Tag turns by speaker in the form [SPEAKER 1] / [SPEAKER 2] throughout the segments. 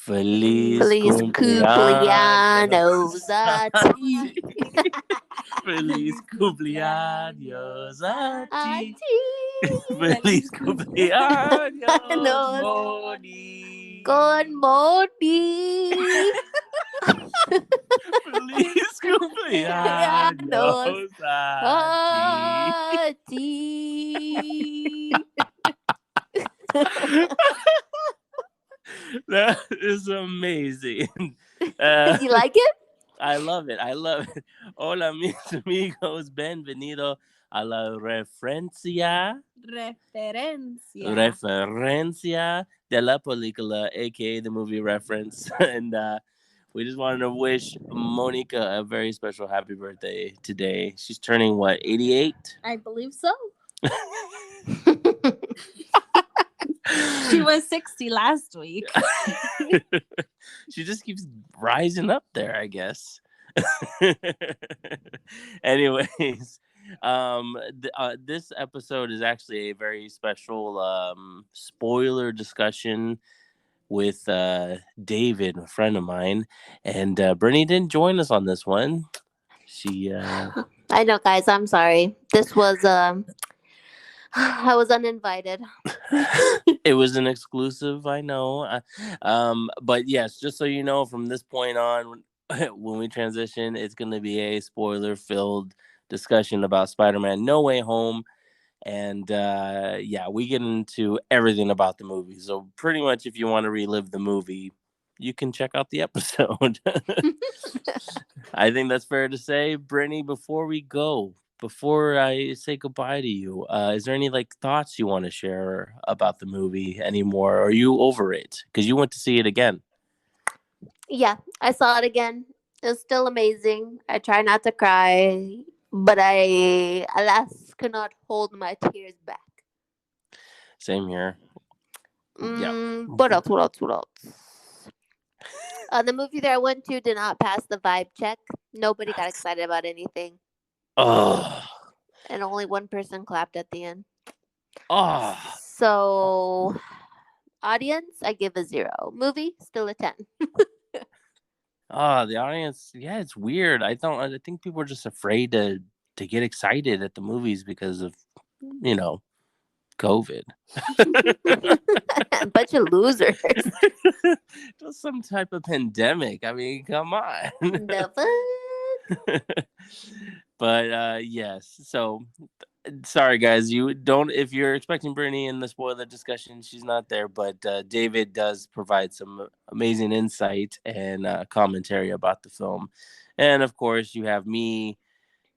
[SPEAKER 1] Feliz
[SPEAKER 2] Feliz cumpleaños
[SPEAKER 1] cumpleaños
[SPEAKER 2] a
[SPEAKER 1] a
[SPEAKER 2] ti.
[SPEAKER 1] ti. Feliz cumpleaños a
[SPEAKER 2] A
[SPEAKER 1] ti.
[SPEAKER 2] ti.
[SPEAKER 1] Feliz cumpleaños,
[SPEAKER 2] Nos
[SPEAKER 1] Moni.
[SPEAKER 2] con Moni.
[SPEAKER 1] Feliz
[SPEAKER 2] Cumpleaños
[SPEAKER 1] cumpleaños a ti.
[SPEAKER 2] a ti.
[SPEAKER 1] That is amazing. Uh,
[SPEAKER 2] You like it?
[SPEAKER 1] I love it. I love it. Hola, mis amigos. Bienvenido a la
[SPEAKER 3] Referencia.
[SPEAKER 1] referencia de la película, aka the movie reference. And we just wanted to wish Monica a very special happy birthday today. She's turning what, 88?
[SPEAKER 3] I believe so. She was 60 last week.
[SPEAKER 1] She just keeps rising up there, I guess. Anyways, this episode is actually a very special spoiler discussion with David, a friend of mine, and Brittany didn't join us on this one. She
[SPEAKER 2] I know, guys. I'm sorry. This was I was uninvited.
[SPEAKER 1] it was an exclusive, I know. But yes, just so you know, from this point on, when we transition, it's going to be a spoiler-filled discussion about Spider-Man No Way Home. And yeah, we get into everything about the movie. So pretty much if you want to relive the movie, you can check out the episode. I think that's fair to say. Brittany, before I say goodbye to you, is there any thoughts you want to share about the movie anymore? Or are you over it? Because you went to see it again.
[SPEAKER 2] Yeah, I saw it again. It's still amazing. I try not to cry, but I, alas, cannot hold my tears back.
[SPEAKER 1] Same here.
[SPEAKER 2] What else? What else? The movie that I went to did not pass the vibe check. Nobody got excited about anything.
[SPEAKER 1] Oh.
[SPEAKER 2] And only one person clapped at the end.
[SPEAKER 1] Oh.
[SPEAKER 2] So, audience, I give a 0. Movie, still a 10.
[SPEAKER 1] The audience, yeah, it's weird. I think people are just afraid to get excited at the movies because of, COVID.
[SPEAKER 2] Bunch of losers.
[SPEAKER 1] Just some type of pandemic. I mean, come on.
[SPEAKER 2] The fuck?
[SPEAKER 1] But yes, so sorry guys, if you're expecting Brittany in the spoiler discussion, she's not there, but David does provide some amazing insight and commentary about the film. And of course you have me,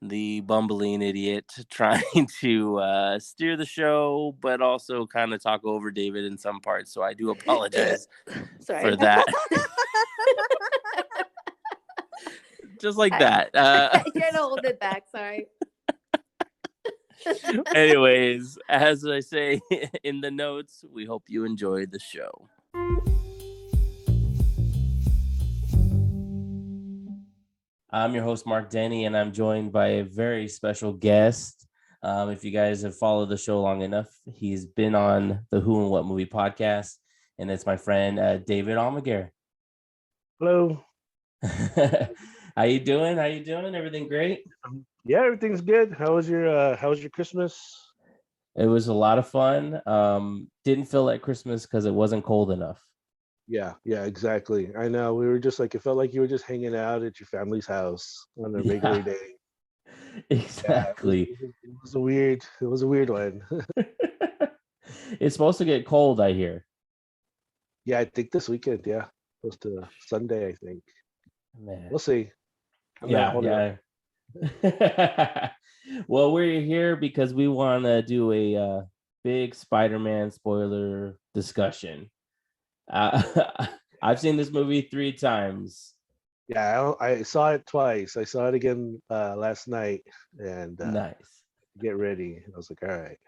[SPEAKER 1] the bumbling idiot, trying to steer the show, but also kind of talk over David in some parts. So I do apologize for that. Just like that.
[SPEAKER 2] You're gonna hold it back. Sorry.
[SPEAKER 1] Anyways, as I say in the notes, we hope you enjoyed the show. I'm your host, Mark Denny, and I'm joined by a very special guest. If you guys have followed the show long enough, he's been on the Who and What Movie podcast, and it's my friend, David Almaguer.
[SPEAKER 4] Hello.
[SPEAKER 1] How you doing? Everything great?
[SPEAKER 4] Yeah, everything's good. How was your Christmas?
[SPEAKER 1] It was a lot of fun. Didn't feel like Christmas because it wasn't cold enough.
[SPEAKER 4] Yeah, exactly. I know. We were just it felt like you were just hanging out at your family's house on a regular day.
[SPEAKER 1] Exactly.
[SPEAKER 4] Yeah, it was a weird one.
[SPEAKER 1] It's supposed to get cold, I hear.
[SPEAKER 4] Yeah, I think this weekend, close to Sunday, I think.
[SPEAKER 1] Man.
[SPEAKER 4] We'll see.
[SPEAKER 1] Yeah. Well, we're here because we want to do a big Spider-Man spoiler discussion. I've seen this movie 3 times.
[SPEAKER 4] Yeah, I saw it twice. I saw it again last night, and
[SPEAKER 1] nice.
[SPEAKER 4] Get ready. I was like, all right.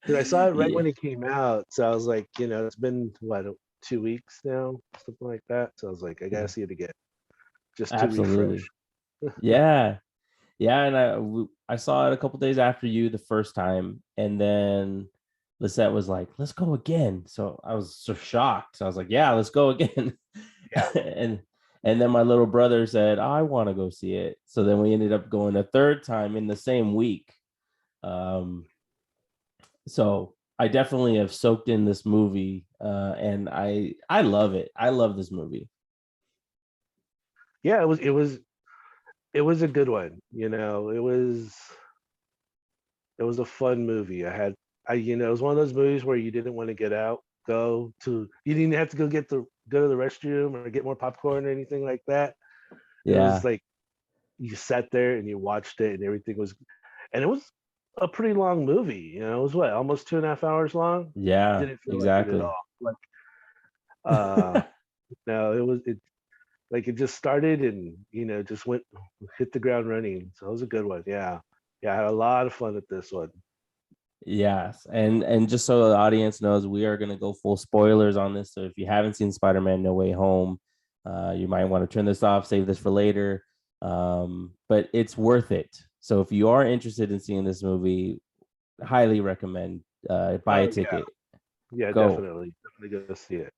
[SPEAKER 4] So, I saw it right when it came out, so I was like, it's been 2 weeks now, something like that. So I was like, I gotta see it again, just to refresh.
[SPEAKER 1] Yeah, and I saw it a couple days after you the first time, and then
[SPEAKER 5] Lisette was like, let's go again. So I was so shocked. So I was like, yeah, let's go again.
[SPEAKER 4] Yeah.
[SPEAKER 5] and then my little brother said, I want to go see it. So then we ended up going a third time in the same week. So I definitely have soaked in this movie, and I love it. I love this movie.
[SPEAKER 4] Yeah, it was a good one. It was a fun movie. It was one of those movies where you didn't want to get out, you didn't have to go to the restroom or get more popcorn or anything like that. It
[SPEAKER 5] Yeah,
[SPEAKER 4] was like you sat there and you watched it and and it was a pretty long movie. It was what, almost 2.5 hours long.
[SPEAKER 5] yeah,
[SPEAKER 4] Didn't feel like it at
[SPEAKER 5] exactly.
[SPEAKER 4] all. Like, uh, no, it just started and just hit the ground running. So it was a good one. Yeah, yeah, I had a lot of fun with this one.
[SPEAKER 5] Yes, and just so the audience knows, we are going to go full spoilers on this. So if you haven't seen Spider-Man No Way Home, you might want to turn this off, save this for later. But it's worth it. So if you are interested in seeing this movie, highly recommend buy a
[SPEAKER 4] Oh yeah,
[SPEAKER 5] ticket.
[SPEAKER 4] yeah,
[SPEAKER 5] Go.
[SPEAKER 4] definitely go see it.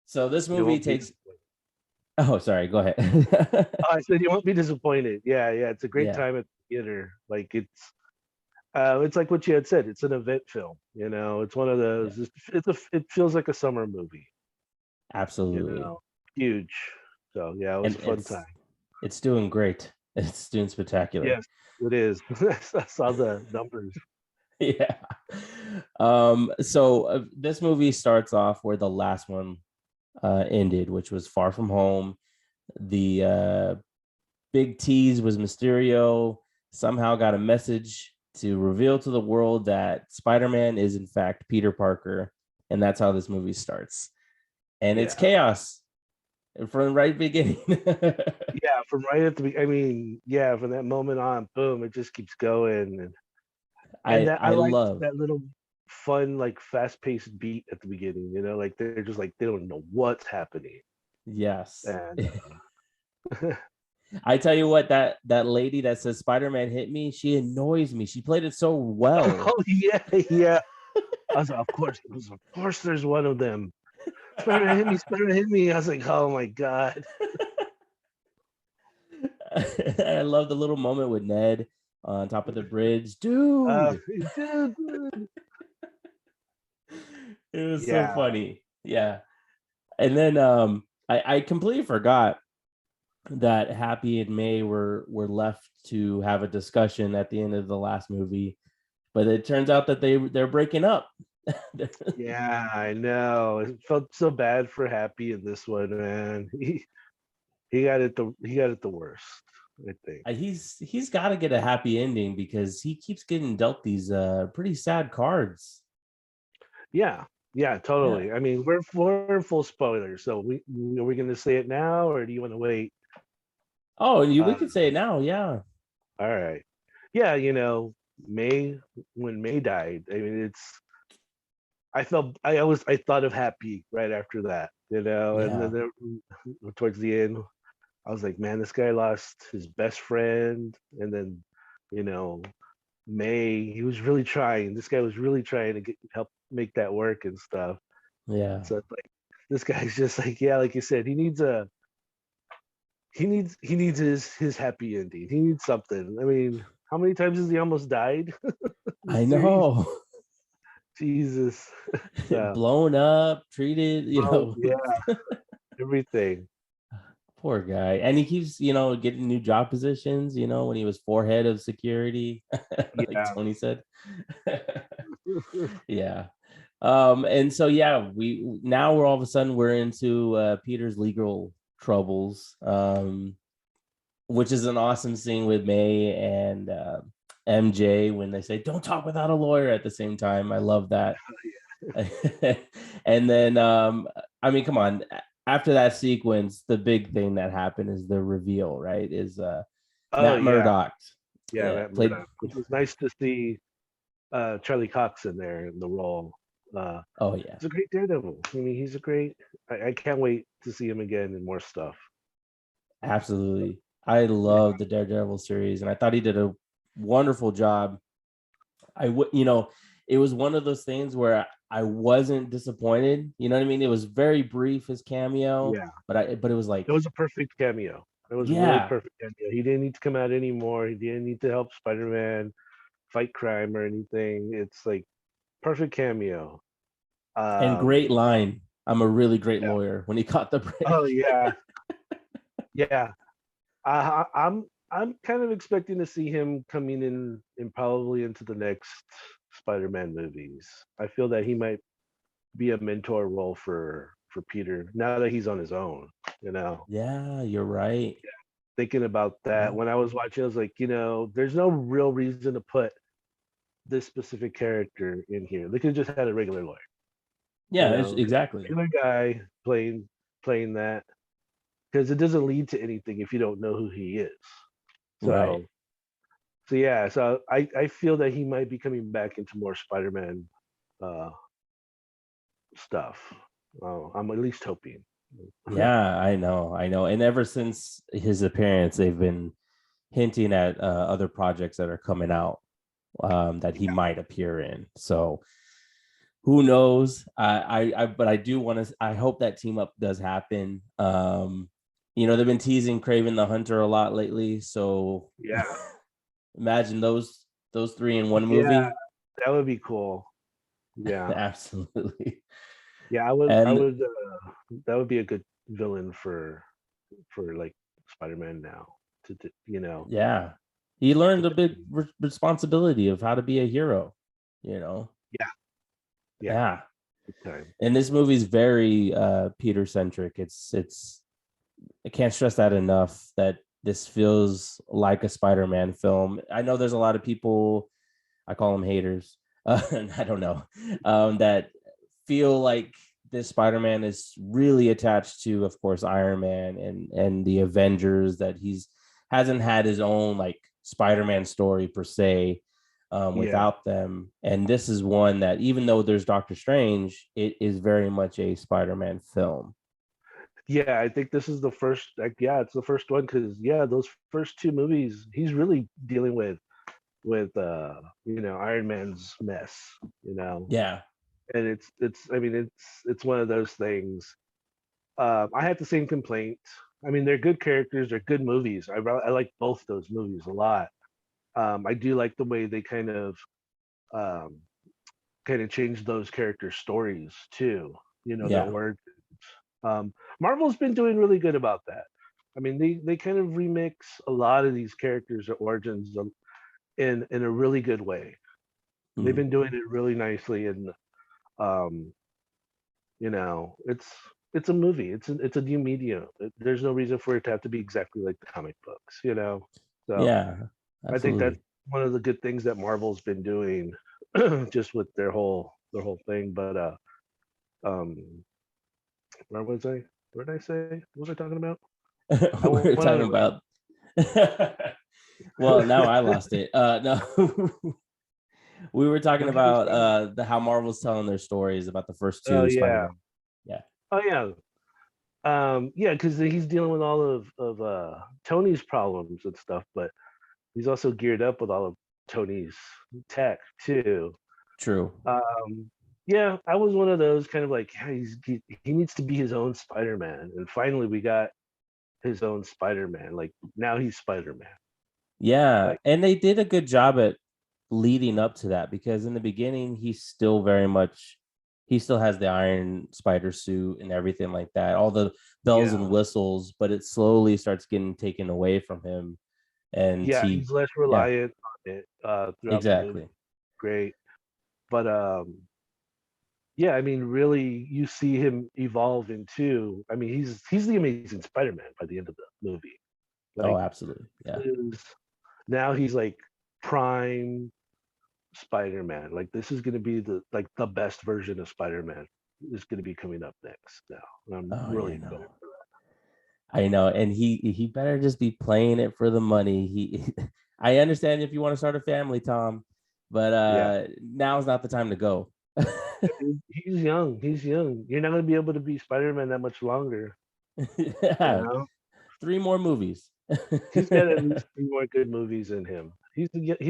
[SPEAKER 5] So this
[SPEAKER 4] You
[SPEAKER 5] movie
[SPEAKER 4] won't be
[SPEAKER 5] takes.
[SPEAKER 4] disappointed.
[SPEAKER 5] Oh, sorry. Go ahead.
[SPEAKER 4] Oh, I said you won't be disappointed. Yeah, yeah, it's a great
[SPEAKER 5] Yeah,
[SPEAKER 4] time at the theater. Like it's like what you had said. It's an event film. It's one of
[SPEAKER 5] yeah,
[SPEAKER 4] those. It feels like a summer movie. You
[SPEAKER 5] absolutely.
[SPEAKER 4] know, huge. So yeah, it was
[SPEAKER 5] And
[SPEAKER 4] a fun time.
[SPEAKER 5] it's doing great. It's doing spectacular.
[SPEAKER 4] Yes, it is. I saw the numbers.
[SPEAKER 5] Yeah. So this movie starts off where the last one ended, which was Far From Home. The big tease was Mysterio somehow got a message to reveal to the world that Spider-Man is in fact Peter Parker, and that's how this movie starts. And it's
[SPEAKER 4] Yeah,
[SPEAKER 5] chaos from the right beginning.
[SPEAKER 4] yeah. From right at the, yeah, from that moment on, boom, it just keeps going, and that I
[SPEAKER 5] I
[SPEAKER 4] liked
[SPEAKER 5] love,
[SPEAKER 4] that little fun, like fast-paced beat at the beginning. Like they're just like they don't know what's happening,
[SPEAKER 5] yes.
[SPEAKER 4] and
[SPEAKER 5] I tell you what, that lady that says Spider-Man hit me, she annoys me. She played it so well.
[SPEAKER 4] oh yeah, yeah. I was like, of course, there's one of them. Spider-Man hit me, Spider-Man hit me. I was like, oh my god.
[SPEAKER 5] I love the little moment with Ned on top of the bridge.
[SPEAKER 4] Uh,
[SPEAKER 5] Dude,
[SPEAKER 4] dude.
[SPEAKER 5] it was so
[SPEAKER 4] Yeah.
[SPEAKER 5] funny. Yeah. And then I completely forgot that Happy and May were left to have a discussion at the end of the last movie, but it turns out that they're breaking up.
[SPEAKER 4] Yeah, I know. It felt so bad for Happy in this one, man. He got it the worst, I think.
[SPEAKER 5] He's got to get a happy ending because he keeps getting dealt these pretty sad cards.
[SPEAKER 4] Yeah, yeah,
[SPEAKER 5] Yeah.
[SPEAKER 4] totally. I mean, we're in full spoilers, so are we gonna say it now or do you want to wait?
[SPEAKER 5] Oh, we
[SPEAKER 4] Uh,
[SPEAKER 5] could say it now. Yeah.
[SPEAKER 4] all right. Yeah, May when May died. I mean, I thought of Happy right after that, and then
[SPEAKER 5] Yeah.
[SPEAKER 4] towards the end, I was like, man, this guy lost his best friend, and then, you know, May, he was really trying. This guy was really trying to help make that work and stuff.
[SPEAKER 5] Yeah.
[SPEAKER 4] So it's like this guy's just like, yeah, like you said, he needs his happy ending. He needs something. I mean, how many times has he almost died? The
[SPEAKER 5] I
[SPEAKER 4] series,
[SPEAKER 5] know.
[SPEAKER 4] Jesus. So,
[SPEAKER 5] Blown up, treated,
[SPEAKER 4] oh yeah, everything.
[SPEAKER 5] poor guy. And he keeps, getting new job positions, when he was forehead of security, like
[SPEAKER 4] Yeah.
[SPEAKER 5] Tony said. Yeah. And so yeah, we're all of a sudden we're into Peter's legal troubles, which is an awesome scene with May and MJ when they say don't talk without a lawyer at the same time. I love that. And then I mean, come on, after that sequence, the big thing that happened is the reveal, right? Is
[SPEAKER 4] Oh
[SPEAKER 5] Matt
[SPEAKER 4] yeah,
[SPEAKER 5] Murdock,
[SPEAKER 4] yeah, Matt
[SPEAKER 5] played.
[SPEAKER 4] Murdock, which was nice to see Charlie Cox in there in the role.
[SPEAKER 5] Oh yeah,
[SPEAKER 4] He's a great Daredevil. I mean, he's a great. I can't wait to see him again in more stuff.
[SPEAKER 5] absolutely. I
[SPEAKER 4] Yeah.
[SPEAKER 5] love the Daredevil series, and I thought he did a wonderful job. I would, it was one of those things where I wasn't disappointed. You know what I mean? It was very brief, his cameo,
[SPEAKER 4] Yeah,
[SPEAKER 5] but it was like,
[SPEAKER 4] it was a perfect cameo. It was a really
[SPEAKER 5] yeah.
[SPEAKER 4] perfect cameo. He didn't need to come out anymore. He didn't need to help Spider-Man fight crime or anything. It's like perfect cameo.
[SPEAKER 5] And great
[SPEAKER 4] Um,
[SPEAKER 5] line. I'm a really great
[SPEAKER 4] yeah.
[SPEAKER 5] lawyer when he caught the break.
[SPEAKER 4] Oh yeah, yeah. I'm kind of expecting to see him coming in probably into the next Spider-Man movies. I feel that he might be a mentor role for Peter now that he's on his own. You know,
[SPEAKER 5] Yeah, you're right.
[SPEAKER 4] thinking about that
[SPEAKER 5] Yeah.
[SPEAKER 4] when I was watching, I was like, there's no real reason to put this specific character in here. They could have just had a regular lawyer. You
[SPEAKER 5] Yeah,
[SPEAKER 4] know,
[SPEAKER 5] exactly.
[SPEAKER 4] regular guy playing that because it doesn't lead to anything if you don't know who he is.
[SPEAKER 5] Right.
[SPEAKER 4] So yeah, so I feel that he might be coming back into more Spider-Man uh, stuff. I'm at least hoping.
[SPEAKER 5] Yeah, I know. And ever since his appearance, they've been hinting at other projects that are coming out that he might appear in. So who knows? But I do want to. I hope that team up does happen. They've been teasing Craven the Hunter a lot lately. So
[SPEAKER 4] Yeah,
[SPEAKER 5] imagine those three in one
[SPEAKER 4] yeah,
[SPEAKER 5] movie.
[SPEAKER 4] that would be cool. Yeah,
[SPEAKER 5] Absolutely.
[SPEAKER 4] yeah, I
[SPEAKER 5] And
[SPEAKER 4] would. That would be a good villain for like Spider-Man now. To.
[SPEAKER 5] yeah, he learned
[SPEAKER 4] To,
[SPEAKER 5] a big responsibility of how to be a hero. You know.
[SPEAKER 4] yeah, yeah,
[SPEAKER 5] Yeah.
[SPEAKER 4] big time.
[SPEAKER 5] And this movie's very Peter centric. It's I can't stress that enough that this feels like a Spider-Man film. I know there's a lot of people, I call them haters, and I don't know, that feel like this Spider-Man is really attached to, of course, Iron Man and the Avengers, that he's hasn't had his own like Spider-Man story per se
[SPEAKER 4] Yeah,
[SPEAKER 5] without them. And this is one that, even though there's Doctor Strange, it is very much a Spider-Man film.
[SPEAKER 4] yeah. I think this is the first. Like, yeah, it's the first one because yeah, those first two movies, he's really dealing with Iron Man's mess. You know,
[SPEAKER 5] Yeah.
[SPEAKER 4] and it's I mean it's one of those things. I had the same complaint. I mean, they're good characters, they're good movies. I like both those movies a lot. I do like the way they um, kind of changed those character stories too. Their
[SPEAKER 5] Yeah.
[SPEAKER 4] origins. Marvel's been doing really good about that. I mean, they kind of remix a lot of these characters' origins in a really good way. They've
[SPEAKER 5] Mm.
[SPEAKER 4] been doing it really nicely, and um, it's a movie. It's a new medium. There's no reason for it to have to be exactly like the comic books. So
[SPEAKER 5] Yeah,
[SPEAKER 4] I think that's
[SPEAKER 5] absolutely.
[SPEAKER 4] one of the good things that Marvel's been doing, just with their whole thing. But um, where was I? What did I say? What was I talking about? I
[SPEAKER 5] We're
[SPEAKER 4] went on
[SPEAKER 5] talking
[SPEAKER 4] a
[SPEAKER 5] about well, now I lost it. No. We were talking
[SPEAKER 4] what I was
[SPEAKER 5] about
[SPEAKER 4] talking about.
[SPEAKER 5] the how Marvel's telling their stories about the first
[SPEAKER 4] Oh
[SPEAKER 5] two
[SPEAKER 4] yeah.
[SPEAKER 5] Spider-Man. Yeah.
[SPEAKER 4] Oh yeah. Yeah, because he's dealing with all of Tony's problems and stuff, but he's also geared up with all of Tony's tech too.
[SPEAKER 5] True.
[SPEAKER 4] Yeah, I was one of those kind of like, yeah, he needs to be his own Spider-Man, and finally we got his own Spider-Man. Like now he's Spider-Man.
[SPEAKER 5] Yeah,
[SPEAKER 4] Like
[SPEAKER 5] and they did a good job at leading up to that, because in the beginning he still has the Iron Spider suit and everything like that, all the bells
[SPEAKER 4] yeah,
[SPEAKER 5] and whistles, but it slowly starts getting taken away from him, and
[SPEAKER 4] yeah, he's less
[SPEAKER 5] yeah,
[SPEAKER 4] reliant on it throughout the movie.
[SPEAKER 5] exactly.
[SPEAKER 4] Great, but yeah, I mean, really, you see him evolve into. I mean, he's the Amazing Spider-Man by the end of the movie.
[SPEAKER 5] Oh,
[SPEAKER 4] Like,
[SPEAKER 5] absolutely. Yeah.
[SPEAKER 4] is now he's like prime Spider-Man. Like, this is going to be the best version of Spider-Man is going to be coming up next. Now, and I'm
[SPEAKER 5] Oh
[SPEAKER 4] really
[SPEAKER 5] yeah,
[SPEAKER 4] excited
[SPEAKER 5] no.
[SPEAKER 4] for
[SPEAKER 5] I know, and he better just be playing it for the money. I understand if you want to start a family, Tom, but
[SPEAKER 4] that. Yeah,
[SPEAKER 5] now's not the time to go.
[SPEAKER 4] he's young. He's young. You're not going to be able to be Spider-Man that much longer. You
[SPEAKER 5] Yeah,
[SPEAKER 4] know,
[SPEAKER 5] 3 more movies.
[SPEAKER 4] he's got at least 3 more good movies in him. He's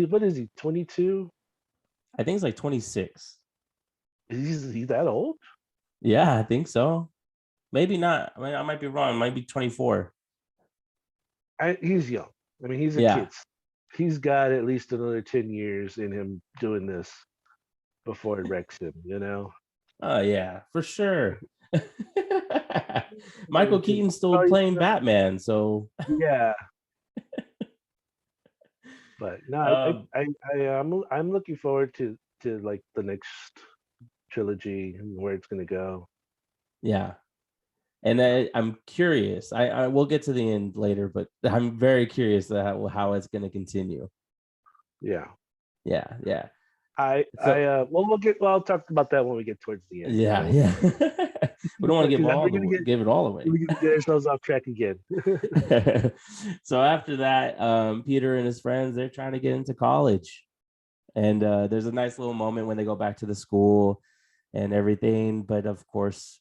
[SPEAKER 4] what is he? 22?
[SPEAKER 5] I think it's like 26.
[SPEAKER 4] Is he that old?
[SPEAKER 5] Yeah, I think so. Maybe not. I mean, I might be wrong. It might be 24.
[SPEAKER 4] He's young. I mean, he's a
[SPEAKER 5] Yeah.
[SPEAKER 4] kid. He's got at least another 10 years in him doing this before it wrecks him, you know?
[SPEAKER 5] Oh yeah, for sure. Michael
[SPEAKER 4] Because
[SPEAKER 5] Keaton's still playing Batman, so
[SPEAKER 4] yeah. But no,
[SPEAKER 5] um,
[SPEAKER 4] I'm looking forward to like the next trilogy and where it's gonna go.
[SPEAKER 5] yeah. And I'm curious. I will get to the end later, but I'm very curious how it's going to continue.
[SPEAKER 4] Yeah.
[SPEAKER 5] Yeah, yeah.
[SPEAKER 4] I I'll talk about that when we get towards the end.
[SPEAKER 5] Yeah, yeah. We don't want to give it all away.
[SPEAKER 4] We're gonna get ourselves off track again.
[SPEAKER 5] So after that, Peter and his friends, they're trying to get into college. And there's a nice little moment when they go back to the school and everything. But of course,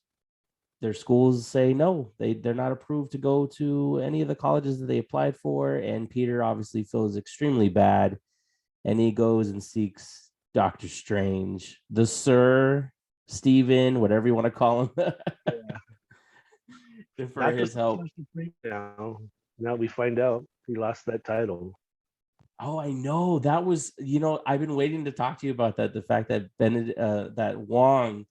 [SPEAKER 5] their schools say no, they're not approved to go to any of the colleges that they applied for. And Peter obviously feels extremely bad. And he goes and seeks Dr. Strange, the Sir Stephen, whatever you want to call him, for his help.
[SPEAKER 4] Now we find out he lost that title.
[SPEAKER 5] Oh, I know. That was, I've been waiting to talk to you about that. The fact that that Wong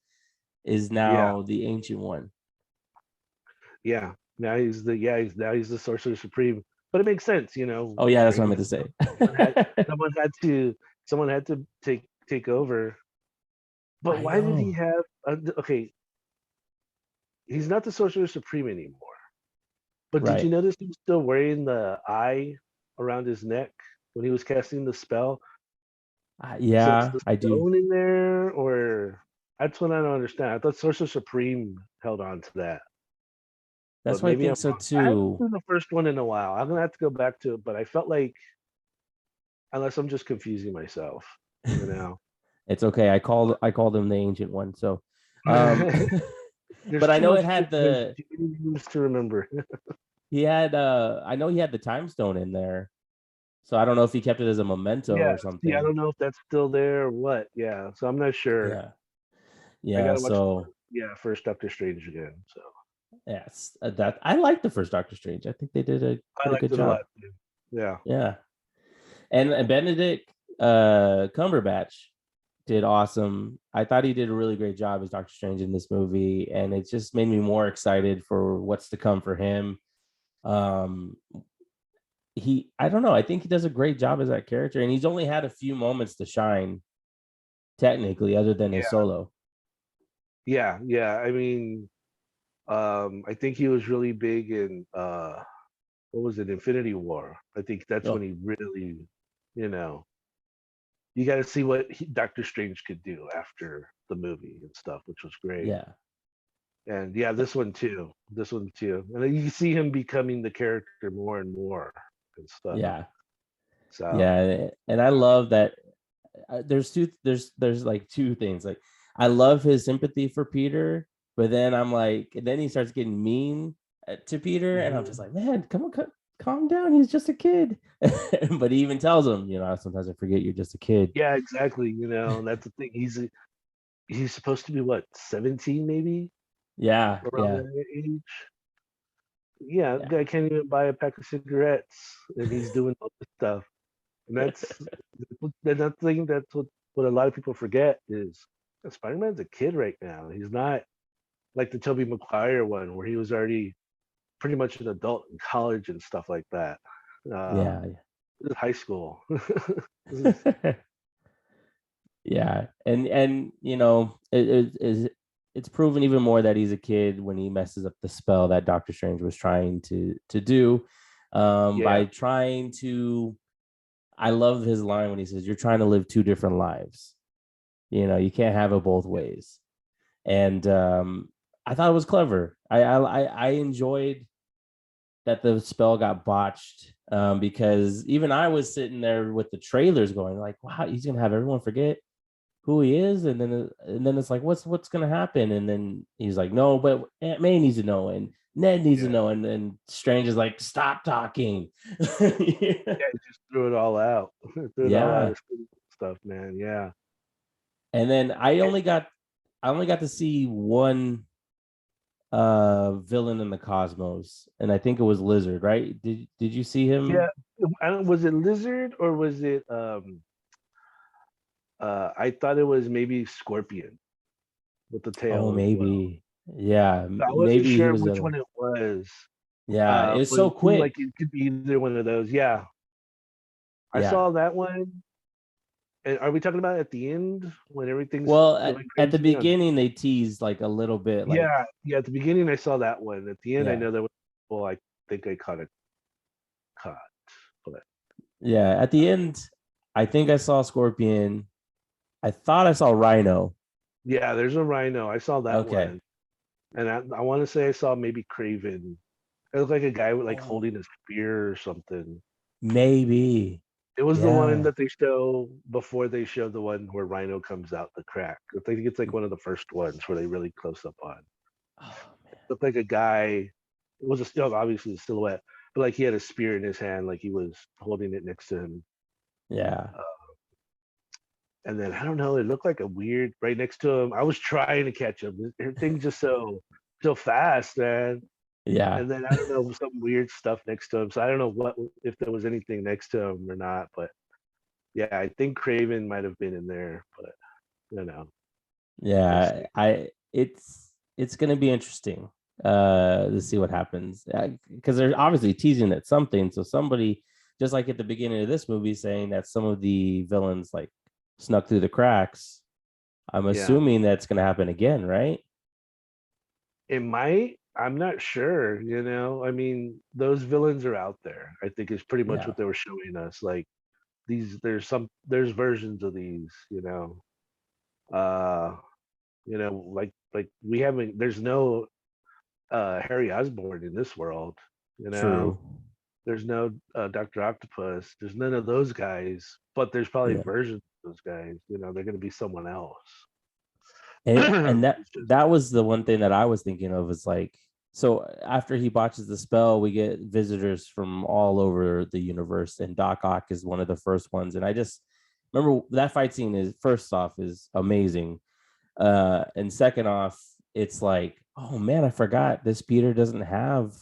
[SPEAKER 5] is now the Ancient One.
[SPEAKER 4] Yeah. Now he's the Sorcerer Supreme. But it makes sense, you know.
[SPEAKER 5] Oh yeah, that's what I meant to say.
[SPEAKER 4] someone had to take over. But why did he have okay? He's not the Sorcerer Supreme anymore. But did you notice he was still wearing the eye around his neck when he was casting the spell?
[SPEAKER 5] Yeah,
[SPEAKER 4] so
[SPEAKER 5] I do.
[SPEAKER 4] Stone in there, or that's what I don't understand. I thought Sorcerer Supreme held on to that.
[SPEAKER 5] That's what I think so too. I
[SPEAKER 4] haven't seen the first one in a while. I'm gonna have to go back to it, but I felt like, unless I'm just confusing myself, you know.
[SPEAKER 5] It's okay. I called him the Ancient One. So, but I know it had the
[SPEAKER 4] names to remember.
[SPEAKER 5] He had I know he had the Time Stone in there. So I don't know if he kept it as a memento or something.
[SPEAKER 4] Yeah, I don't know if that's still there or what. Yeah, so I'm not sure.
[SPEAKER 5] Yeah.
[SPEAKER 4] I gotta watch first Doctor Strange again. So
[SPEAKER 5] yes, that I like the first Doctor Strange. I think they did a pretty good job. Yeah. And Benedict Cumberbatch did awesome. I thought he did a really great job as Doctor Strange in this movie, and it just made me more excited for what's to come for him. I don't know. I think he does a great job as that character, and he's only had a few moments to shine, technically, other than his solo.
[SPEAKER 4] Yeah. I mean, I think he was really big in what was it, Infinity War. I think that's when he really, you got to see what Doctor Strange could do after the movie and stuff, which was great.
[SPEAKER 5] Yeah.
[SPEAKER 4] And this one too. And you see him becoming the character more and more and stuff.
[SPEAKER 5] Yeah.
[SPEAKER 4] So
[SPEAKER 5] yeah, and I love that. There's like two things. Like, I love his sympathy for Peter, but then I'm like, then he starts getting mean to Peter, and I'm just like, man, come on, calm down. He's just a kid. But he even tells him, sometimes I forget you're just a kid.
[SPEAKER 4] Yeah, exactly. And that's the thing. He's supposed to be what, 17 maybe?
[SPEAKER 5] Yeah.
[SPEAKER 4] Around that age. Yeah, the guy can't even buy a pack of cigarettes, and he's doing all this stuff. And that's the thing. That's what a lot of people forget is Spider-Man's a kid right now. He's not like the Tobey Maguire one, where he was already pretty much an adult in college and stuff like that. This is high school.
[SPEAKER 5] Yeah, and it's proven even more that he's a kid when he messes up the spell that Doctor Strange was trying to do, by trying to. I love his line when he says, "You're trying to live two different lives. You can't have it both ways." And I thought it was clever. I enjoyed that the spell got botched, because even I was sitting there with the trailers going like, "Wow, he's gonna have everyone forget who he is," and then it's like, what's gonna happen? And then he's like, "No, but Aunt May needs to know, and Ned needs to know," and then Strange is like, "Stop talking."
[SPEAKER 4] He just threw it all out. Stuff, man. Yeah.
[SPEAKER 5] And then I only got to see one villain in the cosmos, and I think it was Lizard, right? Did you see him?
[SPEAKER 4] Yeah, was it Lizard or was it I thought it was maybe Scorpion with the
[SPEAKER 5] Oh,
[SPEAKER 4] tail as well.
[SPEAKER 5] maybe. Yeah,
[SPEAKER 4] I wasn't
[SPEAKER 5] maybe he
[SPEAKER 4] sure
[SPEAKER 5] was the
[SPEAKER 4] which
[SPEAKER 5] other
[SPEAKER 4] one
[SPEAKER 5] one.
[SPEAKER 4] it was,
[SPEAKER 5] Yeah, it's
[SPEAKER 4] but
[SPEAKER 5] so
[SPEAKER 4] it seemed
[SPEAKER 5] quick.
[SPEAKER 4] like it could be either one of those. Yeah, I
[SPEAKER 5] Yeah.
[SPEAKER 4] saw that one. And are we talking about at the end when everything's
[SPEAKER 5] Well,
[SPEAKER 4] going
[SPEAKER 5] at the
[SPEAKER 4] crazy?
[SPEAKER 5] beginning they teased like a little bit, like
[SPEAKER 4] Yeah, yeah. At the beginning, I saw that one. At the end, I
[SPEAKER 5] yeah,
[SPEAKER 4] know there was. Well, I think I caught a cut, but
[SPEAKER 5] yeah. At the end, I think I saw Scorpion. I thought I saw Rhino.
[SPEAKER 4] yeah, there's a rhino. I saw that
[SPEAKER 5] Okay.
[SPEAKER 4] one, and I want to say I saw maybe Craven. It looked like a guy with like
[SPEAKER 5] Oh,
[SPEAKER 4] holding a spear or something.
[SPEAKER 5] maybe.
[SPEAKER 4] It was the one
[SPEAKER 5] Yeah.
[SPEAKER 4] that they show before they show the one where Rhino comes out the crack. I think it's like one of the first ones where they really close up on.
[SPEAKER 5] Oh man.
[SPEAKER 4] Looked like a guy. It was a still obviously a silhouette, but like he had a spear in his hand, like he was holding it next to him.
[SPEAKER 5] Yeah.
[SPEAKER 4] And then I don't know, it looked like a weird right next to him. I was trying to catch him. Everything's just so fast, man.
[SPEAKER 5] Yeah.
[SPEAKER 4] And then I don't know some weird stuff next to him. So I don't know what if there was anything next to him or not. But yeah, I think Craven might have been in there, but we'll
[SPEAKER 5] Yeah.
[SPEAKER 4] see.
[SPEAKER 5] It's gonna be interesting to see what happens. Because they're obviously teasing at something. So somebody, just like at the beginning of this movie, saying that some of the villains like snuck through the cracks. I'm
[SPEAKER 4] Yeah,
[SPEAKER 5] assuming that's gonna happen again, right?
[SPEAKER 4] it might. I'm not sure. I mean, those villains are out there. I think is pretty much
[SPEAKER 5] Yeah.
[SPEAKER 4] what they were showing us. Like there's versions of these. Uh, like we haven't. There's no Harry Osborn in this world. You know,
[SPEAKER 5] True.
[SPEAKER 4] there's no Doctor Octopus. There's none of those guys. But there's probably
[SPEAKER 5] Yeah.
[SPEAKER 4] versions of those guys. They're going to be someone else.
[SPEAKER 5] And that
[SPEAKER 4] It's just
[SPEAKER 5] that was the one thing that I was thinking of, is like, so after he botches the spell, we get visitors from all over the universe, and Doc Ock is one of the first ones. And I just remember that fight scene is, first off, is amazing. And second off, it's like, oh man, I forgot this Peter doesn't have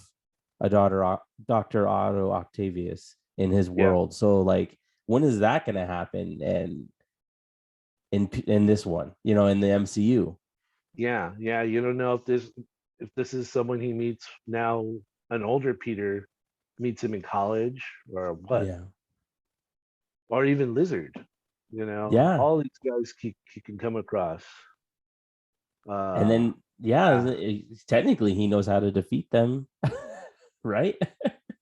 [SPEAKER 5] a daughter, Dr. Otto Octavius in his
[SPEAKER 4] yeah,
[SPEAKER 5] world. So like, when is that gonna happen? And in this one, in the MCU.
[SPEAKER 4] yeah. You don't know if this is someone he meets now. An older Peter meets him in college or what,
[SPEAKER 5] Yeah.
[SPEAKER 4] or even Lizard.
[SPEAKER 5] Yeah.
[SPEAKER 4] All these guys he can come across.
[SPEAKER 5] And
[SPEAKER 4] Uh,
[SPEAKER 5] then, yeah,
[SPEAKER 4] yeah,
[SPEAKER 5] technically he knows how to defeat them, right?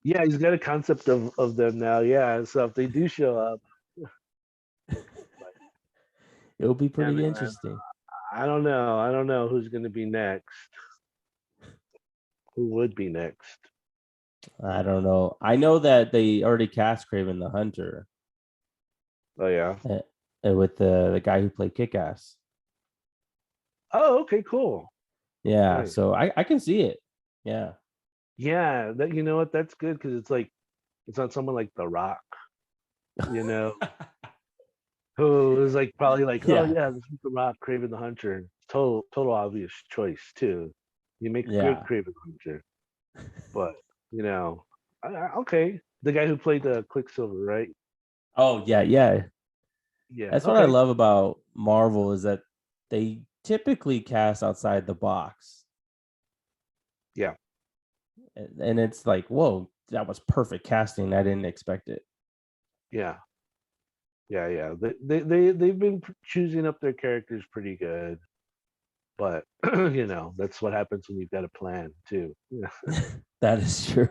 [SPEAKER 4] yeah. He's got a concept of them now. Yeah, so if they do show up,
[SPEAKER 5] It'll be
[SPEAKER 4] yeah,
[SPEAKER 5] pretty
[SPEAKER 4] man,
[SPEAKER 5] interesting.
[SPEAKER 4] I don't know. I don't know who's going to be next. Who would be next?
[SPEAKER 5] I don't know. I know that they already cast Craven the Hunter
[SPEAKER 4] Oh yeah.
[SPEAKER 5] with the guy who played Kick-Ass.
[SPEAKER 4] Oh, okay, cool.
[SPEAKER 5] Yeah,
[SPEAKER 4] Nice.
[SPEAKER 5] so I can see it. Yeah.
[SPEAKER 4] Yeah, that you know what? That's good because it's like it's not someone like The Rock, you know, who is like probably like, oh
[SPEAKER 5] Yeah.
[SPEAKER 4] yeah, this is The Rock, Craven the Hunter. Total obvious choice too. You make a great
[SPEAKER 5] Yeah.
[SPEAKER 4] Craven Hunter, but okay, the guy who played the Quicksilver, right?
[SPEAKER 5] Oh, yeah, yeah.
[SPEAKER 4] Yeah.
[SPEAKER 5] That's what I
[SPEAKER 4] Okay.
[SPEAKER 5] love about Marvel, is that they typically cast outside the box.
[SPEAKER 4] Yeah.
[SPEAKER 5] And it's like, whoa, that was perfect casting. I didn't expect it.
[SPEAKER 4] Yeah. Yeah. They've been choosing up their characters pretty good, but that's what happens when you've got a plan too.
[SPEAKER 5] That is true.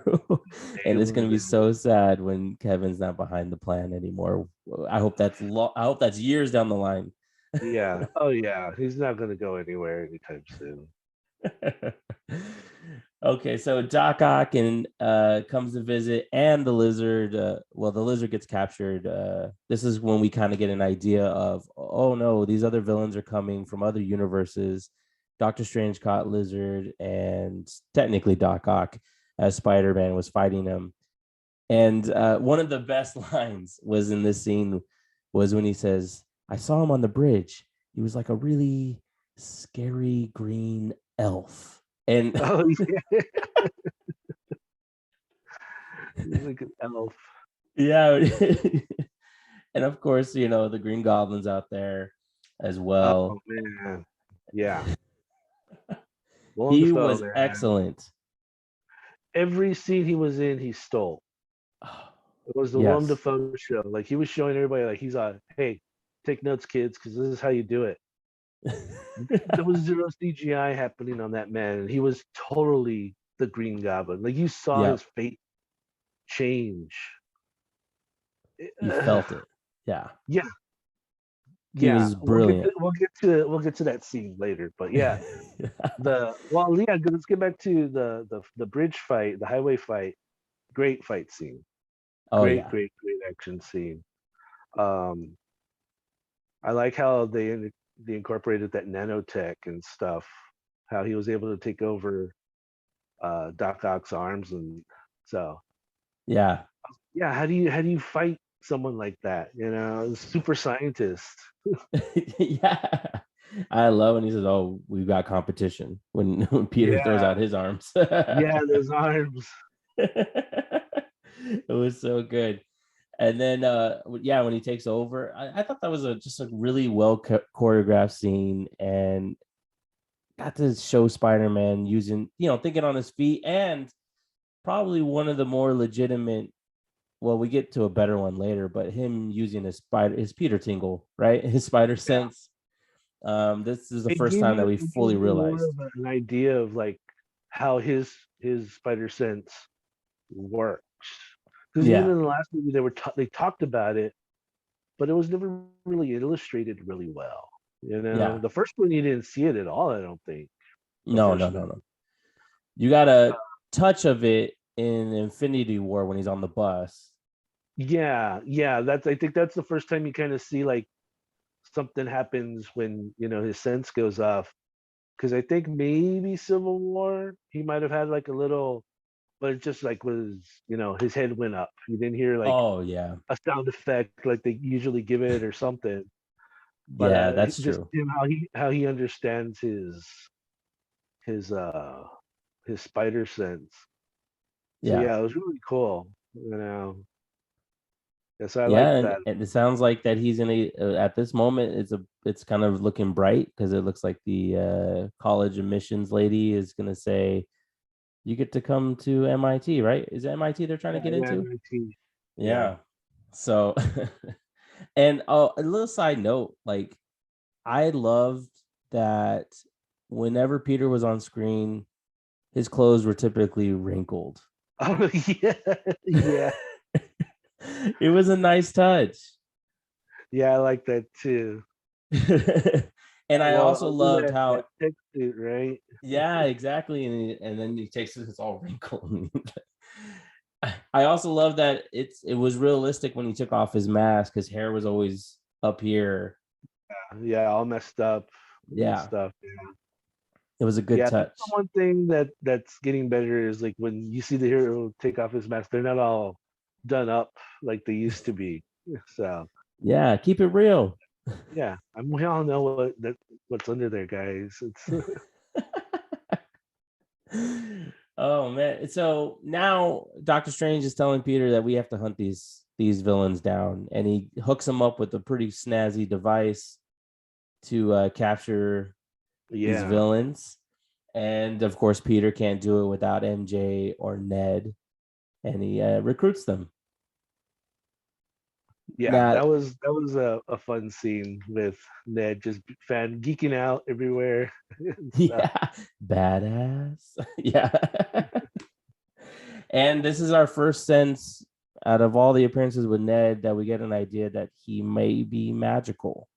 [SPEAKER 5] And it's gonna
[SPEAKER 4] Nails
[SPEAKER 5] be
[SPEAKER 4] and
[SPEAKER 5] so sad when Kevin's not behind the plan anymore. I hope that's I hope that's years down the line.
[SPEAKER 4] yeah. Oh yeah. He's not gonna go anywhere anytime soon.
[SPEAKER 5] Okay, so Doc Ock comes to visit, and the lizard. The lizard gets captured. This is when we kind of get an idea of, oh no, these other villains are coming from other universes. Doctor Strange caught Lizard, and technically Doc Ock, as Spider-Man, was fighting him. And one of the best lines was in this scene was when he says, "I saw him on the bridge. he was like a really scary green elf. And
[SPEAKER 4] Oh yeah, he's like an elf.
[SPEAKER 5] yeah. And of course, the Green Goblin's out there as well.
[SPEAKER 4] Oh man, yeah. Willem
[SPEAKER 5] He
[SPEAKER 4] Dafoe,
[SPEAKER 5] was
[SPEAKER 4] man.
[SPEAKER 5] excellent.
[SPEAKER 4] Every scene he was in, he stole. It was the Willem
[SPEAKER 5] Yes.
[SPEAKER 4] Dafoe show. Like he was showing everybody, like he's hey, take notes, kids, because this is how you do it. There was zero CGI happening on that man, and he was totally the Green Goblin. Like you saw
[SPEAKER 5] Yeah,
[SPEAKER 4] his fate change.
[SPEAKER 5] you felt it. Yeah,
[SPEAKER 4] Yeah,
[SPEAKER 5] he
[SPEAKER 4] yeah.
[SPEAKER 5] was brilliant.
[SPEAKER 4] We'll get to that scene later. But yeah, let's get back to the bridge fight, the highway fight. Great fight scene.
[SPEAKER 5] Oh yeah,
[SPEAKER 4] Great action scene. Um, I like how they incorporated that nanotech and stuff. How he was able to take over Doc Ock's arms, and so
[SPEAKER 5] yeah.
[SPEAKER 4] yeah. How do you fight someone like that? Super scientist.
[SPEAKER 5] Yeah. I love when he says, "Oh, we've got competition." When Peter throws
[SPEAKER 4] Yeah,
[SPEAKER 5] out his arms.
[SPEAKER 4] yeah. Those arms.
[SPEAKER 5] It was so good. And then yeah, when he takes over, I thought that was just a really well choreographed scene, and got to show Spider-Man using, thinking on his feet, and probably one of the more legitimate, well, we get to a better one later, but him using his Peter tingle, right? His spider sense. This is the first time that we
[SPEAKER 4] It gave
[SPEAKER 5] fully
[SPEAKER 4] you more
[SPEAKER 5] realized.
[SPEAKER 4] of an idea of like how his spider sense works. Because even
[SPEAKER 5] Yeah.
[SPEAKER 4] in the last movie, they talked about it, but it was never really illustrated really well.
[SPEAKER 5] Yeah.
[SPEAKER 4] The first one you didn't see it at all. I don't think the
[SPEAKER 5] No, no,
[SPEAKER 4] first
[SPEAKER 5] no,
[SPEAKER 4] one.
[SPEAKER 5] no. You got a touch of it in Infinity War when he's on the bus.
[SPEAKER 4] Yeah. I think that's the first time you kind of see like something happens when his sense goes off. Because I think maybe Civil War he might have had like a little, but it just like was his head went up. You didn't hear like
[SPEAKER 5] Oh yeah.
[SPEAKER 4] a sound effect like they usually give it or something. But
[SPEAKER 5] Yeah, that's
[SPEAKER 4] just
[SPEAKER 5] true.
[SPEAKER 4] him how he understands his uh his spider sense. So
[SPEAKER 5] Yeah.
[SPEAKER 4] yeah, it was really cool. Yes, I
[SPEAKER 5] Yeah,
[SPEAKER 4] like
[SPEAKER 5] and,
[SPEAKER 4] that.
[SPEAKER 5] and it sounds like that he's in at this moment it's kind of looking bright, because it looks like the college admissions lady is going to say you get to come to MIT, right? Is it MIT they're trying to get
[SPEAKER 4] Yeah,
[SPEAKER 5] into?
[SPEAKER 4] MIT. Yeah.
[SPEAKER 5] Yeah. So and a little side note, like I loved that whenever Peter was on screen, his clothes were typically wrinkled.
[SPEAKER 4] Oh yeah, yeah,
[SPEAKER 5] It was a nice touch.
[SPEAKER 4] yeah. I like that too.
[SPEAKER 5] And I
[SPEAKER 4] Well,
[SPEAKER 5] also loved
[SPEAKER 4] that
[SPEAKER 5] how,
[SPEAKER 4] tech suit, right?
[SPEAKER 5] yeah, exactly. And then he takes it, it's all wrinkled. I also love that it was realistic when he took off his mask. His hair was always up here.
[SPEAKER 4] Yeah, all messed up and
[SPEAKER 5] Yeah,
[SPEAKER 4] stuff. Yeah,
[SPEAKER 5] it was a good
[SPEAKER 4] yeah. That's
[SPEAKER 5] touch.
[SPEAKER 4] the one thing that's getting better is like when you see the hero take off his mask, they're not all done up like they used to be. So
[SPEAKER 5] Yeah, keep it real.
[SPEAKER 4] yeah, we all know what's under there, guys. It's
[SPEAKER 5] Oh man. So now Doctor Strange is telling Peter that we have to hunt these villains down, and he hooks him up with a pretty snazzy device to capture these
[SPEAKER 4] yeah,
[SPEAKER 5] villains. And of course, Peter can't do it without MJ or Ned, and he recruits them.
[SPEAKER 4] yeah.
[SPEAKER 5] Now,
[SPEAKER 4] That was a fun scene with Ned just fan geeking out everywhere and stuff.
[SPEAKER 5] yeah, badass. Yeah. And this is our first sense out of all the appearances with Ned that we get an idea that he may be magical.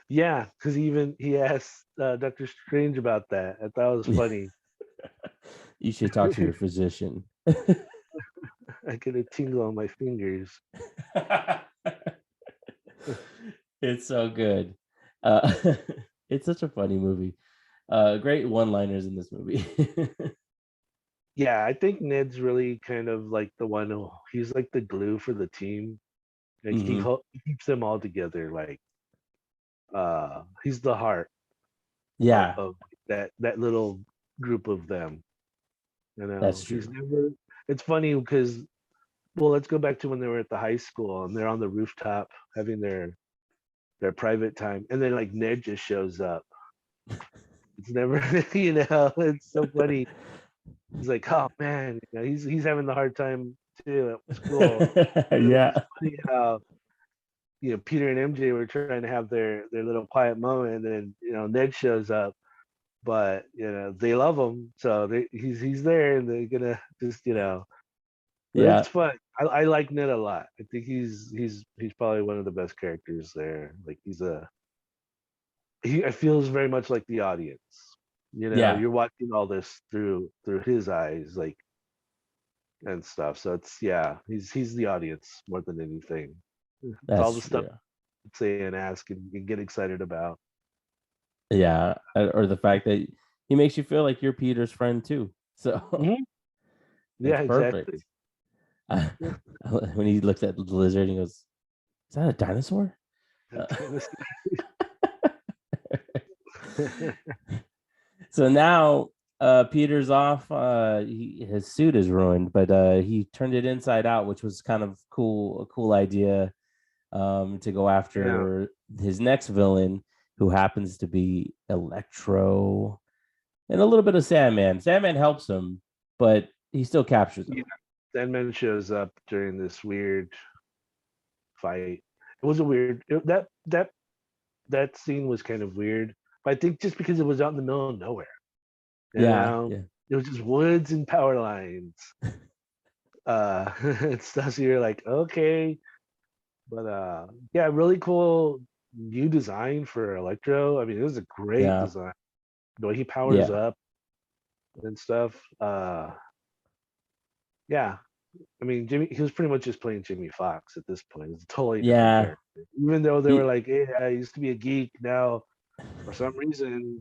[SPEAKER 4] Yeah, because he asked Doctor Strange about that. I thought it was funny.
[SPEAKER 5] You should talk to your physician.
[SPEAKER 4] I get a tingle on my fingers.
[SPEAKER 5] It's so good. It's such a funny movie. Great one-liners in this movie.
[SPEAKER 4] Yeah, I think Ned's really kind of like the one he's like the glue for the team. Like
[SPEAKER 5] Hmm.
[SPEAKER 4] he keeps them all together. Like He's the heart
[SPEAKER 5] Yeah,
[SPEAKER 4] of that little group of them. You
[SPEAKER 5] that's
[SPEAKER 4] know, he's
[SPEAKER 5] true.
[SPEAKER 4] never. It's funny because well, let's go back to when they were at the high school and they're on the rooftop having their private time, and then like Ned just shows up. It's never, it's so funny. He's like, oh man, he's having the hard time too at school. But it was
[SPEAKER 5] Yeah.
[SPEAKER 4] just funny how Peter and MJ were trying to have their little quiet moment, and then Ned shows up, but they love him, so he's there, and they're gonna just But
[SPEAKER 5] Yeah.
[SPEAKER 4] it's fun. I like Ned a lot. I think he's probably one of the best characters there. Like he feels very much like the audience.
[SPEAKER 5] Yeah.
[SPEAKER 4] You're watching all this through his eyes, like and stuff. So it's he's the audience more than anything. It's all
[SPEAKER 5] That's
[SPEAKER 4] the stuff
[SPEAKER 5] true.
[SPEAKER 4] you say and ask and get excited about.
[SPEAKER 5] Yeah. Or the fact that he makes you feel like you're Peter's friend too. So
[SPEAKER 4] Mhm.
[SPEAKER 5] it's
[SPEAKER 4] Yeah, exactly.
[SPEAKER 5] perfect. When he looks at the lizard, he goes, "Is that a dinosaur?" So now Peter's off. His suit is ruined, but he turned it inside out, which was kind of cool. A cool idea to go
[SPEAKER 4] Yeah,
[SPEAKER 5] after his next villain, who happens to be Electro and a little bit of Sandman. Sandman helps him, but he still captures him.
[SPEAKER 4] yeah. Sandman shows up during this weird fight. It was a weird that scene was kind of weird, but I think just because it was out in the middle of nowhere, you
[SPEAKER 5] Yeah,
[SPEAKER 4] know,
[SPEAKER 5] yeah,
[SPEAKER 4] it was just woods and power lines, and stuff. So you're like, okay, but yeah, really cool new design for Electro. I mean, it was a great
[SPEAKER 5] yeah,
[SPEAKER 4] design. The way he powers
[SPEAKER 5] yeah,
[SPEAKER 4] up and stuff. Yeah, I mean, he was pretty much just playing Jimmy Fox at this point. It's a totally different
[SPEAKER 5] yeah.
[SPEAKER 4] character. Even though they were
[SPEAKER 5] He,
[SPEAKER 4] like, hey, I used to be a geek, now for some reason,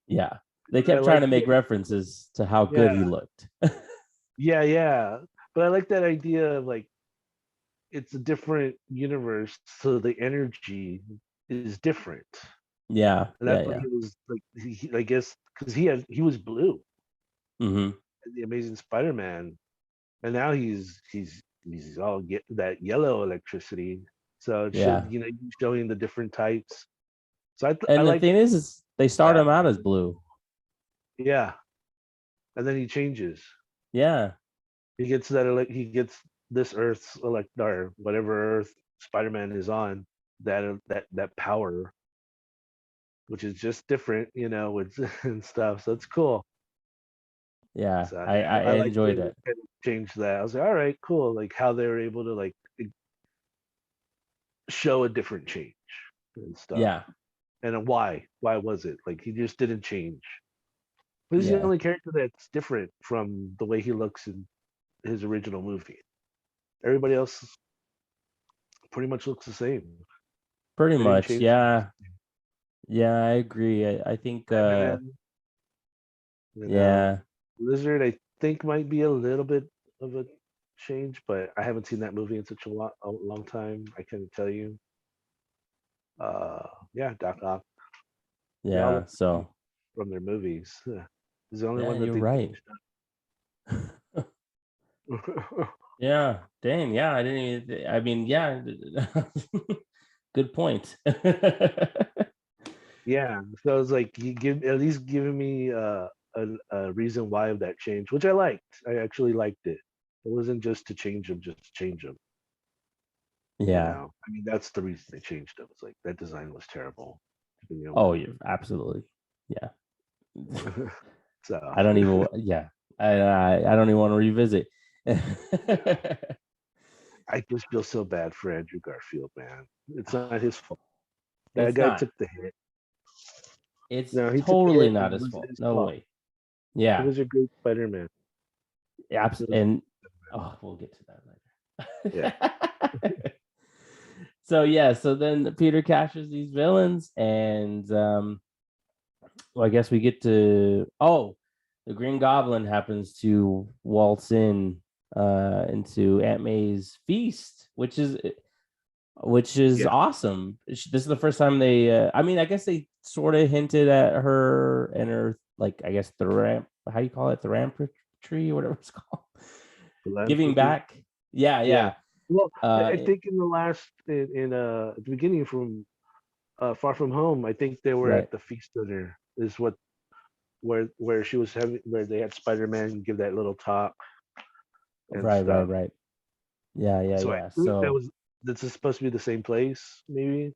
[SPEAKER 5] yeah. They
[SPEAKER 4] but I
[SPEAKER 5] kept trying
[SPEAKER 4] like
[SPEAKER 5] to make
[SPEAKER 4] it.
[SPEAKER 5] references to how
[SPEAKER 4] Yeah,
[SPEAKER 5] good he looked.
[SPEAKER 4] yeah. But I like that idea of like it's a different universe, so the energy is different,
[SPEAKER 5] Yeah,
[SPEAKER 4] and
[SPEAKER 5] yeah,
[SPEAKER 4] that's what
[SPEAKER 5] yeah.
[SPEAKER 4] he was like. I guess because he was blue
[SPEAKER 5] Mm-hmm.
[SPEAKER 4] in the Amazing Spider-Man, and now he's all get that yellow electricity. So it should
[SPEAKER 5] Yeah.
[SPEAKER 4] showing the different types. So I
[SPEAKER 5] And the
[SPEAKER 4] like
[SPEAKER 5] thing is they start
[SPEAKER 4] that.
[SPEAKER 5] him out as blue.
[SPEAKER 4] Yeah, and then he changes.
[SPEAKER 5] Yeah,
[SPEAKER 4] He gets he gets this Earth's or whatever Earth Spider-Man is on that power, which is just different, with and stuff. So it's cool.
[SPEAKER 5] yeah.
[SPEAKER 4] So
[SPEAKER 5] I
[SPEAKER 4] I like the way
[SPEAKER 5] enjoyed
[SPEAKER 4] they
[SPEAKER 5] it.
[SPEAKER 4] kind of changed that. I was like, all right, cool. Like how they were able to like show a different change and stuff.
[SPEAKER 5] Yeah,
[SPEAKER 4] And why was it like he just didn't change? But he's the
[SPEAKER 5] yeah.
[SPEAKER 4] only character that's different from the way he looks in his original movie. Everybody else pretty much looks the same.
[SPEAKER 5] Pretty
[SPEAKER 4] They didn't
[SPEAKER 5] much.
[SPEAKER 4] change
[SPEAKER 5] Yeah. Yeah, I agree. I think
[SPEAKER 4] Batman, you know.
[SPEAKER 5] yeah.
[SPEAKER 4] Lizard, I think might be a little bit of a change, but I haven't seen that movie in such a long time. I couldn't tell you. Yeah, Doc Ock. They all
[SPEAKER 5] Yeah.
[SPEAKER 4] look the same
[SPEAKER 5] So
[SPEAKER 4] from their movies. He's the only
[SPEAKER 5] yeah,
[SPEAKER 4] one that
[SPEAKER 5] you're
[SPEAKER 4] they
[SPEAKER 5] right.
[SPEAKER 4] changed up.
[SPEAKER 5] Yeah. Dang, yeah. I didn't even I mean, yeah. Good point.
[SPEAKER 4] Yeah, so it's like you give at least giving me a reason why of that change, which I liked. I actually liked it. It wasn't just to change them, just to change them.
[SPEAKER 5] Yeah.
[SPEAKER 4] I mean, that's the reason they changed them. It's like that design was terrible to begin
[SPEAKER 5] Oh,
[SPEAKER 4] with.
[SPEAKER 5] yeah, absolutely. Yeah.
[SPEAKER 4] So
[SPEAKER 5] I don't even yeah. I don't even want to revisit.
[SPEAKER 4] I just feel so bad for Andrew Garfield, man. It's not his fault. That
[SPEAKER 5] It's
[SPEAKER 4] guy
[SPEAKER 5] not.
[SPEAKER 4] took the hit.
[SPEAKER 5] It's
[SPEAKER 4] No, he took the
[SPEAKER 5] totally
[SPEAKER 4] hit, and
[SPEAKER 5] not
[SPEAKER 4] it
[SPEAKER 5] his
[SPEAKER 4] was
[SPEAKER 5] fault.
[SPEAKER 4] his
[SPEAKER 5] No
[SPEAKER 4] fault.
[SPEAKER 5] way.
[SPEAKER 4] He
[SPEAKER 5] Yeah.
[SPEAKER 4] was a great Spider-Man. He was,
[SPEAKER 5] And oh, we'll get to
[SPEAKER 4] yeah,
[SPEAKER 5] that later. So yeah, so then Peter captures these villains, and well, I guess we get to the Green Goblin happens to waltz in into Aunt May's feast, which is which is
[SPEAKER 4] Yeah.
[SPEAKER 5] awesome. This is the first time they. I mean, I guess they sort of hinted at her and her, like, I guess how you call it, tree or whatever it's called, giving
[SPEAKER 4] Philanthropy.
[SPEAKER 5] back. Yeah,
[SPEAKER 4] Yeah.
[SPEAKER 5] yeah.
[SPEAKER 4] Well, I
[SPEAKER 5] Uh,
[SPEAKER 4] think in the last in at the beginning from Far From Home, I think they were
[SPEAKER 5] right,
[SPEAKER 4] at the feast dinner. Is what where she was having where they had Spider-Man give that little talk and stuff.
[SPEAKER 5] right. Yeah, yeah,
[SPEAKER 4] So I
[SPEAKER 5] yeah.
[SPEAKER 4] think
[SPEAKER 5] So
[SPEAKER 4] this is supposed to be the same place, maybe.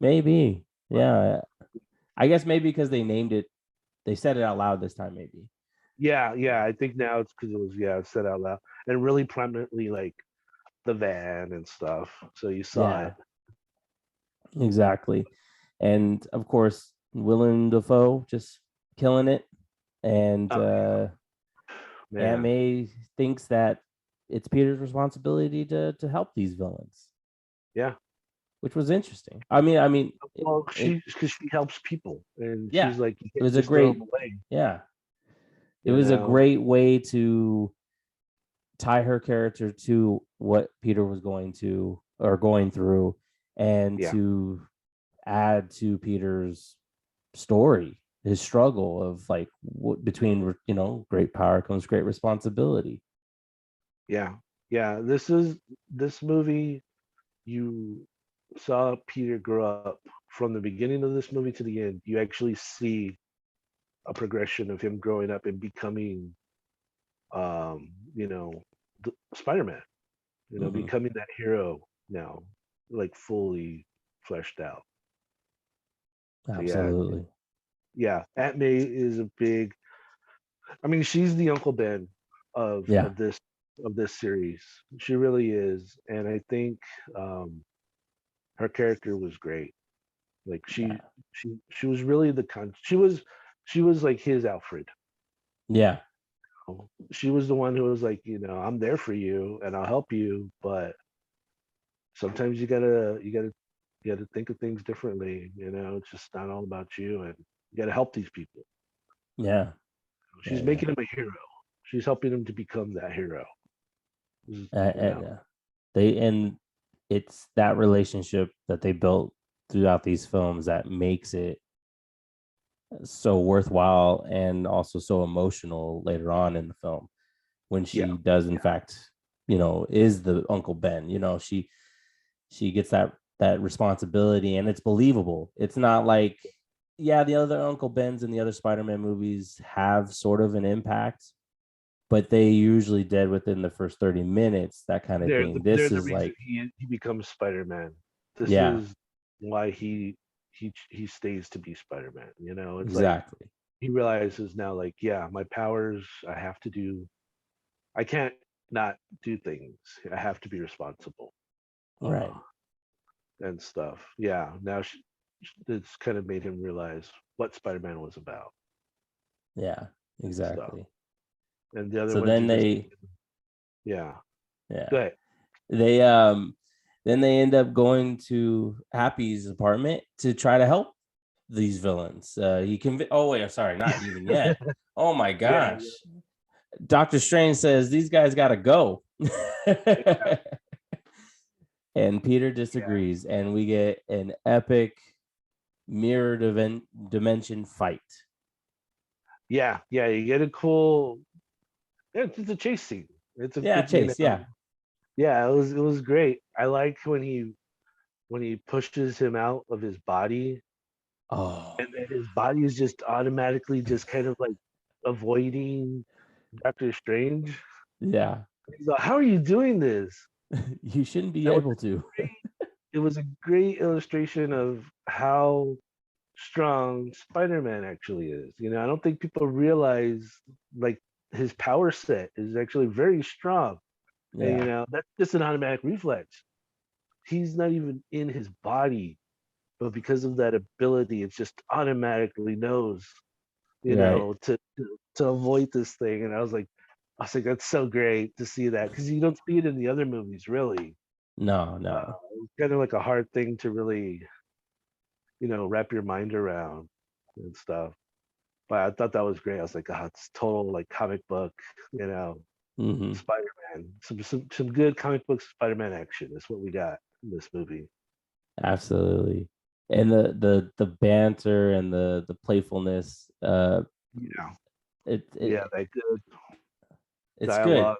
[SPEAKER 5] maybe, yeah. I guess maybe because they named it, they said it out loud this time. Maybe.
[SPEAKER 4] Yeah, yeah. I think now it's because it was it's said out loud and really prominently like the van and stuff. So you saw
[SPEAKER 5] Yeah,
[SPEAKER 4] it.
[SPEAKER 5] exactly. And of course, Willem Dafoe just killing it. And
[SPEAKER 4] Oh
[SPEAKER 5] Aunt
[SPEAKER 4] man.
[SPEAKER 5] May thinks that it's Peter's responsibility to help these villains,
[SPEAKER 4] Yeah.
[SPEAKER 5] which was interesting. I mean,
[SPEAKER 4] Well,
[SPEAKER 5] it,
[SPEAKER 4] because she helps people, and
[SPEAKER 5] yeah,
[SPEAKER 4] she's like, you
[SPEAKER 5] it
[SPEAKER 4] can't
[SPEAKER 5] was a
[SPEAKER 4] just throw
[SPEAKER 5] great,
[SPEAKER 4] them away,
[SPEAKER 5] yeah, it
[SPEAKER 4] you
[SPEAKER 5] was a
[SPEAKER 4] know.
[SPEAKER 5] great way to tie her character to what Peter was going through, and
[SPEAKER 4] Yeah,
[SPEAKER 5] to add to Peter's story, his struggle of like between great power comes great responsibility.
[SPEAKER 4] yeah, yeah. This movie. You saw Peter grow up from the beginning of this movie to the end. You actually see a progression of him growing up and becoming, you know, Spider-Man. You know,
[SPEAKER 5] Hmm.
[SPEAKER 4] becoming that hero now, like fully fleshed out. So yeah,
[SPEAKER 5] Absolutely.
[SPEAKER 4] yeah. Aunt May is a big. I mean, she's the Uncle Ben of
[SPEAKER 5] Yeah,
[SPEAKER 4] of this series. She really is, and I think her character was great. Like
[SPEAKER 5] yeah,
[SPEAKER 4] she was really she was like his Alfred.
[SPEAKER 5] yeah,
[SPEAKER 4] She was the one who was like, I'm there for you and I'll help you, but sometimes you gotta think of things differently. It's just not all about you, and you gotta help these people.
[SPEAKER 5] yeah,
[SPEAKER 4] She's making him a hero. She's helping him to become that hero. You know,
[SPEAKER 5] and it's that relationship that they built throughout these films that makes it so worthwhile and also so emotional later on in the film, when
[SPEAKER 4] yeah,
[SPEAKER 5] she does in fact is the Uncle Ben. She gets that responsibility, and it's believable. It's not like, yeah, the other Uncle Bens in the other Spider-Man movies have sort of an impact, but they usually did within the first 30 minutes, that kind of thing.
[SPEAKER 4] they're
[SPEAKER 5] This
[SPEAKER 4] the
[SPEAKER 5] is
[SPEAKER 4] reason
[SPEAKER 5] like,
[SPEAKER 4] he becomes Spider-Man. This
[SPEAKER 5] yeah,
[SPEAKER 4] is why he stays to be Spider-Man. It's like
[SPEAKER 5] exactly.
[SPEAKER 4] he realizes now, like, yeah, my powers, I can't not do things. I have to be responsible, uh,
[SPEAKER 5] Right.
[SPEAKER 4] and stuff. Yeah, now it's kind of made him realize what Spider-Man was about
[SPEAKER 5] Yeah,
[SPEAKER 4] and stuff.
[SPEAKER 5] exactly.
[SPEAKER 4] And the other
[SPEAKER 5] So
[SPEAKER 4] ones
[SPEAKER 5] then
[SPEAKER 4] are just,
[SPEAKER 5] they,
[SPEAKER 4] yeah,
[SPEAKER 5] yeah,
[SPEAKER 4] good.
[SPEAKER 5] they then they end up going to Happy's apartment to try to help these villains. He oh wait, sorry, not even yet. Oh my
[SPEAKER 4] Yeah,
[SPEAKER 5] gosh. Doctor Strange says these guys gotta go. And Peter
[SPEAKER 4] yeah,
[SPEAKER 5] disagrees, and we get an epic mirror dimension fight.
[SPEAKER 4] yeah, yeah. You get a cool. Yeah, it's a chase scene.
[SPEAKER 5] Yeah, Chase. Yeah.
[SPEAKER 4] Yeah, it was great. I like when he pushes him out of his body,
[SPEAKER 5] Oh,
[SPEAKER 4] and then his body is just automatically just kind of like avoiding Doctor Strange.
[SPEAKER 5] yeah.
[SPEAKER 4] He's like, "How are you doing this?"
[SPEAKER 5] You shouldn't be
[SPEAKER 4] That was
[SPEAKER 5] able to.
[SPEAKER 4] great. It was a great illustration of how strong Spider-Man actually is. I don't think people realize like his power set is actually very strong, and
[SPEAKER 5] Yeah.
[SPEAKER 4] that's just an automatic reflex. He's not even in his body, but because of that ability, it just automatically knows,
[SPEAKER 5] Right.
[SPEAKER 4] to avoid this thing. And I was like, that's so great to see that, because you don't see it in the other movies, really.
[SPEAKER 5] No, no.
[SPEAKER 4] It's kind of like a hard thing to really, wrap your mind around and stuff. But I thought that was great. I was like, oh, it's total like comic book,
[SPEAKER 5] Hmm.
[SPEAKER 4] Spider-Man. Some good comic book Spider-Man action is what we got. in this movie.
[SPEAKER 5] Absolutely. And the banter and the playfulness,
[SPEAKER 4] Yeah,
[SPEAKER 5] it
[SPEAKER 4] yeah, that good
[SPEAKER 5] it's good.
[SPEAKER 4] dialogue.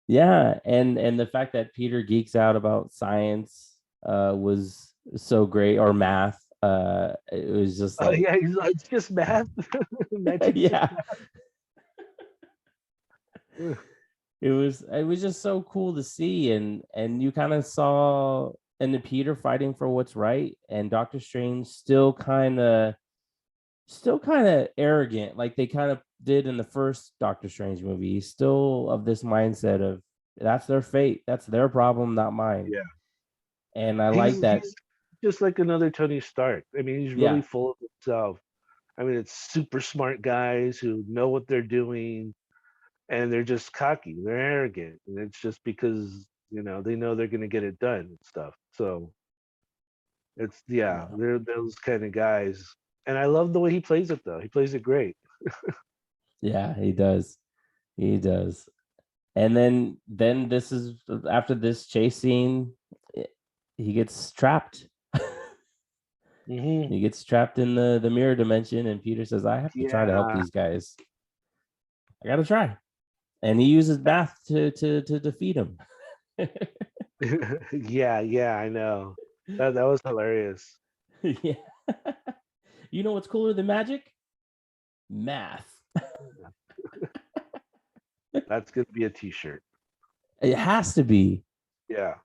[SPEAKER 5] Yeah, and the fact that Peter geeks out about science was so great, or math. It was just like,
[SPEAKER 4] Yeah, he's like, it's just math. Magic's just
[SPEAKER 5] yeah,
[SPEAKER 4] math.
[SPEAKER 5] it was just so cool to see, and you kind of saw and the Peter fighting for what's right, and Doctor Strange still kind of arrogant, like they kind of did in the first Doctor Strange movie. He's still of this mindset of that's their fate, that's their problem, not mine.
[SPEAKER 4] Yeah,
[SPEAKER 5] And I
[SPEAKER 4] he's
[SPEAKER 5] like that.
[SPEAKER 4] he's just like another Tony Stark. I mean, he's really
[SPEAKER 5] Yeah,
[SPEAKER 4] full of himself. I mean, it's super smart guys who know what they're doing, and they're just cocky. They're arrogant, and it's just because they know they're gonna get it done and stuff. So it's yeah,
[SPEAKER 5] yeah,
[SPEAKER 4] they're those kind of guys, and I love the way he plays it though. He plays it great.
[SPEAKER 5] yeah, he does. And then this is after this chase scene, eh, he gets trapped.
[SPEAKER 4] Hmm.
[SPEAKER 5] He gets trapped in the mirror dimension, and Peter says, I have to try to help
[SPEAKER 4] Yeah,
[SPEAKER 5] these guys. I gotta try. And he uses math to defeat him.
[SPEAKER 4] yeah, yeah. I know that was hilarious.
[SPEAKER 5] Yeah. You know what's cooler than magic? Math.
[SPEAKER 4] That's gonna be a T-shirt.
[SPEAKER 5] It has to be.
[SPEAKER 4] Yeah.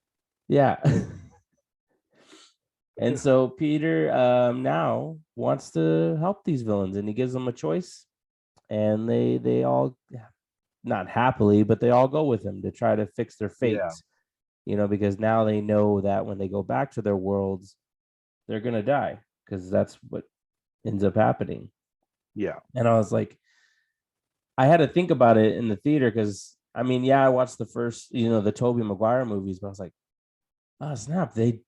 [SPEAKER 5] Yeah. And so Peter now wants to help these villains, and he gives them a choice, and they all, not happily, but they all go with him to try to fix their fate.
[SPEAKER 4] Yeah.
[SPEAKER 5] Because now they know that when they go back to their worlds, they're gonna die, because that's what ends up happening.
[SPEAKER 4] Yeah.
[SPEAKER 5] And I was like, I had to think about it in the theater, because I mean, yeah, I watched the first, the Tobey Maguire movies, but I was like, oh snap, they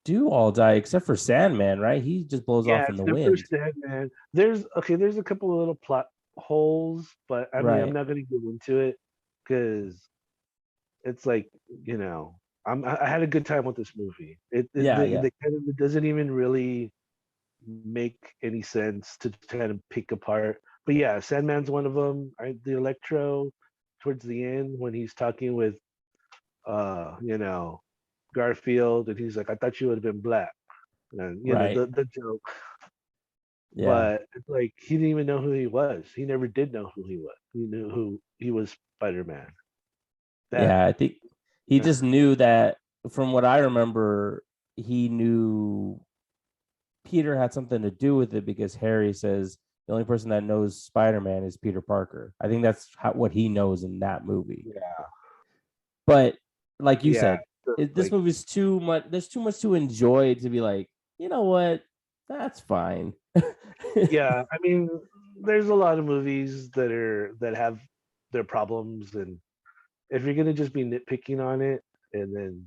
[SPEAKER 5] do all die except for Sandman, right? He just blows
[SPEAKER 4] Yeah,
[SPEAKER 5] off in
[SPEAKER 4] it's
[SPEAKER 5] the
[SPEAKER 4] the
[SPEAKER 5] wind.
[SPEAKER 4] first man. There's a couple of little plot holes, but I mean, I'm
[SPEAKER 5] Right.
[SPEAKER 4] not gonna get into it because it's like, you know, I had a good time with this movie.
[SPEAKER 5] Yeah, yeah.
[SPEAKER 4] It doesn't even really make any sense to kind of pick apart. But yeah, Sandman's one of them. The Electro towards the end when he's talking with you know, Garfield, and he's like, I thought you would have been black. And
[SPEAKER 5] Right.
[SPEAKER 4] the joke.
[SPEAKER 5] Yeah.
[SPEAKER 4] But it's like he didn't even know who he was. He never did know who he was. He knew who he was, Spider-Man. That
[SPEAKER 5] Yeah. I think he just knew that, from what I remember, he knew Peter had something to do with it, because Harry says the only person that knows Spider-Man is Peter Parker. I think that's what he knows in that movie.
[SPEAKER 4] yeah,
[SPEAKER 5] But like you
[SPEAKER 4] yeah.
[SPEAKER 5] said,
[SPEAKER 4] So,
[SPEAKER 5] this
[SPEAKER 4] like
[SPEAKER 5] movie's too much. There's too much to enjoy to be like, you know what? That's fine.
[SPEAKER 4] yeah, I mean, there's a lot of movies that have their problems, and if you're gonna just be nitpicking on it, and then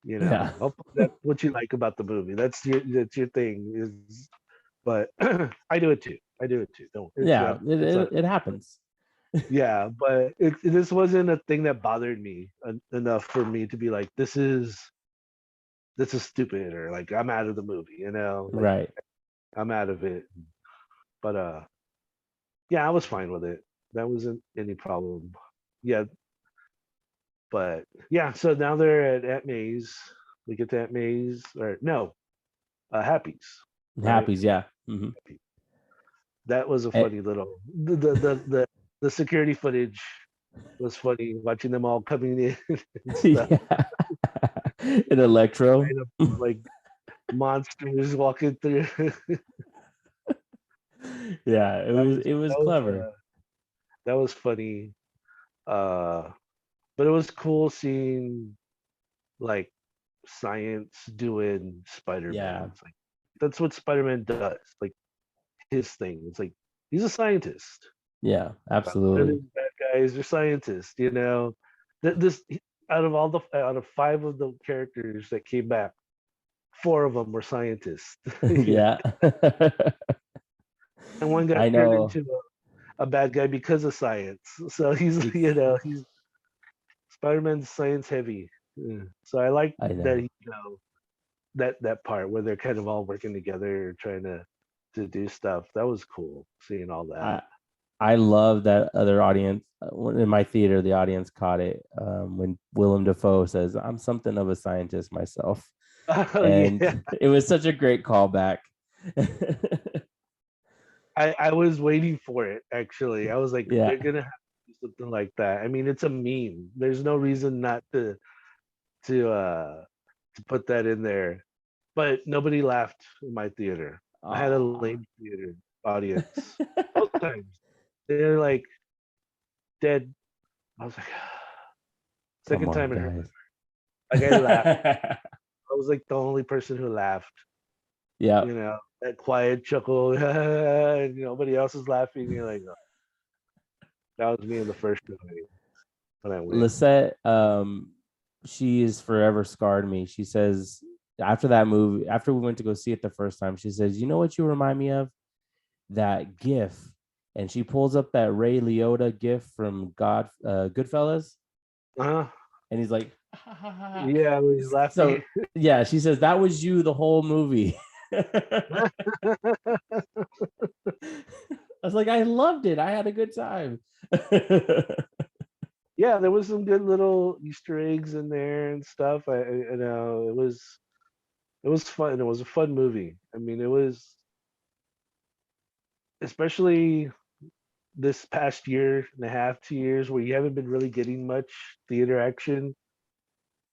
[SPEAKER 5] Yeah.
[SPEAKER 4] hopefully that's what you like about the movie. That's your thing. But I do it too. I do it too. Don't.
[SPEAKER 5] Yeah. It,
[SPEAKER 4] It's
[SPEAKER 5] it, it happens.
[SPEAKER 4] yeah, but this wasn't a thing that bothered me enough for me to be like, this is stupid, or like I'm out of the movie. Like
[SPEAKER 5] Right.
[SPEAKER 4] I'm out of it. But yeah, I was fine with it. That wasn't any problem. Yeah, but yeah. So now they're at Maze. We get to Aunt Maze, or no, Happy's, right?
[SPEAKER 5] Happies. Yeah. Hmm.
[SPEAKER 4] That was a funny little the security footage was funny, watching them all coming in and stuff.
[SPEAKER 5] Yeah. An Electro.
[SPEAKER 4] Kind of like monsters walking through.
[SPEAKER 5] Yeah. It
[SPEAKER 4] that
[SPEAKER 5] was
[SPEAKER 4] was
[SPEAKER 5] it was
[SPEAKER 4] that was
[SPEAKER 5] clever.
[SPEAKER 4] that was funny. Uh, but it was cool seeing like science doing Spider-Man.
[SPEAKER 5] Yeah.
[SPEAKER 4] It's like that's what Spider-Man does. Like his thing. It's like he's a scientist.
[SPEAKER 5] Yeah.
[SPEAKER 4] A lot of
[SPEAKER 5] Absolutely.
[SPEAKER 4] these bad guys are scientists. This out of 5 of the characters that came back, 4 of them were scientists.
[SPEAKER 5] Yeah.
[SPEAKER 4] And one got
[SPEAKER 5] I
[SPEAKER 4] turned
[SPEAKER 5] know.
[SPEAKER 4] into a bad guy because of science. So he's
[SPEAKER 5] It's
[SPEAKER 4] Spider-Man's science heavy. Yeah. So I like
[SPEAKER 5] I
[SPEAKER 4] that
[SPEAKER 5] know.
[SPEAKER 4] that part where they're kind of all working together, trying to do stuff. That was cool seeing all that.
[SPEAKER 5] I I love that other audience in my theater. The audience caught it when Willem Dafoe says, "I'm something of a scientist myself,"
[SPEAKER 4] Oh yeah,
[SPEAKER 5] and it was such a great callback.
[SPEAKER 4] I was waiting for it actually. I was like,
[SPEAKER 5] Yeah,
[SPEAKER 4] they're gonna have to do something like that. I mean, it's a meme. There's no reason not to uh to put that in there. But nobody laughed in my theater. I had a
[SPEAKER 5] Aw.
[SPEAKER 4] lame theater audience both times. They're like dead. I was like,
[SPEAKER 5] Come
[SPEAKER 4] second
[SPEAKER 5] on,
[SPEAKER 4] time it hurt.
[SPEAKER 5] guys.
[SPEAKER 4] Like I laughed. I was like the only person who laughed.
[SPEAKER 5] Yeah,
[SPEAKER 4] That quiet chuckle, and nobody else is laughing. You're like, oh, that was me in the first movie when I went.
[SPEAKER 5] Lisette, she is forever scarred me. She says after that movie, after we went to go see it the first time, she says, "You know what you remind me of? That GIF." And she pulls up that Ray Liotta GIF from Goodfellas,
[SPEAKER 4] Uh-huh.
[SPEAKER 5] and he's like,
[SPEAKER 4] Yeah, we was laughing.
[SPEAKER 5] so yeah, she says that was you the whole movie. I was like, I loved it. I had a good time.
[SPEAKER 4] Yeah, there was some good little Easter eggs in there and stuff. It was fun. It was a fun movie. I mean, it was especially this past year and a half, 2 years, where you haven't been really getting much theater action.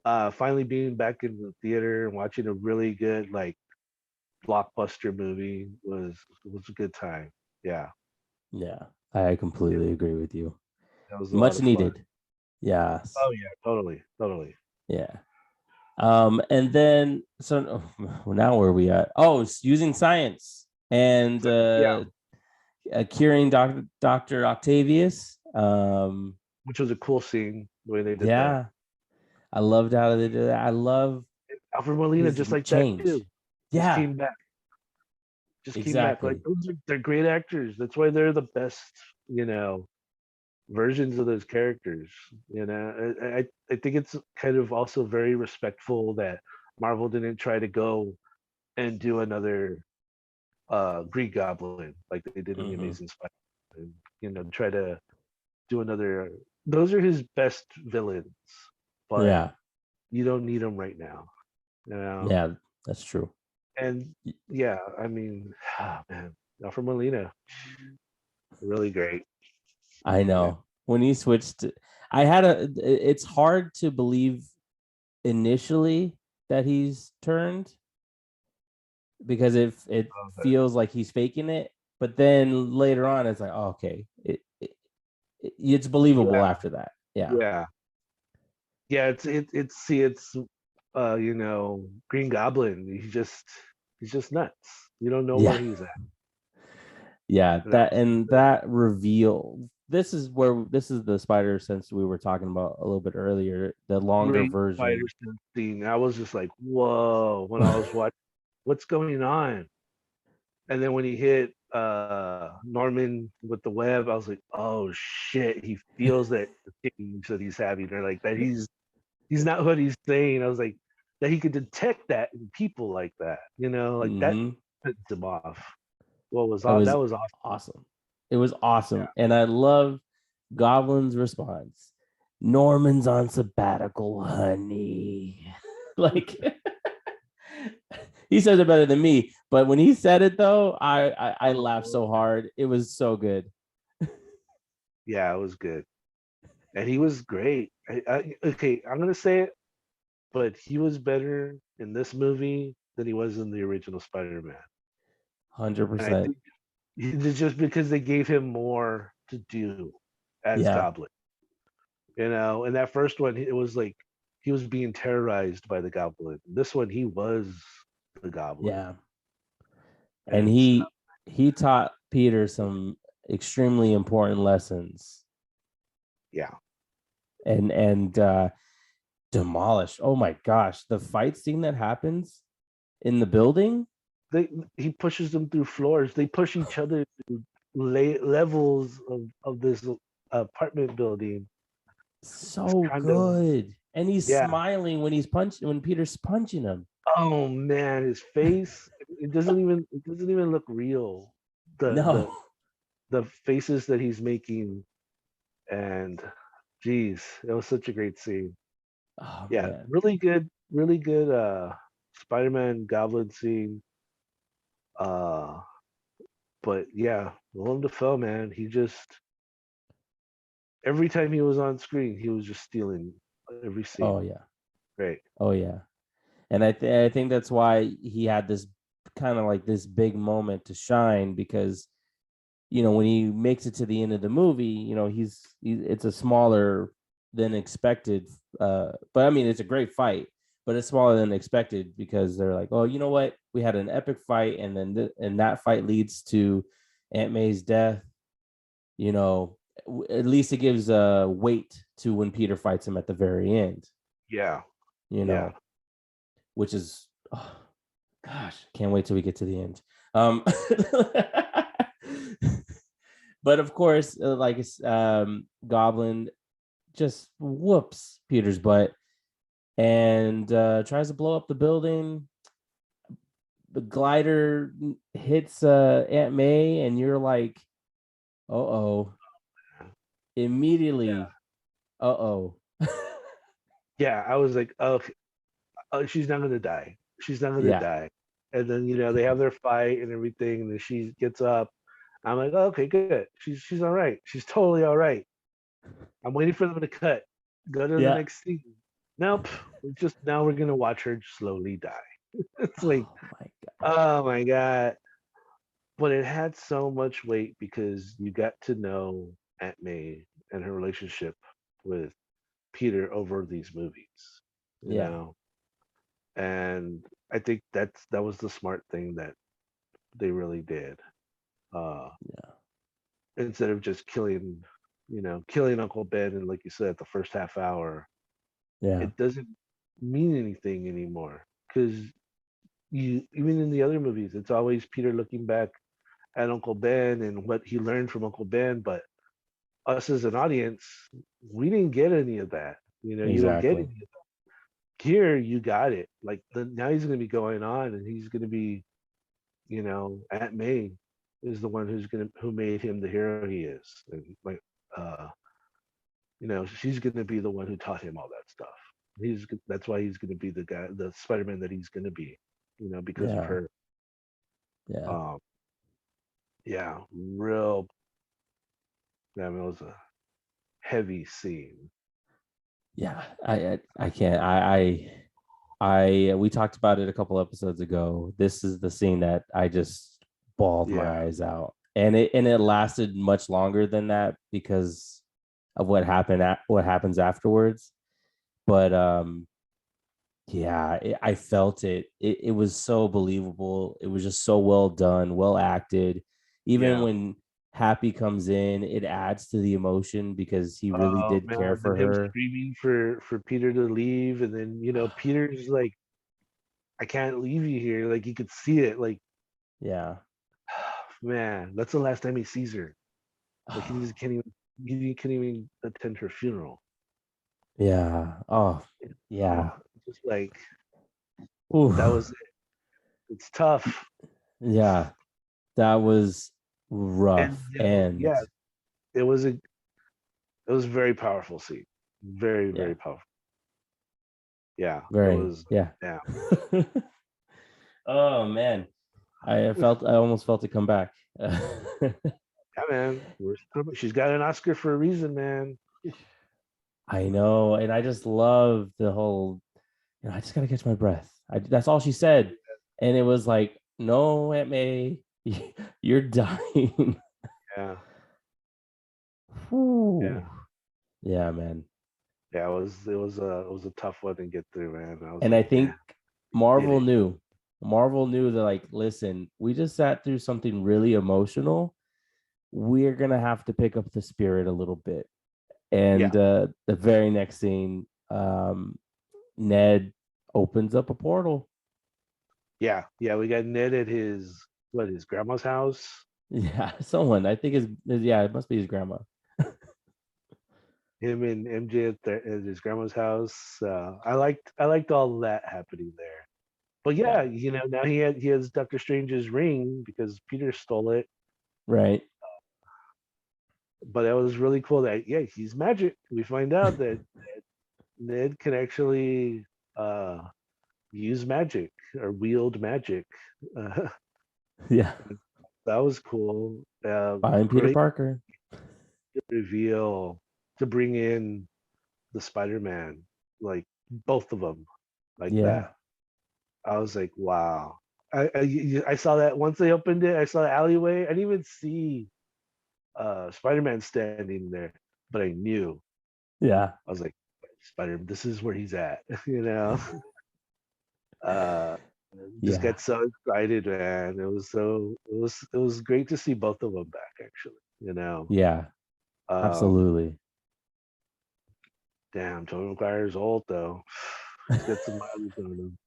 [SPEAKER 4] Finally being back in the theater and watching a really good like blockbuster movie was a good time. Yeah,
[SPEAKER 5] Yeah, I
[SPEAKER 4] it,
[SPEAKER 5] completely agree with you.
[SPEAKER 4] that was a lot
[SPEAKER 5] Much
[SPEAKER 4] of fun.
[SPEAKER 5] needed. Yes.
[SPEAKER 4] Oh yeah, totally, totally.
[SPEAKER 5] Yeah. And then so now where are we at? Oh, it's using science and
[SPEAKER 4] So, yeah,
[SPEAKER 5] curing Dr. Octavius.
[SPEAKER 4] which was a cool scene the way they did that.
[SPEAKER 5] Yeah, I loved how they did that. I love
[SPEAKER 4] Alfred Molina
[SPEAKER 5] his
[SPEAKER 4] just like that
[SPEAKER 5] change.
[SPEAKER 4] too. Just
[SPEAKER 5] Yeah,
[SPEAKER 4] came back. Just came back. Like
[SPEAKER 5] exactly.
[SPEAKER 4] they're great actors. That's why they're the best. You know, versions of those characters. I think it's kind of also very respectful that Marvel didn't try to go and do another Green Goblin like they did in the
[SPEAKER 5] Hmm.
[SPEAKER 4] Amazing Spider, and try to do another. Those are his best villains, but
[SPEAKER 5] Yeah,
[SPEAKER 4] you don't need them right now. You know,
[SPEAKER 5] yeah, that's true.
[SPEAKER 4] and yeah, I mean, man, Alfred Molina, really great.
[SPEAKER 5] I
[SPEAKER 4] Yeah.
[SPEAKER 5] know when he switched. It's hard to believe initially that he's turned because it
[SPEAKER 4] Okay.
[SPEAKER 5] feels like he's faking it, but then later on it's like, oh, okay, it's believable
[SPEAKER 4] Yeah,
[SPEAKER 5] after that. Yeah,
[SPEAKER 4] yeah. Yeah, it's Green Goblin. He's just nuts. You don't know
[SPEAKER 5] yeah,
[SPEAKER 4] where he's at.
[SPEAKER 5] yeah.
[SPEAKER 4] And that
[SPEAKER 5] That
[SPEAKER 4] was
[SPEAKER 5] and that reveal. This is the spider sense we were talking about a little bit earlier. The longer
[SPEAKER 4] great spider
[SPEAKER 5] version.
[SPEAKER 4] sense scene. I was just like, whoa, when I was watching, what's going on? And then when he hit Norman with the web, I was like, oh shit, he feels that change that he's having, or like that he's not what he's saying. I was like, that he could detect that in people like that, like that
[SPEAKER 5] Hmm.
[SPEAKER 4] pissed him off.
[SPEAKER 5] It was
[SPEAKER 4] That was awesome.
[SPEAKER 5] awesome. It was awesome,
[SPEAKER 4] Yeah.
[SPEAKER 5] and I love Goblin's response. Norman's on sabbatical, honey. Like he says it better than me, but when he said it though, I laughed
[SPEAKER 4] Oh,
[SPEAKER 5] so hard. It was so good.
[SPEAKER 4] yeah, it was good. And he was great. Okay, I'm gonna say it, but he was better in this movie than he was in the original Spider-Man.
[SPEAKER 5] Hundred
[SPEAKER 4] And I
[SPEAKER 5] percent.
[SPEAKER 4] think it's just because they gave him more to do as
[SPEAKER 5] Yeah,
[SPEAKER 4] Goblin. In that first one, it was like he was being terrorized by the Goblin. This one, he was the Goblin,
[SPEAKER 5] yeah. And
[SPEAKER 4] and stuff.
[SPEAKER 5] he taught Peter some extremely important lessons
[SPEAKER 4] Yeah,
[SPEAKER 5] and demolished. Oh my gosh, the fight scene that happens in the building.
[SPEAKER 4] he pushes them through floors. They push each other through levels of this apartment building. It's
[SPEAKER 5] So
[SPEAKER 4] kind of
[SPEAKER 5] good. and he's
[SPEAKER 4] Yeah.
[SPEAKER 5] smiling when Peter's punching him.
[SPEAKER 4] Oh man, his face, it doesn't even look real. The
[SPEAKER 5] No.
[SPEAKER 4] the faces that he's making, and geez, it was such a great scene.
[SPEAKER 5] Oh
[SPEAKER 4] Yeah,
[SPEAKER 5] man.
[SPEAKER 4] really good Spider-Man Goblin scene. Uh but yeah, Willem Dafoe, man, he just every time he was on screen, he was just stealing every
[SPEAKER 5] Oh
[SPEAKER 4] scene.
[SPEAKER 5] yeah.
[SPEAKER 4] Great.
[SPEAKER 5] Oh yeah. And I think that's why he had this kind of like this big moment to shine, because when he makes it to the end of the movie, it's a smaller than expected. But I mean, it's a great fight, but it's smaller than expected because they're like, oh, you know what? We had an epic fight, and then and that fight leads to Aunt May's death. At least it gives weight to when Peter fights him at the very end.
[SPEAKER 4] Yeah.
[SPEAKER 5] You
[SPEAKER 4] Yeah.
[SPEAKER 5] know, which is, oh, gosh, can't wait till we get to the end. But of course, Goblin just whoops Peter's butt and tries to blow up the building. The glider hits Aunt May, and you're like, oh. Immediately, uh-oh.
[SPEAKER 4] Yeah, I was like, oh, she's not gonna die. She's not gonna
[SPEAKER 5] Yeah.
[SPEAKER 4] die. And then they have their fight and everything, and then she gets up. I'm like, oh, okay, good. She's all right. She's totally all right. I'm waiting for them to cut. Go to the
[SPEAKER 5] Yeah.
[SPEAKER 4] next scene. Nope. Just now we're gonna watch her slowly die. It's like,
[SPEAKER 5] Oh my God.
[SPEAKER 4] oh my God. But it had so much weight because you got to know Aunt May and her relationship with Peter over these movies. You
[SPEAKER 5] Yeah.
[SPEAKER 4] know, and I think that was the smart thing that they really did.
[SPEAKER 5] Yeah.
[SPEAKER 4] Instead of just killing Uncle Ben, and like you said, the first half hour,
[SPEAKER 5] Yeah.
[SPEAKER 4] it doesn't mean anything anymore. Because even in the other movies, it's always Peter looking back at Uncle Ben and what he learned from Uncle Ben. But us as an audience, we didn't get any of that. You don't get any
[SPEAKER 5] Exactly.
[SPEAKER 4] of that. Here, you got it. Like now he's going to be going on, and he's going to be, Aunt May is the one who made him the hero he is, and like, uh, she's going to be the one who taught him all that stuff. That's why he's going to be the Spider-Man that he's going to be, because of
[SPEAKER 5] Yeah.
[SPEAKER 4] her.
[SPEAKER 5] Yeah.
[SPEAKER 4] Um, yeah, real. I mean, it was a heavy scene.
[SPEAKER 5] Yeah. I can't. I we talked about it a couple episodes ago. This is the scene that I just bawled my
[SPEAKER 4] Yeah.
[SPEAKER 5] eyes out. And it lasted much longer than that because of what happens afterwards. But yeah, I felt it. It was so believable. It was just so well done, well acted. Even
[SPEAKER 4] Yeah.
[SPEAKER 5] when Happy comes in, it adds to the emotion because he really
[SPEAKER 4] Oh
[SPEAKER 5] did care
[SPEAKER 4] man,
[SPEAKER 5] for
[SPEAKER 4] then him
[SPEAKER 5] her.
[SPEAKER 4] screaming for Peter to leave, and then Peter's like, "I can't leave you here." Like you could see it. Like,
[SPEAKER 5] Yeah.
[SPEAKER 4] man, that's the last time he sees her. Like he can't even attend her funeral.
[SPEAKER 5] Yeah. Oh, yeah.
[SPEAKER 4] Just like
[SPEAKER 5] Ooh.
[SPEAKER 4] that was it. It's tough.
[SPEAKER 5] Yeah. That was
[SPEAKER 4] And
[SPEAKER 5] rough. And
[SPEAKER 4] yeah, it was a very powerful scene. Very,
[SPEAKER 5] yeah,
[SPEAKER 4] very powerful. Yeah, it
[SPEAKER 5] very,
[SPEAKER 4] was.
[SPEAKER 5] yeah.
[SPEAKER 4] Yeah,
[SPEAKER 5] Oh man. I almost felt it come back.
[SPEAKER 4] yeah, man. She's got an Oscar for a reason, man.
[SPEAKER 5] I know, and I just love the whole. I just gotta catch my breath. That's all she said, and it was like, no, Aunt May, you're dying.
[SPEAKER 4] Yeah, yeah,
[SPEAKER 5] Whew. Yeah, man.
[SPEAKER 4] yeah. It was a tough one to get through, man. I was
[SPEAKER 5] And I
[SPEAKER 4] like, man,
[SPEAKER 5] think
[SPEAKER 4] did
[SPEAKER 5] Marvel
[SPEAKER 4] it.
[SPEAKER 5] knew. Marvel knew that, like, listen, we just sat through something really emotional. We're gonna have to pick up the spirit a little bit.
[SPEAKER 4] Yeah,
[SPEAKER 5] And the very next scene, Ned opens up a portal.
[SPEAKER 4] yeah, yeah. We got Ned at his grandma's house.
[SPEAKER 5] Yeah, someone. I think yeah, it must be his grandma.
[SPEAKER 4] him and MJ at his grandma's house. I liked all of that happening there. But yeah,
[SPEAKER 5] Yeah.
[SPEAKER 4] now he has Doctor Strange's ring because Peter stole it.
[SPEAKER 5] Right.
[SPEAKER 4] But it was really cool that he's magic. We find out that Ned can actually uh, use magic or wield magic. Uh,
[SPEAKER 5] Yeah.
[SPEAKER 4] that was cool.
[SPEAKER 5] Find Peter
[SPEAKER 4] Great
[SPEAKER 5] Parker.
[SPEAKER 4] reveal to bring in the Spider-Man, like both of them, like
[SPEAKER 5] Yeah.
[SPEAKER 4] that. I was like, wow. I saw that once they opened it. I saw the alleyway. I didn't even see Spider-Man standing there, but I knew.
[SPEAKER 5] Yeah.
[SPEAKER 4] I was like, Spider. This is where he's at. you know. Uh, just
[SPEAKER 5] Yeah.
[SPEAKER 4] get so excited, man. It was great to see both of them back. Actually,
[SPEAKER 5] Yeah.
[SPEAKER 4] Um,
[SPEAKER 5] Absolutely.
[SPEAKER 4] damn, Tobey Maguire's old though. He's got some mileage on him.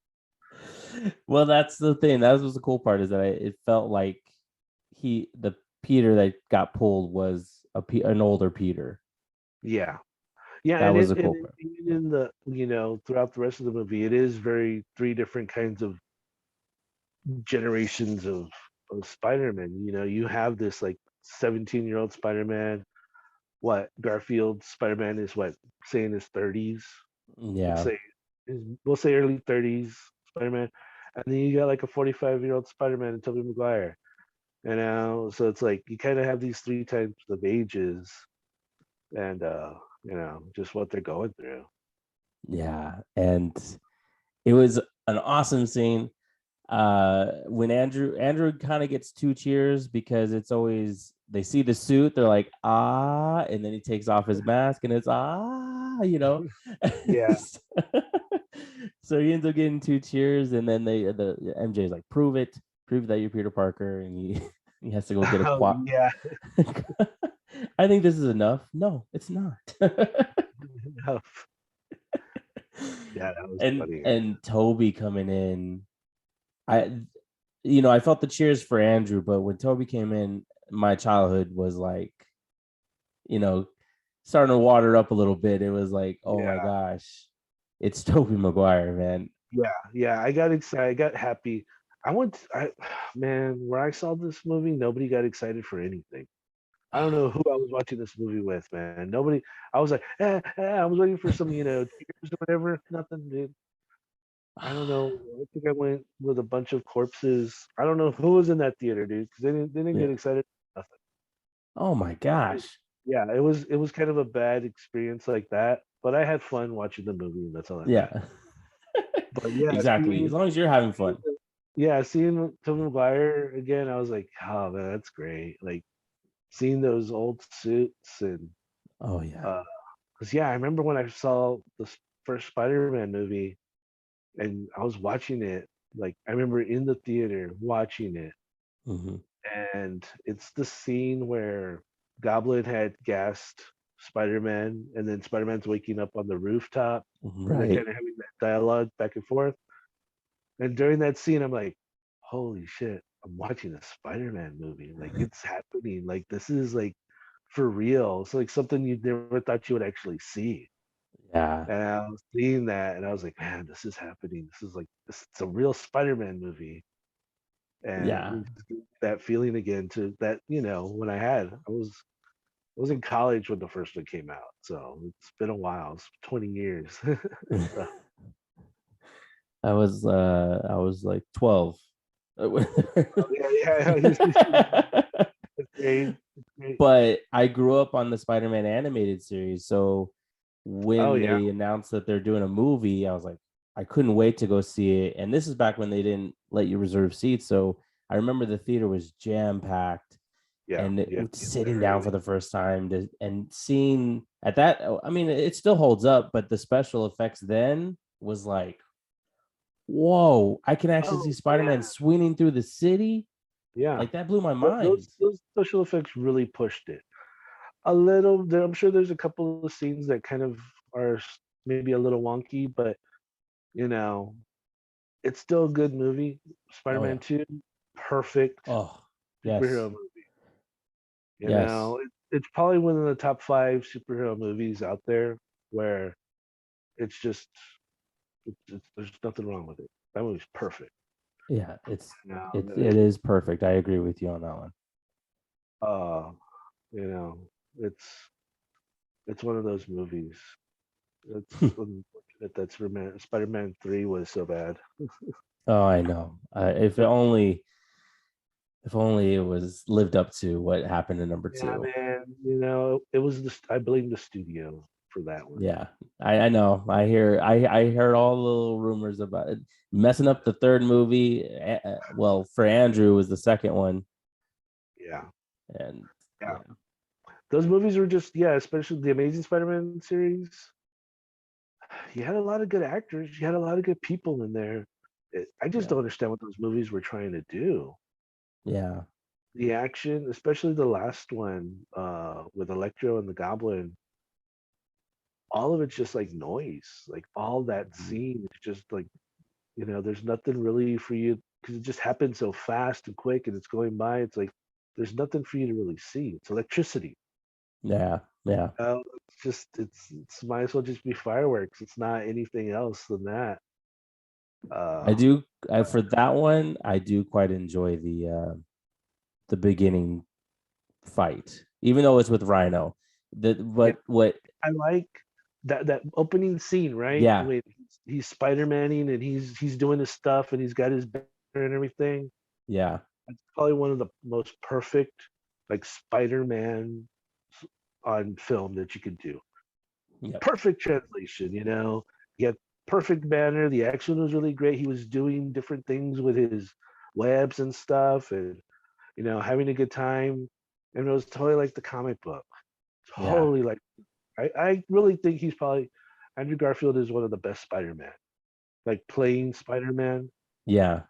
[SPEAKER 5] Well, that's the thing. That was the cool part, is that it felt like the Peter that got pulled was an older Peter.
[SPEAKER 4] Yeah, yeah,
[SPEAKER 5] That
[SPEAKER 4] and
[SPEAKER 5] was
[SPEAKER 4] it,
[SPEAKER 5] the
[SPEAKER 4] and
[SPEAKER 5] cool
[SPEAKER 4] it,
[SPEAKER 5] part.
[SPEAKER 4] even in the throughout the rest of the movie, it is very three different kinds of generations of Spider-Man. You have this like 17-year-old Spider-Man. What Garfield Spider-Man is what, say in his 30s. Let's
[SPEAKER 5] Yeah.
[SPEAKER 4] say we'll say early 30s Spider-Man, and then you got like a 45-year-old Spider-Man and Tobey Maguire. So it's like you kind of have these three types of ages, and just what they're going through.
[SPEAKER 5] Yeah. And it was an awesome scene. When Andrew kind of gets two cheers, because it's always, they see the suit, they're like, ah, and then he takes off his mask and it's
[SPEAKER 4] Yeah.
[SPEAKER 5] So he ends up getting two cheers, and then the MJ's like, prove that you're Peter Parker, and he he has to go get a
[SPEAKER 4] Oh
[SPEAKER 5] quad.
[SPEAKER 4] yeah.
[SPEAKER 5] I think this is enough. No, it's not.
[SPEAKER 4] Yeah, that was
[SPEAKER 5] and
[SPEAKER 4] funny.
[SPEAKER 5] and Toby coming in, I felt the cheers for Andrew, but when Toby came in, my childhood was like, you know, starting to water up a little bit. It was like, oh my
[SPEAKER 4] Yeah,
[SPEAKER 5] gosh, it's Toby Maguire, man.
[SPEAKER 4] yeah. I got excited. I got happy. Man, where I saw this movie, nobody got excited for anything. I don't know who I was watching this movie with, man. Nobody. I was like, I was waiting for some, tears or whatever. Nothing, dude. I don't know. I think I went with a bunch of corpses. I don't know who was in that theater, dude, because they didn't get
[SPEAKER 5] Yeah.
[SPEAKER 4] excited. Nothing.
[SPEAKER 5] Oh my gosh.
[SPEAKER 4] Yeah, it was kind of a bad experience like that, but I had fun watching the movie, and that's all that matters.
[SPEAKER 5] Yeah.
[SPEAKER 4] But yeah,
[SPEAKER 5] Exactly. As long as you're having fun.
[SPEAKER 4] seeing Tobey Maguire again, I was like, oh man, that's great. Like seeing those old suits and
[SPEAKER 5] Oh yeah.
[SPEAKER 4] because I remember when I saw the first Spider-Man movie and I was watching it. Like I remember in the theater watching it,
[SPEAKER 5] Mm-hmm.
[SPEAKER 4] and it's the scene where Goblin had gassed Spider-Man, and then Spider-Man's waking up on the rooftop, and they're
[SPEAKER 5] Right.
[SPEAKER 4] kind of having that dialogue back and forth. And during that scene, I'm like, holy shit, I'm watching a Spider-Man movie. Like it's happening. Like this is like for real. It's like something you never thought you would actually see.
[SPEAKER 5] Yeah.
[SPEAKER 4] And I was seeing that, and I was like, man, this is happening. This is like it's a real Spider-Man movie. And
[SPEAKER 5] Yeah.
[SPEAKER 4] it just gave me that feeling again to that, when I was in college when the first one came out. So it's been a while. It's 20 years. So,
[SPEAKER 5] I was like 12.
[SPEAKER 4] yeah. It's great. It's great.
[SPEAKER 5] But I grew up on the Spider-Man animated series, so
[SPEAKER 4] Oh
[SPEAKER 5] when
[SPEAKER 4] yeah.
[SPEAKER 5] they announced that they're doing a movie, I was like, I couldn't wait to go see it. And this is back when they didn't let you reserve seats, so I remember the theater was jam packed,
[SPEAKER 4] Yeah.
[SPEAKER 5] and
[SPEAKER 4] Yeah. Get
[SPEAKER 5] sitting
[SPEAKER 4] there
[SPEAKER 5] down for
[SPEAKER 4] early.
[SPEAKER 5] the first time and seeing at that. I mean, it still holds up, but the special effects then was like, whoa! I can actually see
[SPEAKER 4] Oh
[SPEAKER 5] Spider-Man
[SPEAKER 4] yeah.
[SPEAKER 5] swinging through the city.
[SPEAKER 4] Yeah.
[SPEAKER 5] Like that blew my
[SPEAKER 4] Those
[SPEAKER 5] mind.
[SPEAKER 4] those special effects really pushed it a little. I'm sure there's a couple of scenes that kind of are maybe a little wonky, but you know, it's still a good movie.
[SPEAKER 5] Oh
[SPEAKER 4] Spider-Man
[SPEAKER 5] yeah.
[SPEAKER 4] 2, perfect
[SPEAKER 5] Oh yes.
[SPEAKER 4] superhero movie. You
[SPEAKER 5] Yes.
[SPEAKER 4] know, it's probably one of the top 5 superhero movies out there where it's just there's nothing wrong with it. That movie's perfect.
[SPEAKER 5] Yeah, it's
[SPEAKER 4] You know,
[SPEAKER 5] it is perfect. I agree with you on that one.
[SPEAKER 4] uh, you know, it's one of those movies. It's unfortunate that Spider-Man 3 was so bad.
[SPEAKER 5] Oh, I know. If only it was lived up to what happened in number
[SPEAKER 4] Yeah,
[SPEAKER 5] two.
[SPEAKER 4] man. It was I blame the studio for that one.
[SPEAKER 5] Yeah, I know. I heard all the little rumors about it messing up the third movie. Well, for Andrew was the second one,
[SPEAKER 4] Yeah,
[SPEAKER 5] and
[SPEAKER 4] yeah.
[SPEAKER 5] yeah,
[SPEAKER 4] Those movies were just especially the Amazing Spider-Man series. You had a lot of good actors. You had a lot of good people in there. I just
[SPEAKER 5] yeah,
[SPEAKER 4] don't understand what those movies were trying to do.
[SPEAKER 5] yeah,
[SPEAKER 4] The action, especially the last one with Electro and the Goblin, all of it's just like noise. Like all that scene is just like there's nothing really for you because it just happens so fast and quick and it's going by. It's like there's nothing for you to really see. It's electricity.
[SPEAKER 5] yeah, yeah.
[SPEAKER 4] It's just it's might as well just be fireworks. It's not anything else than that.
[SPEAKER 5] I
[SPEAKER 4] Uh,
[SPEAKER 5] do for that one. I do quite enjoy the beginning fight, even though it's with Rhino.
[SPEAKER 4] yeah,
[SPEAKER 5] What?
[SPEAKER 4] I like that opening scene, right?
[SPEAKER 5] Yeah,
[SPEAKER 4] When he's Spider-Manning and he's doing his stuff and he's got his banner and everything.
[SPEAKER 5] yeah,
[SPEAKER 4] It's probably one of the most perfect like Spider-Man on film that you could do.
[SPEAKER 5] yep,
[SPEAKER 4] Perfect translation, He had perfect banner. The action was really great. He was doing different things with his webs and stuff and having a good time. And it was totally like the comic book.
[SPEAKER 5] yeah,
[SPEAKER 4] Totally like I really think he's probably Andrew Garfield is one of the best Spider-Man. Like playing Spider-Man.
[SPEAKER 5] yeah.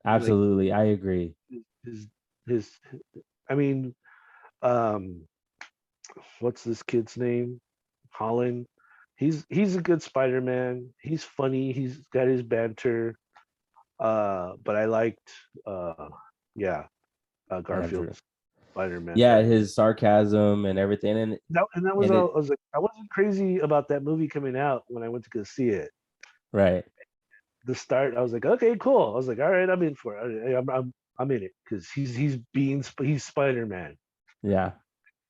[SPEAKER 4] Like
[SPEAKER 5] Absolutely, I agree.
[SPEAKER 4] his his I mean, um what's this kid's name? Holland. He's a good Spider-Man. He's funny. He's got his banter. But I liked yeah,
[SPEAKER 5] Andrew.
[SPEAKER 4] Garfield's Spider-Man
[SPEAKER 5] Yeah,
[SPEAKER 4] better.
[SPEAKER 5] his sarcasm and everything,
[SPEAKER 4] That was
[SPEAKER 5] and
[SPEAKER 4] all
[SPEAKER 5] it
[SPEAKER 4] I was like, I wasn't crazy about that movie coming out when I went to go see it.
[SPEAKER 5] right.
[SPEAKER 4] The start, I was like, okay, cool. I was like, all right, I'm in for it. I'm in it because he's Spider-Man,
[SPEAKER 5] Yeah,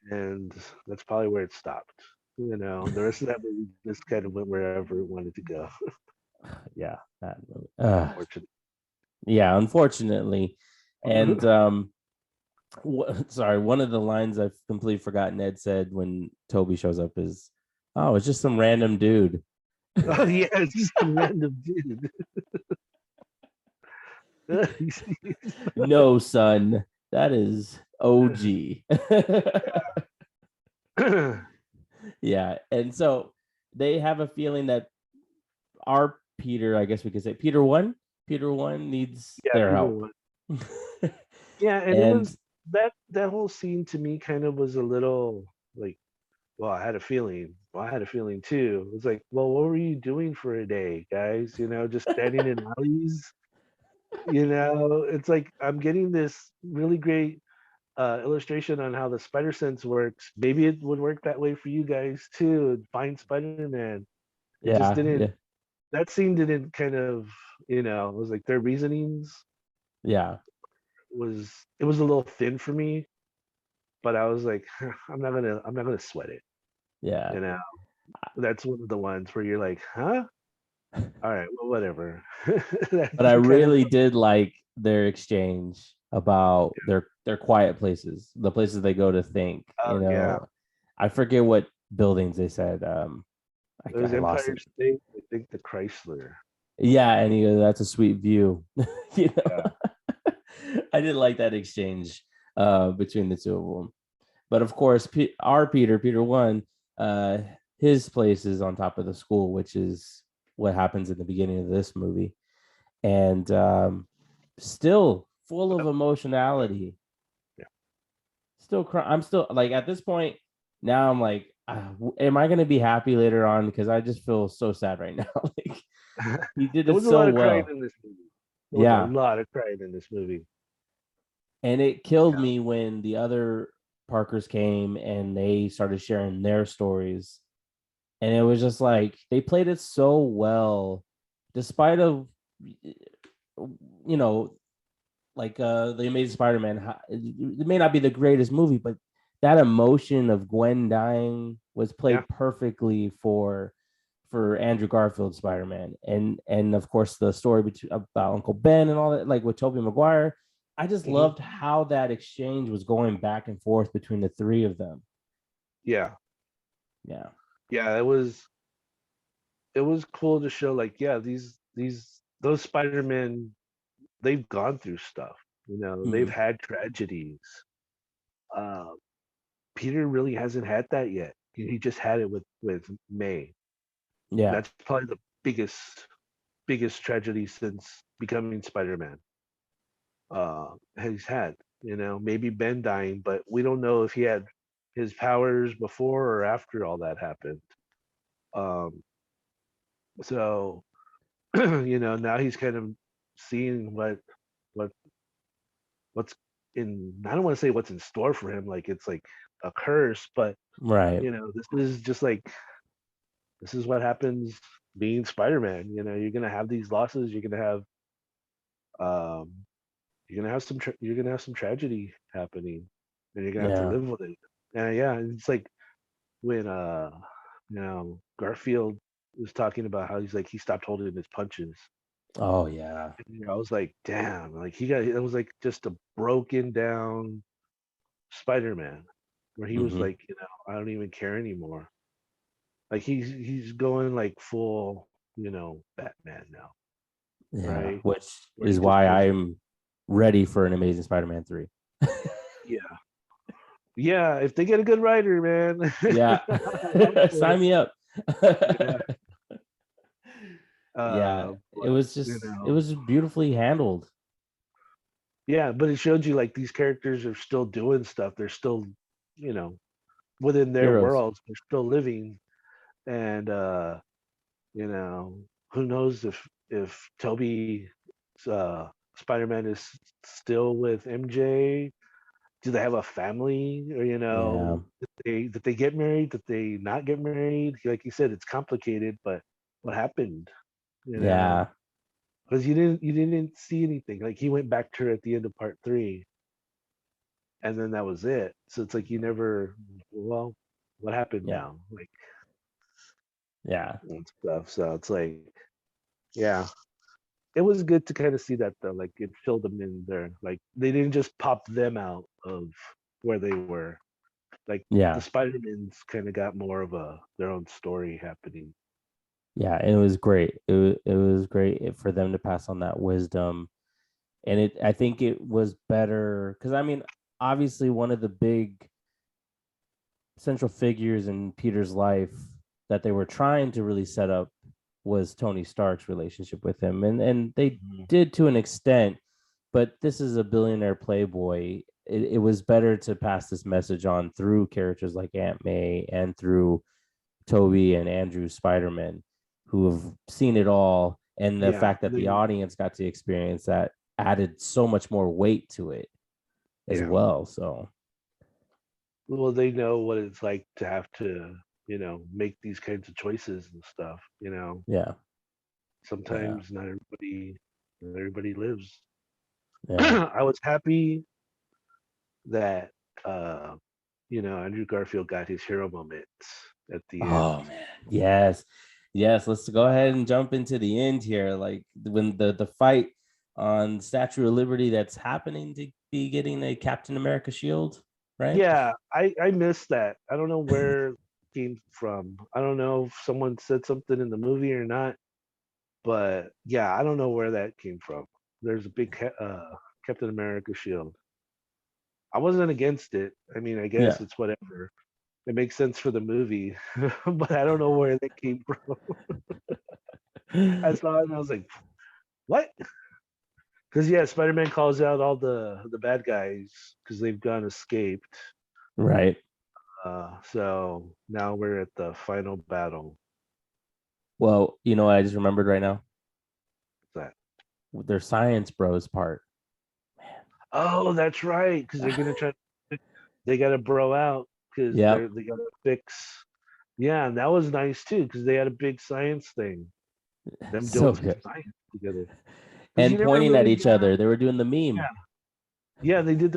[SPEAKER 4] and that's probably where it stopped. The rest of that movie just kind of went wherever it wanted to go.
[SPEAKER 5] yeah. That,
[SPEAKER 4] Unfortunately.
[SPEAKER 5] yeah, unfortunately, and sorry, one of the lines I've completely forgotten Ed said when Toby shows up is, "Oh, it's just some random dude."
[SPEAKER 4] Oh yeah, it's just a random dude.
[SPEAKER 5] No, son, that is OG. Yeah, and so they have a feeling that our Peter, I guess we could say Peter one needs
[SPEAKER 4] Yeah,
[SPEAKER 5] their
[SPEAKER 4] Peter
[SPEAKER 5] help.
[SPEAKER 4] one. Yeah, and it
[SPEAKER 5] And
[SPEAKER 4] was that whole scene to me kind of was a little like, well, I had a feeling. Well, I had a feeling too. It was like, well, what were you doing for a day, guys? Just standing in alleys. It's like I'm getting this really great illustration on how the spider sense works. Maybe it would work that way for you guys too. Find Spider-Man. It just
[SPEAKER 5] yeah,
[SPEAKER 4] didn't.
[SPEAKER 5] yeah,
[SPEAKER 4] That scene didn't kind of, it was like their reasonings
[SPEAKER 5] yeah,
[SPEAKER 4] it was a little thin for me. But I was like, I'm not gonna sweat it.
[SPEAKER 5] yeah.
[SPEAKER 4] You know, that's one of the ones where you're like, huh? All right, well, whatever.
[SPEAKER 5] But I
[SPEAKER 4] That's kind of
[SPEAKER 5] really did like their exchange about their quiet places, the places they go to think.
[SPEAKER 4] oh yeah.
[SPEAKER 5] I forget what buildings they said.
[SPEAKER 4] It was
[SPEAKER 5] I lost
[SPEAKER 4] Empire
[SPEAKER 5] it.
[SPEAKER 4] State. I think the Chrysler.
[SPEAKER 5] Yeah, and he goes, "That's a sweet view." you
[SPEAKER 4] Yeah.
[SPEAKER 5] know, I did like that exchange between the two of them. But of course, our Peter one, uh, his place is on top of the school, which is what happens in the beginning of this movie, and still full of emotionality.
[SPEAKER 4] Yeah.
[SPEAKER 5] Still crying. I'm still like at this point now. I'm like, am I going to be happy later on? Because I just feel so sad right now. Like he did
[SPEAKER 4] There
[SPEAKER 5] it
[SPEAKER 4] was a
[SPEAKER 5] so
[SPEAKER 4] lot of crying
[SPEAKER 5] well.
[SPEAKER 4] in this movie. There was a
[SPEAKER 5] Yeah,
[SPEAKER 4] lot of crying in this movie.
[SPEAKER 5] and it killed
[SPEAKER 4] Yeah.
[SPEAKER 5] me when the other Parkers came and they started sharing their stories, and it was just like they played it so well, despite of you know like the Amazing Spider-Man. It may not be the greatest movie, but that emotion of Gwen dying was
[SPEAKER 4] Yeah.
[SPEAKER 5] played perfectly for Andrew Garfield's Spider-Man, and of course the story about Uncle Ben and all that, like with Tobey Maguire. I just loved how that exchange was going back and forth between the three of them.
[SPEAKER 4] Yeah.
[SPEAKER 5] Yeah.
[SPEAKER 4] Yeah, it was cool to show like, yeah, those Spider-Men, they've gone through stuff. You know, they've had tragedies. Uh, Peter really hasn't had that yet. He just had it with May.
[SPEAKER 5] Yeah.
[SPEAKER 4] That's probably the biggest tragedy since becoming Spider-Man. He's had. You know, maybe Ben dying, but we don't know if he had his powers before or after all that happened. Um, so you know, now he's kind of seeing what what's in. I don't want to say what's in store for him, like it's like a curse, but
[SPEAKER 5] Right.
[SPEAKER 4] you know, this is just like this is what happens being Spider-Man. You know, you're gonna have these losses. Um, you're gonna have you're gonna have some tragedy happening, and you're gonna have to
[SPEAKER 5] Yeah.
[SPEAKER 4] live with it. And yeah, it's like when you know, Garfield was talking about how he's like he stopped holding his punches.
[SPEAKER 5] Oh yeah.
[SPEAKER 4] And, you know, I was like, damn, like it was like just a broken down Spider-Man, where he was like, you know, I don't even care anymore. Like he's going like full, you know, Batman now,
[SPEAKER 5] Yeah.
[SPEAKER 4] right?
[SPEAKER 5] Which
[SPEAKER 4] Where he
[SPEAKER 5] is
[SPEAKER 4] just
[SPEAKER 5] why
[SPEAKER 4] doesn't.
[SPEAKER 5] I'm ready for an Amazing Spider-Man 3.
[SPEAKER 4] Yeah, yeah. If they get a good writer, man.
[SPEAKER 5] Yeah.
[SPEAKER 4] I'm up for
[SPEAKER 5] Sign
[SPEAKER 4] it.
[SPEAKER 5] me up.
[SPEAKER 4] Yeah.
[SPEAKER 5] Yeah. It
[SPEAKER 4] But
[SPEAKER 5] was
[SPEAKER 4] you
[SPEAKER 5] just it
[SPEAKER 4] know,
[SPEAKER 5] was beautifully handled.
[SPEAKER 4] yeah. But it showed you like these characters are still doing stuff. They're still, you know, within their
[SPEAKER 5] Heroes.
[SPEAKER 4] worlds. They're still living, and you know, who knows if Toby Spider-Man is still with MJ? Do they have a family, or you
[SPEAKER 5] Yeah.
[SPEAKER 4] know, did they get married? Did they not get married? Like you said, it's complicated, but what happened? You know,
[SPEAKER 5] Yeah.
[SPEAKER 4] because you didn't see anything. Like he went back to her at the end of part three, and then that was it. So it's like you never. Well, what happened
[SPEAKER 5] Yeah.
[SPEAKER 4] now? Like
[SPEAKER 5] Yeah.
[SPEAKER 4] and stuff. So it's like, yeah, it was good to kind of see that though. Like it filled them in there. Like they didn't just pop them out of where they were. Like the
[SPEAKER 5] Yeah.
[SPEAKER 4] Spider-Mans kind of got more of a their own story happening.
[SPEAKER 5] Yeah. And it was great. It was great for them to pass on that wisdom. And I think it was better because I mean, obviously one of the big central figures in Peter's life that they were trying to really set up was Tony Stark's relationship with him. And they did to an extent, but this is a billionaire playboy. It was better to pass this message on through characters like Aunt May and through Toby and Andrew Spider-Man, who have seen it all. And the
[SPEAKER 4] Yeah,
[SPEAKER 5] fact that the audience got to experience that added so much more weight to it as
[SPEAKER 4] yeah.
[SPEAKER 5] well. So
[SPEAKER 4] Well, they know what it's like to have to, you know, make these kinds of choices and stuff. You know,
[SPEAKER 5] yeah, yeah,
[SPEAKER 4] sometimes not everybody lives.
[SPEAKER 5] yeah.
[SPEAKER 4] I was happy that uh, you know, Andrew Garfield got his hero moments at the
[SPEAKER 5] Oh
[SPEAKER 4] end.
[SPEAKER 5] man, yes, yes. Let's go ahead and jump into the end here. Like when the fight on Statue of Liberty that's happening to be getting a Captain America shield, right?
[SPEAKER 4] Yeah, I missed that. I don't know where it came from. I don't know if someone said something in the movie or not, but yeah, I don't know where that came from. There's a big Captain America shield. I wasn't against it. I mean, I
[SPEAKER 5] Yeah.
[SPEAKER 4] guess it's whatever. It makes sense for the movie, but I don't know where that came from. I saw it and I was like, "What?" Because yeah, Spider-Man calls out all the bad guys because they've gone escaped.
[SPEAKER 5] Right.
[SPEAKER 4] So now we're at the final battle.
[SPEAKER 5] Well, you know what I just remembered right now?
[SPEAKER 4] What's that?
[SPEAKER 5] Their science bros part.
[SPEAKER 4] Oh, that's right. Because they're gonna try. they got to bro out because
[SPEAKER 5] Yep.
[SPEAKER 4] they got to fix. Yeah, and that was nice too because they had a big science thing. Them
[SPEAKER 5] So
[SPEAKER 4] doing some
[SPEAKER 5] good.
[SPEAKER 4] science together. Because you
[SPEAKER 5] And
[SPEAKER 4] never
[SPEAKER 5] pointing at
[SPEAKER 4] really
[SPEAKER 5] each
[SPEAKER 4] got.
[SPEAKER 5] other. They were doing the
[SPEAKER 4] Yeah,
[SPEAKER 5] meme.
[SPEAKER 4] yeah, they do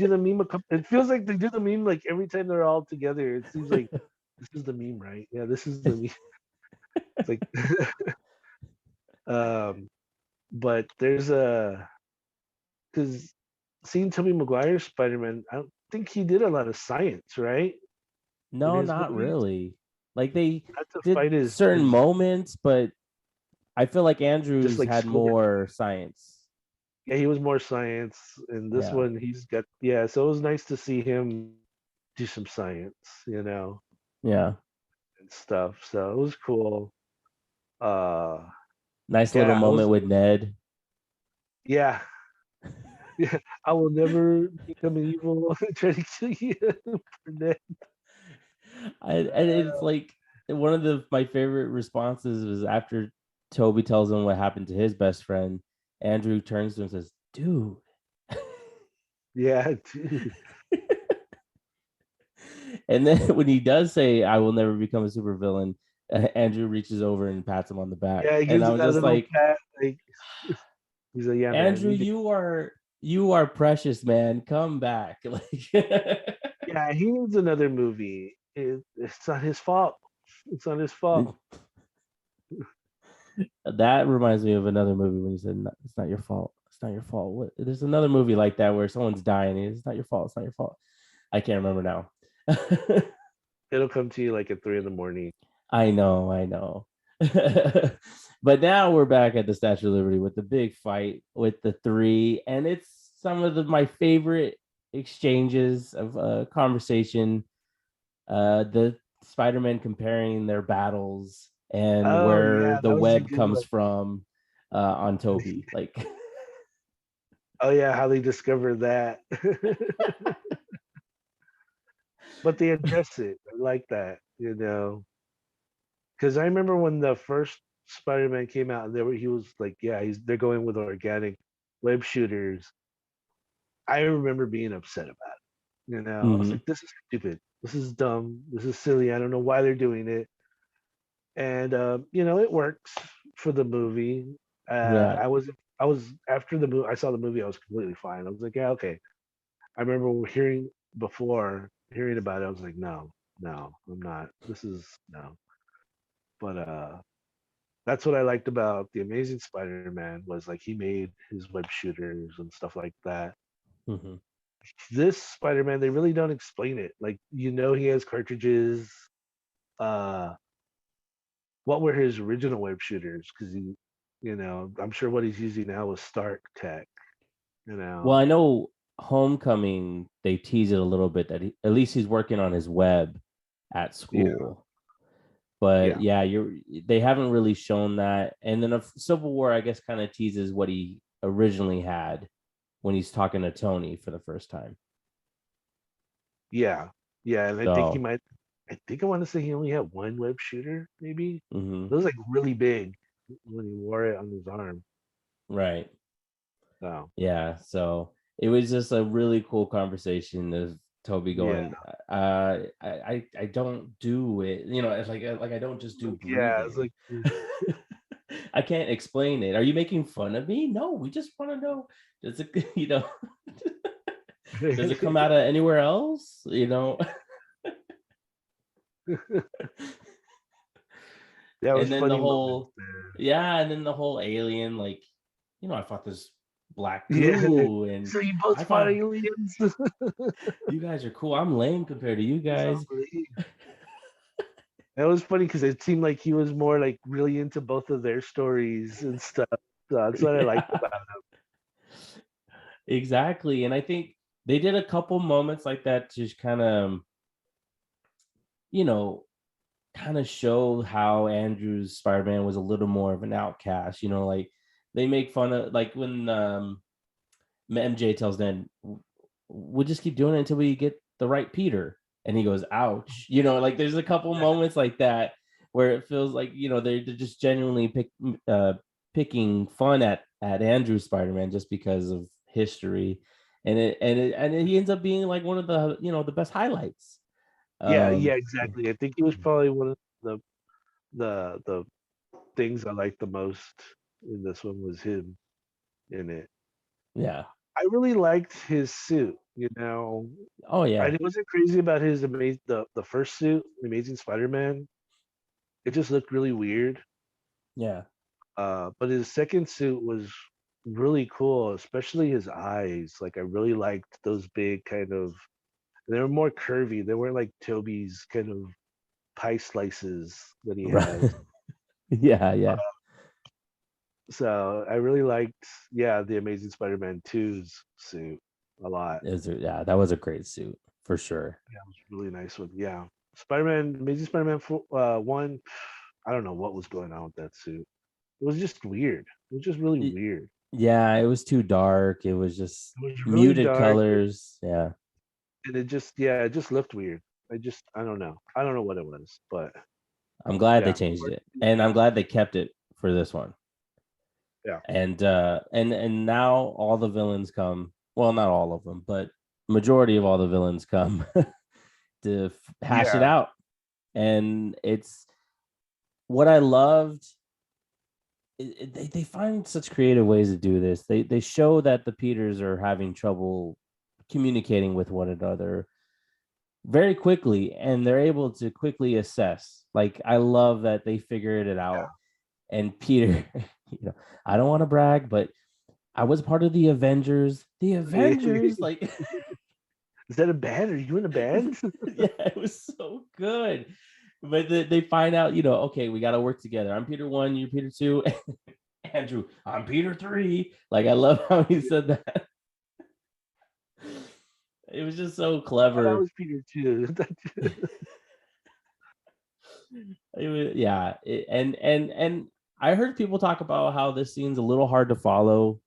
[SPEAKER 4] the meme a couple. It feels like they do the meme like every time they're all together. It seems like this is the meme, right? Yeah, this is the meme. It's like, um, but there's a because seeing Tobey Maguire's Spider-Man, I don't think he did a lot of science, right? In
[SPEAKER 5] No,
[SPEAKER 4] his
[SPEAKER 5] not
[SPEAKER 4] movies,
[SPEAKER 5] really. Like they
[SPEAKER 4] not to
[SPEAKER 5] did
[SPEAKER 4] fight
[SPEAKER 5] certain
[SPEAKER 4] his
[SPEAKER 5] moments, but I feel like
[SPEAKER 4] just
[SPEAKER 5] Andrews
[SPEAKER 4] like
[SPEAKER 5] had
[SPEAKER 4] schoolwork.
[SPEAKER 5] more science.
[SPEAKER 4] Yeah, he was more science, and this
[SPEAKER 5] Yeah.
[SPEAKER 4] one he's got yeah. So it was nice to see him do some science,
[SPEAKER 5] Yeah.
[SPEAKER 4] and stuff. So it was cool. Uh,
[SPEAKER 5] Nice little
[SPEAKER 4] yeah, I
[SPEAKER 5] moment
[SPEAKER 4] was
[SPEAKER 5] with Ned.
[SPEAKER 4] yeah, yeah. I will never become evil and try to kill you for that.
[SPEAKER 5] And it's like one of my favorite responses was after Toby tells him what happened to his best friend. Andrew turns to him and says, "Dude."
[SPEAKER 4] Yeah, dude.
[SPEAKER 5] And then when he does say, "I will never become a supervillain," Andrew reaches over and pats him on the back,
[SPEAKER 4] Yeah, he
[SPEAKER 5] and
[SPEAKER 4] gives
[SPEAKER 5] I
[SPEAKER 4] him
[SPEAKER 5] was
[SPEAKER 4] that
[SPEAKER 5] just
[SPEAKER 4] little
[SPEAKER 5] like,
[SPEAKER 4] pat. Like he's like, yeah, man,
[SPEAKER 5] "Andrew,
[SPEAKER 4] you did.
[SPEAKER 5] you are precious, man. Come back." Like,
[SPEAKER 4] Yeah, he needs another movie. It's not his fault. It's not his fault.
[SPEAKER 5] that reminds me of another movie when you said, "It's not your fault. It's not your fault." There's another movie like that where someone's dying. And it's not your fault. It's not your fault. I can't remember now.
[SPEAKER 4] It'll come to you like at 3 in the morning.
[SPEAKER 5] I know. But now we're back at the Statue of Liberty with the big fight with the three, and it's some of my favorite exchanges of conversation. The Spider-Man comparing their battles and
[SPEAKER 4] Oh
[SPEAKER 5] where
[SPEAKER 4] yeah,
[SPEAKER 5] the
[SPEAKER 4] that was a
[SPEAKER 5] web
[SPEAKER 4] good
[SPEAKER 5] comes
[SPEAKER 4] one.
[SPEAKER 5] from on Toby. Like,
[SPEAKER 4] Oh yeah, how they discovered that. But they address it. I like that. Because I remember when the first Spider-Man came out, and he was like, yeah, they're going with organic web shooters. I remember being upset about it. I was
[SPEAKER 5] mhm.
[SPEAKER 4] like, this is stupid. This is dumb. This is silly. I don't know why they're doing it. And it works for the movie.
[SPEAKER 5] Yeah,
[SPEAKER 4] I was after the movie. I saw the movie. I was completely fine. I was like, yeah, okay. I remember hearing about it. I was like, no, no, I'm not. This is no. But that's what I liked about the Amazing Spider-Man was like he made his web shooters and stuff like that.
[SPEAKER 5] mhm.
[SPEAKER 4] This Spider-Man, they really don't explain it. Like he has cartridges. Uh, what were his original web shooters? Because I'm sure what he's using now is Stark Tech. You
[SPEAKER 5] Well,
[SPEAKER 4] know,
[SPEAKER 5] I know Homecoming, they tease it a little bit that at least he's working on his web at
[SPEAKER 4] yeah,
[SPEAKER 5] school. But
[SPEAKER 4] yeah,
[SPEAKER 5] yeah, they haven't really shown that. And then Civil War, I guess, kind of teases what he originally had when he's talking to Tony for the first time.
[SPEAKER 4] yeah, yeah. And I think he
[SPEAKER 5] So,
[SPEAKER 4] might. I think I want to say he only had one web shooter, maybe.
[SPEAKER 5] mhm,
[SPEAKER 4] It was like really big when he wore it on his arm.
[SPEAKER 5] right.
[SPEAKER 4] So
[SPEAKER 5] Yeah. So it was just a really cool conversation of Toby
[SPEAKER 4] yeah,
[SPEAKER 5] going, I don't do it. It's like I don't just do
[SPEAKER 4] yeah. It's
[SPEAKER 5] breathing.
[SPEAKER 4] like
[SPEAKER 5] I can't explain it. Are you making fun of me? No, we just want to know. Does it, does it come out of anywhere else?
[SPEAKER 4] that was
[SPEAKER 5] And then the
[SPEAKER 4] funny moments,
[SPEAKER 5] whole,
[SPEAKER 4] man.
[SPEAKER 5] yeah, and then the whole alien, like, I fought this black
[SPEAKER 4] Yeah.
[SPEAKER 5] goo, and
[SPEAKER 4] So you both
[SPEAKER 5] I
[SPEAKER 4] fought
[SPEAKER 5] thought
[SPEAKER 4] aliens.
[SPEAKER 5] you guys are cool. I'm lame compared to you
[SPEAKER 4] It's
[SPEAKER 5] guys.
[SPEAKER 4] unbelievable. That was funny because it seemed like he was more like really into both of their stories and stuff. So that's what I liked
[SPEAKER 5] Yeah,
[SPEAKER 4] about him.
[SPEAKER 5] exactly. And I think they did a couple moments like that to just you know, kind of show how Andrew's Spider-Man was a little more of an outcast. Like they make fun of, like, when MJ tells Dan, we'll just keep doing it until we get the right Peter. And he goes, ouch. Like there's a couple moments like that where it feels like, they're just genuinely picking fun at Andrew's Spider-Man just because of history. and he ends up being like one of the the best highlights.
[SPEAKER 4] Yeah,
[SPEAKER 5] Um,
[SPEAKER 4] exactly. I think he was probably one of the things I liked the most in this one was him in it.
[SPEAKER 5] yeah.
[SPEAKER 4] I really liked his suit.
[SPEAKER 5] Oh yeah.
[SPEAKER 4] I wasn't crazy about his the first suit, the Amazing Spider-Man. It just looked really weird.
[SPEAKER 5] Yeah.
[SPEAKER 4] But his second suit was really cool, especially his eyes. Like I really liked those big kind of. They were more curvy. They weren't like Toby's kind of pie slices that he
[SPEAKER 5] Right.
[SPEAKER 4] has.
[SPEAKER 5] Yeah. Yeah.
[SPEAKER 4] So I really liked, yeah, the Amazing Spider-Man 2's suit a lot.
[SPEAKER 5] Yeah, that was a great suit for sure.
[SPEAKER 4] Yeah, it was really nice one. Yeah, Amazing Spider-Man 1. I don't know what was going on with that suit. It was just weird. It was just really
[SPEAKER 5] Y-
[SPEAKER 4] weird.
[SPEAKER 5] Yeah, it was too dark. It was just
[SPEAKER 4] It was really
[SPEAKER 5] muted
[SPEAKER 4] dark,
[SPEAKER 5] colors. Yeah.
[SPEAKER 4] and it just looked weird. I don't know. I don't know what it was, but
[SPEAKER 5] I'm glad they
[SPEAKER 4] yeah,
[SPEAKER 5] changed it. And I'm glad they kept it for this one.
[SPEAKER 4] yeah,
[SPEAKER 5] And now all the villains come. Well, not all of them, but majority of all the villains come to hash it
[SPEAKER 4] yeah,
[SPEAKER 5] out. And it's what I loved. They find such creative ways to do this. They show that the Peters are having trouble communicating with one another very quickly, and they're able to quickly assess. Like I love that they figured it out. And Peter, I don't want to brag, but I was part of the Avengers. The Avengers,
[SPEAKER 4] Is
[SPEAKER 5] like,
[SPEAKER 4] that a band? Are you in a band?
[SPEAKER 5] yeah, it was so good. But they find out, okay, we got to work together. I'm Peter 1, you're Peter 2. Andrew, I'm Peter 3. Like, I love how he said that. It was just so
[SPEAKER 4] Oh, that
[SPEAKER 5] clever.
[SPEAKER 4] was Peter too.
[SPEAKER 5] It was, yeah. And I heard people talk about how this scene's a little hard to follow.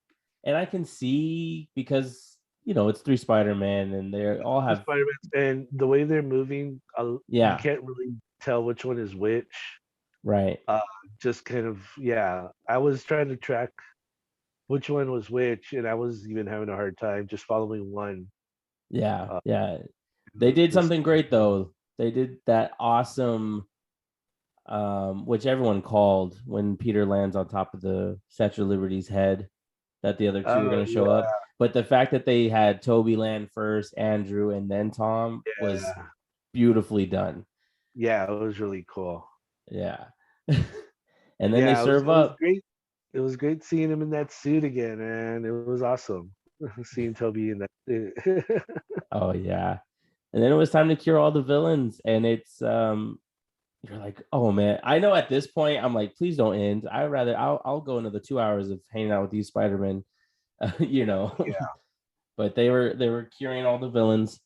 [SPEAKER 5] And I can see because, it's 3 Spider-Man and they all have,
[SPEAKER 4] Spider-Man, and the way they're moving, you
[SPEAKER 5] yeah,
[SPEAKER 4] can't really tell which one is which.
[SPEAKER 5] right.
[SPEAKER 4] Just kind of, yeah. I was trying to track which one was which, and I was even having a hard time just following one.
[SPEAKER 5] Yeah.
[SPEAKER 4] Uh,
[SPEAKER 5] Yeah. They did
[SPEAKER 4] this,
[SPEAKER 5] something great though. They did that awesome which everyone called when Peter lands on top of the Statue of Liberty's head, that the other 2 were going to show
[SPEAKER 4] yeah,
[SPEAKER 5] up. But the fact that they had Toby land first, Andrew, and then Tom was
[SPEAKER 4] yeah,
[SPEAKER 5] beautifully done.
[SPEAKER 4] yeah. It was really cool.
[SPEAKER 5] Yeah. And then they
[SPEAKER 4] Yeah,
[SPEAKER 5] serve
[SPEAKER 4] it was
[SPEAKER 5] up.
[SPEAKER 4] great. It was great seeing him in that suit again, man. It was awesome seeing Toby in that suit.
[SPEAKER 5] Oh yeah. And then it was time to cure all the villains. And it's you're like, oh man. I know at this point I'm like, please don't end. I'll go another 2 hours of hanging out with these Spider-Man,
[SPEAKER 4] Yeah,
[SPEAKER 5] But they were curing all the villains.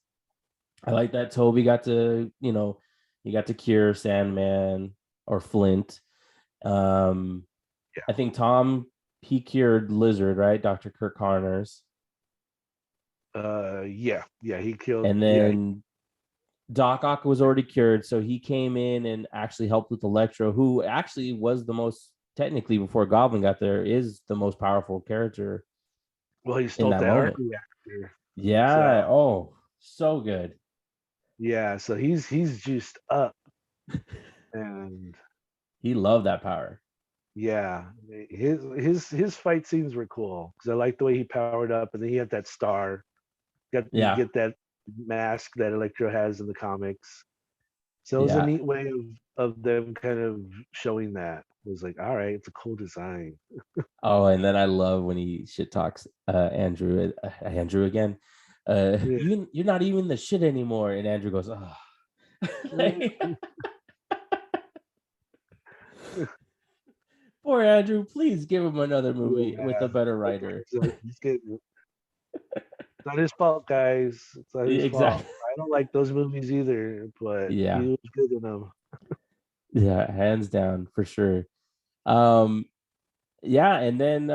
[SPEAKER 5] I like that Toby got to, he got to cure Sandman or Flint.
[SPEAKER 4] yeah,
[SPEAKER 5] I think Tom, he cured Lizard, right? Dr. Kirk Connors.
[SPEAKER 4] yeah, yeah. He killed.
[SPEAKER 5] And
[SPEAKER 4] Yeah,
[SPEAKER 5] then Doc Ock was already cured, so he came in and actually helped with Electro, who actually was the most, technically before Goblin got there, is the most powerful character
[SPEAKER 4] well, he
[SPEAKER 5] in
[SPEAKER 4] stole
[SPEAKER 5] that
[SPEAKER 4] that art
[SPEAKER 5] moment.
[SPEAKER 4] reactor. So
[SPEAKER 5] Yeah. Oh, so good.
[SPEAKER 4] yeah, so he's juiced up, and
[SPEAKER 5] He loved that power.
[SPEAKER 4] yeah, his fight scenes were cool because I like the way he powered up, and then he had that star. You
[SPEAKER 5] Yeah.
[SPEAKER 4] get that mask that Electro has in the comics. So it was a
[SPEAKER 5] Yeah.
[SPEAKER 4] neat way of them kind of showing that. It was like, all right, it's a cool design.
[SPEAKER 5] Oh, and then I love when he shit talks Andrew again.
[SPEAKER 4] Yeah.
[SPEAKER 5] You're not even the shit anymore. And Andrew goes, oh. Poor Andrew, please give him another movie with a
[SPEAKER 4] Yeah.
[SPEAKER 5] better writer.
[SPEAKER 4] It's not his fault, guys. It's not his fault.
[SPEAKER 5] Exactly.
[SPEAKER 4] I don't like those movies either, but
[SPEAKER 5] Yeah.
[SPEAKER 4] he was good in them.
[SPEAKER 5] Yeah, hands down for sure. Um, yeah, and then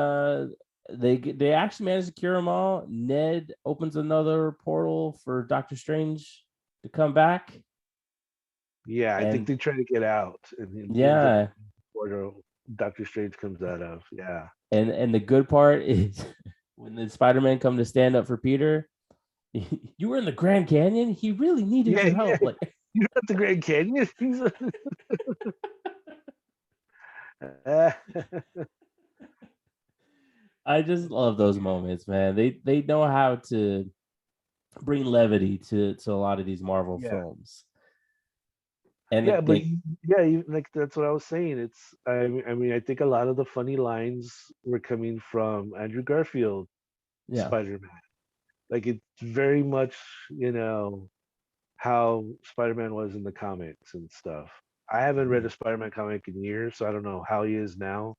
[SPEAKER 5] they actually managed to cure them all. Ned opens another portal for Doctor Strange to come back.
[SPEAKER 4] Yeah, I think
[SPEAKER 5] And
[SPEAKER 4] they try to get out, and he ends up
[SPEAKER 5] yeah,
[SPEAKER 4] where Doctor Strange comes out of. Yeah.
[SPEAKER 5] and the good part is when the Spider-Man come to stand up for Peter, you were in the Grand Canyon. He really needed
[SPEAKER 4] Yeah,
[SPEAKER 5] your
[SPEAKER 4] yeah.
[SPEAKER 5] help. Like,
[SPEAKER 4] You're at the Grand Canyon.
[SPEAKER 5] I just love those moments, man. They know how to bring levity to a lot of these Marvel
[SPEAKER 4] Yeah.
[SPEAKER 5] films. And
[SPEAKER 4] Yeah, but
[SPEAKER 5] they,
[SPEAKER 4] like that's what I was saying. I mean, I think a lot of the funny lines were coming from Andrew Garfield
[SPEAKER 5] yeah,
[SPEAKER 4] Spider-Man. Like it's very much, how Spider-Man was in the comics and stuff. I haven't read a Spider-Man comic in years, so I don't know how he is now.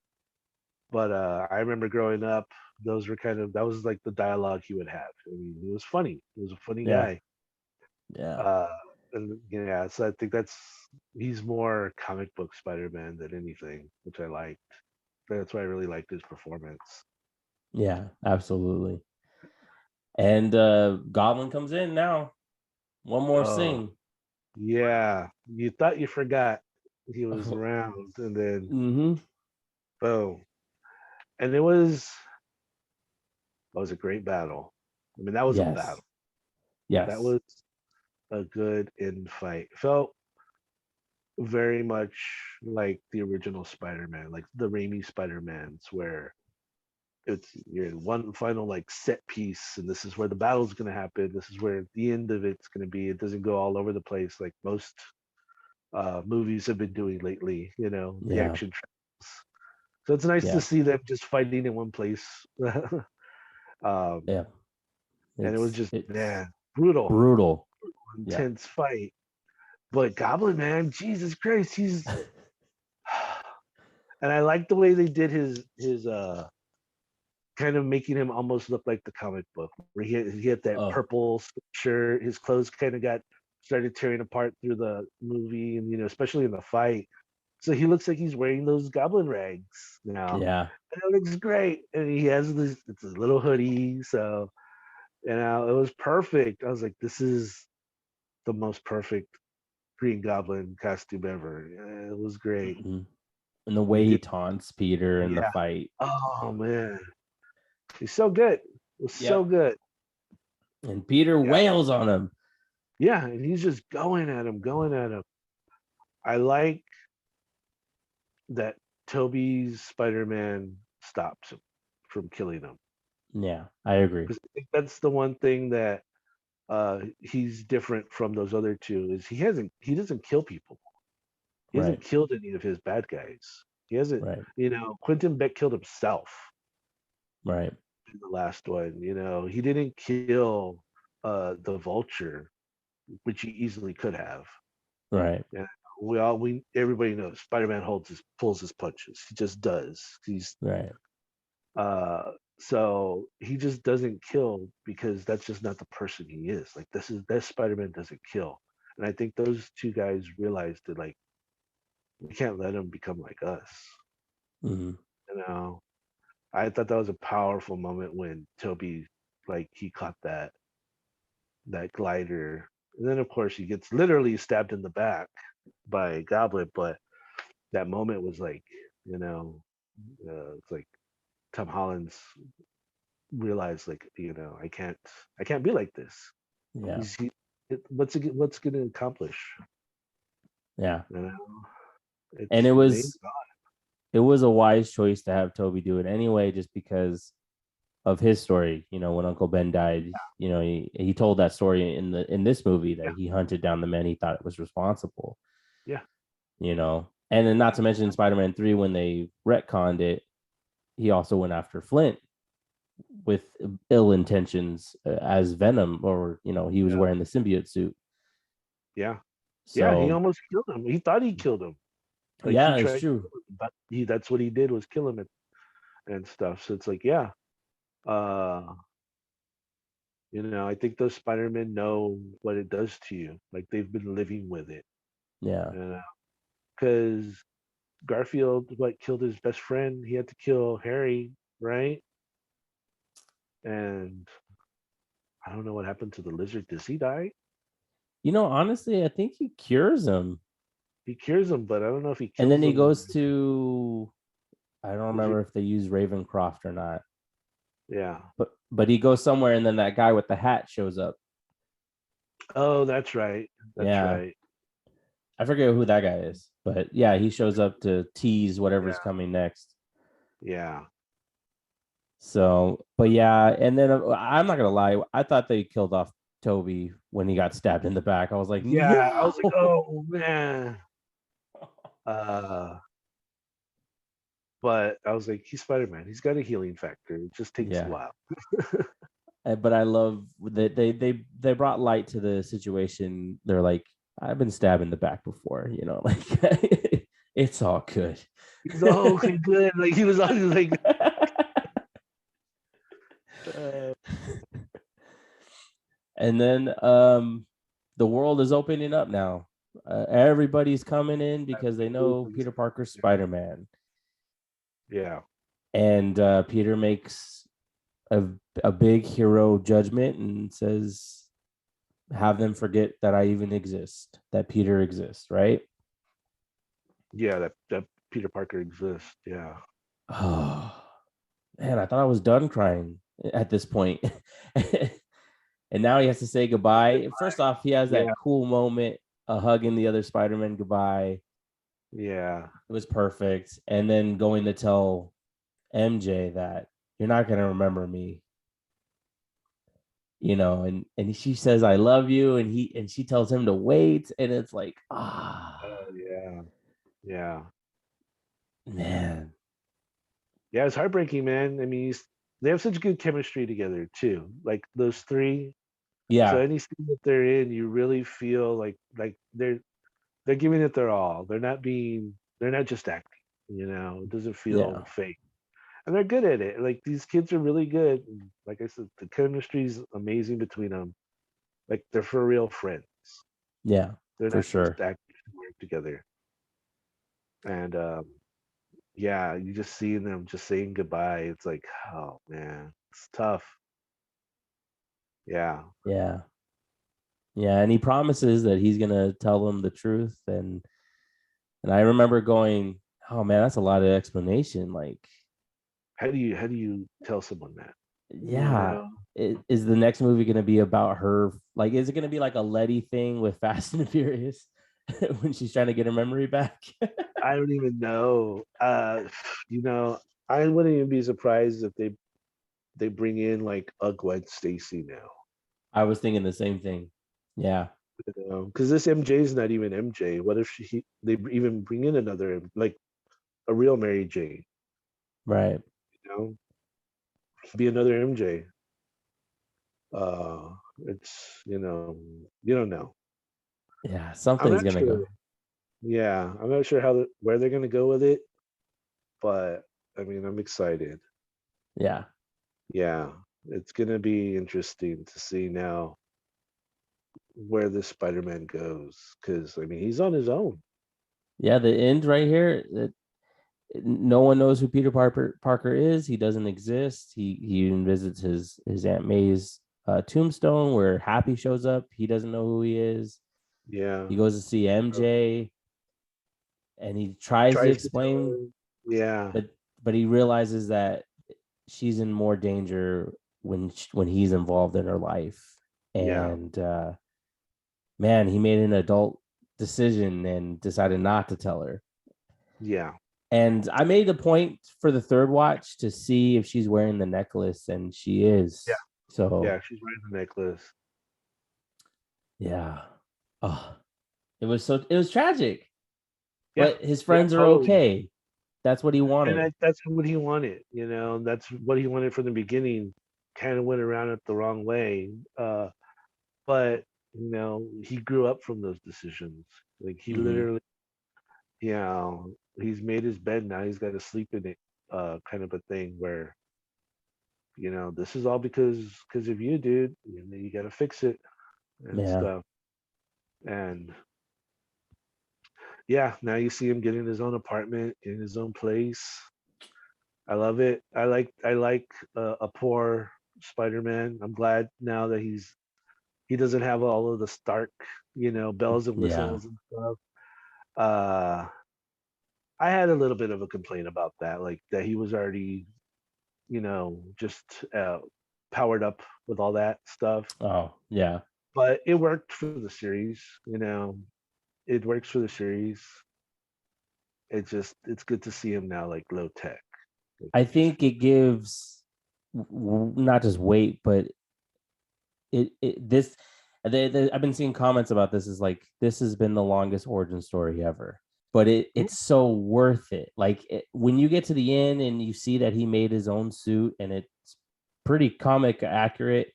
[SPEAKER 4] But I remember growing up, that was like the dialogue he would have. I mean, he was funny. He was a funny
[SPEAKER 5] yeah,
[SPEAKER 4] guy.
[SPEAKER 5] yeah,
[SPEAKER 4] Uh, and yeah, so I think he's more comic book Spider-Man than anything, which I liked. That's why I really liked his performance.
[SPEAKER 5] yeah, absolutely. And Goblin comes in now. One more
[SPEAKER 4] Oh,
[SPEAKER 5] scene.
[SPEAKER 4] yeah. You thought you forgot he was around, and then
[SPEAKER 5] Mm-hmm.
[SPEAKER 4] boom. And that was a great battle. I mean, that was a
[SPEAKER 5] Yes.
[SPEAKER 4] battle. That
[SPEAKER 5] Yes.
[SPEAKER 4] was a good in fight. Felt very much like the original Spider-Man, like the Raimi Spider-Mans, where you're in one final like set piece, and this is where the battle's gonna happen. This is where the end of it's gonna be. It doesn't go all over the place like most movies have been doing lately. The
[SPEAKER 5] Yeah.
[SPEAKER 4] action. So it's nice to
[SPEAKER 5] Yeah.
[SPEAKER 4] see them just fighting in one place. um,
[SPEAKER 5] Yeah.
[SPEAKER 4] and it was
[SPEAKER 5] It's
[SPEAKER 4] just,
[SPEAKER 5] it's
[SPEAKER 4] man, brutal,
[SPEAKER 5] brutal. Yeah.
[SPEAKER 4] intense fight. But Goblin, man, Jesus Christ, he's and I like the way they did his kind of making him almost look like the comic book, where he had that
[SPEAKER 5] Oh,
[SPEAKER 4] purple shirt. His clothes kind of got started tearing apart through the movie, and especially in the fight. So he looks like he's wearing those goblin rags now.
[SPEAKER 5] yeah.
[SPEAKER 4] And it looks great. And he has this, it's a little hoodie. So, it was perfect. I was like, this is the most perfect Green Goblin costume ever. Yeah, it was great.
[SPEAKER 5] Mhm. And the
[SPEAKER 4] And he
[SPEAKER 5] way he
[SPEAKER 4] did,
[SPEAKER 5] taunts Peter in the
[SPEAKER 4] yeah.
[SPEAKER 5] fight.
[SPEAKER 4] Oh, man. He's so good. It was so
[SPEAKER 5] Yep.
[SPEAKER 4] good.
[SPEAKER 5] And Peter
[SPEAKER 4] Yeah.
[SPEAKER 5] wails on him.
[SPEAKER 4] Yeah. And he's just going at him, going at him. I like that Toby's Spider Man stops him from killing him.
[SPEAKER 5] Yeah, I agree.
[SPEAKER 4] Because I think that's the one thing that he's different from those other two is he doesn't kill people. He hasn't
[SPEAKER 5] Right.
[SPEAKER 4] killed any of his bad guys. He hasn't,
[SPEAKER 5] Right.
[SPEAKER 4] Quentin Beck killed himself
[SPEAKER 5] Right.
[SPEAKER 4] in the last one. He didn't kill the Vulture, which he easily could have.
[SPEAKER 5] Right.
[SPEAKER 4] Yeah, everybody knows Spider-Man pulls his punches. He just does. He's
[SPEAKER 5] Right.
[SPEAKER 4] uh so he just doesn't kill because that's just not the person he is. Like that Spider-Man doesn't kill. And I think those two guys realized that like we can't let him become like us.
[SPEAKER 5] Hmm.
[SPEAKER 4] You know, I thought that was a powerful moment when Toby, like, he caught that glider, and then of course he gets literally stabbed in the back by Goblin. But that moment was like, it's like Tom Holland's realized, like, I can't be like this.
[SPEAKER 5] Yeah.
[SPEAKER 4] What's it gonna accomplish?
[SPEAKER 5] Yeah.
[SPEAKER 4] You know,
[SPEAKER 5] And
[SPEAKER 4] it's amazing.
[SPEAKER 5] it was a wise choice to have Toby do it anyway, just because of his story. When Uncle Ben died, he told that story in this movie
[SPEAKER 4] Yeah,
[SPEAKER 5] that he hunted down the man he thought was responsible.
[SPEAKER 4] yeah,
[SPEAKER 5] And then not to mention Spider-Man 3, when they retconned it, he also went after Flint with ill intentions as Venom, or he was
[SPEAKER 4] yeah,
[SPEAKER 5] wearing the symbiote suit.
[SPEAKER 4] yeah, yeah. He
[SPEAKER 5] So
[SPEAKER 4] almost killed him. He thought he killed him. Like he
[SPEAKER 5] yeah, it's
[SPEAKER 4] tried,
[SPEAKER 5] true.
[SPEAKER 4] but that's what he did was kill him and stuff. So it's like, yeah, uh, I think those Spider-Men know what it does to you. Like they've been living with it.
[SPEAKER 5] Yeah.
[SPEAKER 4] Because Garfield, what, killed his best friend? He had to kill Harry, right? And I don't know what happened to the lizard. Does he die?
[SPEAKER 5] Honestly, I think he cures him.
[SPEAKER 4] He cures him, but I don't know if he
[SPEAKER 5] And
[SPEAKER 4] kills
[SPEAKER 5] then he
[SPEAKER 4] him.
[SPEAKER 5] goes to, I don't
[SPEAKER 4] Is it?
[SPEAKER 5] remember if they use Ravencroft or not.
[SPEAKER 4] Yeah.
[SPEAKER 5] But he goes somewhere, and then that guy with the hat shows up.
[SPEAKER 4] Oh, that's right. That's
[SPEAKER 5] Yeah.
[SPEAKER 4] right.
[SPEAKER 5] I forget who that guy is, but yeah, he shows up to tease whatever's
[SPEAKER 4] Yeah.
[SPEAKER 5] coming next.
[SPEAKER 4] Yeah.
[SPEAKER 5] So, but yeah, and then I'm not gonna lie, I thought they killed off Toby when he got stabbed in the back. I was like,
[SPEAKER 4] Yeah. I was like,
[SPEAKER 5] no.
[SPEAKER 4] oh man. Uh, but I was like, he's Spider-Man. He's got a healing factor. It just takes a
[SPEAKER 5] Yeah.
[SPEAKER 4] while.
[SPEAKER 5] But I love that they brought light to the situation. They're like, I've been stabbed in the back before, like it's all good.
[SPEAKER 4] He's all okay, good. Like he was always like,
[SPEAKER 5] And then the world is opening up now. Everybody's coming in because they know Peter Parker's Spider-Man.
[SPEAKER 4] yeah,
[SPEAKER 5] And Peter makes a big hero judgment and says, have them forget that I even exist, that Peter exists, right?
[SPEAKER 4] yeah. That Peter Parker exists. Yeah,
[SPEAKER 5] Oh, man, I thought I was done crying at this point. And now he has to say goodbye. First off, he has
[SPEAKER 4] yeah,
[SPEAKER 5] that cool moment, hugging the other Spider-Man goodbye.
[SPEAKER 4] yeah.
[SPEAKER 5] It was perfect. And then going to tell MJ that you're not going to remember me, and she says, I love you. And she tells him to wait. And it's like,
[SPEAKER 4] Oh yeah, yeah,
[SPEAKER 5] man.
[SPEAKER 4] yeah. It's heartbreaking, man. I mean, they have such good chemistry together too. Like those three. So
[SPEAKER 5] Yeah.
[SPEAKER 4] any scene that they're in, you really feel like they're giving it their all. They're not just acting. It doesn't feel
[SPEAKER 5] Yeah.
[SPEAKER 4] fake, and they're good at it. Like these kids are really good. And like I said, the chemistry's amazing between them. Like they're for real friends.
[SPEAKER 5] Yeah,
[SPEAKER 4] They're
[SPEAKER 5] for
[SPEAKER 4] not just
[SPEAKER 5] sure.
[SPEAKER 4] actors who work together. And yeah, you just seeing them just saying goodbye. It's like, oh man, it's tough. Yeah,
[SPEAKER 5] Yeah. Yeah. And he promises that he's going to tell them the truth. And I remember going, oh man, that's a lot of explanation. Like,
[SPEAKER 4] how do you tell someone that? You
[SPEAKER 5] yeah,
[SPEAKER 4] know,
[SPEAKER 5] is the next movie going to be about her? Like, is it going to be like a Letty thing with Fast and Furious when she's trying to get her memory back?
[SPEAKER 4] I don't even know. You know, I wouldn't even be surprised if they bring in like a Gwen Stacy now.
[SPEAKER 5] I was thinking the same thing. Yeah.
[SPEAKER 4] Because this MJ is not even MJ. What if they even bring in another like a real Mary Jane?
[SPEAKER 5] Right.
[SPEAKER 4] You know, be another MJ. It's you don't know.
[SPEAKER 5] Yeah.
[SPEAKER 4] I'm
[SPEAKER 5] Something's
[SPEAKER 4] not
[SPEAKER 5] going to
[SPEAKER 4] sure.
[SPEAKER 5] go.
[SPEAKER 4] Yeah, I'm not sure where they're gonna go with it, but I mean, I'm excited.
[SPEAKER 5] Yeah.
[SPEAKER 4] Yeah, it's gonna be interesting to see now where this Spider-Man goes, because I mean, he's on his own.
[SPEAKER 5] Yeah. The end right here. No one knows who Peter Parker is. He doesn't exist. He even visits his Aunt May's tombstone where Happy shows up. He doesn't know who he is.
[SPEAKER 4] Yeah,
[SPEAKER 5] He goes to see
[SPEAKER 4] uh,
[SPEAKER 5] MJ and he tries to
[SPEAKER 4] tries to tell
[SPEAKER 5] explain,
[SPEAKER 4] him. Yeah,
[SPEAKER 5] but he realizes that she's in more danger when he's involved in her life.
[SPEAKER 4] yeah,
[SPEAKER 5] And man, he made an adult decision and decided not to tell her.
[SPEAKER 4] yeah,
[SPEAKER 5] And I made a point for the third watch to see if she's wearing the necklace, and she is.
[SPEAKER 4] yeah,
[SPEAKER 5] So
[SPEAKER 4] yeah. She's wearing the necklace.
[SPEAKER 5] yeah. Oh, it was tragic.
[SPEAKER 4] Yeah,
[SPEAKER 5] But his
[SPEAKER 4] yeah,
[SPEAKER 5] friends are
[SPEAKER 4] totally.
[SPEAKER 5] okay. That's what he
[SPEAKER 4] And
[SPEAKER 5] wanted.
[SPEAKER 4] that's what he wanted. That's what he wanted from the beginning. Kind of went around it the wrong way. But he grew up from those decisions. Like he
[SPEAKER 5] Mm-hmm.
[SPEAKER 4] literally, he's made his bed now. He's got to sleep in it, kind of a thing where this is all because of you, dude. You got to fix it and
[SPEAKER 5] Yeah.
[SPEAKER 4] stuff. And yeah, now you see him getting his own apartment in his own place. I love it. I like a poor Spider-Man. I'm glad now that he doesn't have all of the Stark, bells and
[SPEAKER 5] Yeah.
[SPEAKER 4] whistles and stuff. Uh, I had a little bit of a complaint about that, like that he was already just powered up with all that stuff.
[SPEAKER 5] Oh, yeah.
[SPEAKER 4] But it worked for the series. It works for the series. It's good to see him now like low tech. Like,
[SPEAKER 5] I
[SPEAKER 4] just
[SPEAKER 5] think it gives not just weight, but it this I've been seeing comments about this is like this has been the longest origin story ever, but it's so worth it. Like when you get to the end and you see that he made his own suit and it's pretty comic accurate,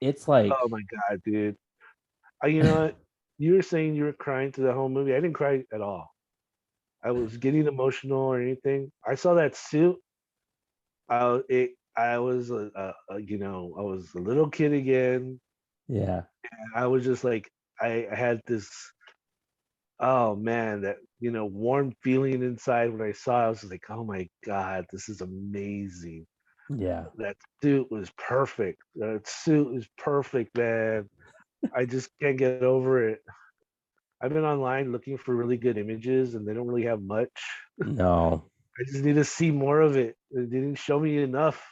[SPEAKER 5] it's like
[SPEAKER 4] oh my god, dude. You know what? You were saying you were crying to the whole movie. I didn't cry at all. I was getting emotional or anything. I saw that suit. I was I was a little kid again.
[SPEAKER 5] yeah,
[SPEAKER 4] I was just like I had this, oh man, that warm feeling inside when I saw it. I was just like, oh my god, this is amazing.
[SPEAKER 5] yeah.
[SPEAKER 4] That suit was perfect. That suit is perfect, man. I just can't get over it. I've been online looking for really good images and they don't really have much.
[SPEAKER 5] No.
[SPEAKER 4] I just need to see more of it. They didn't show me enough.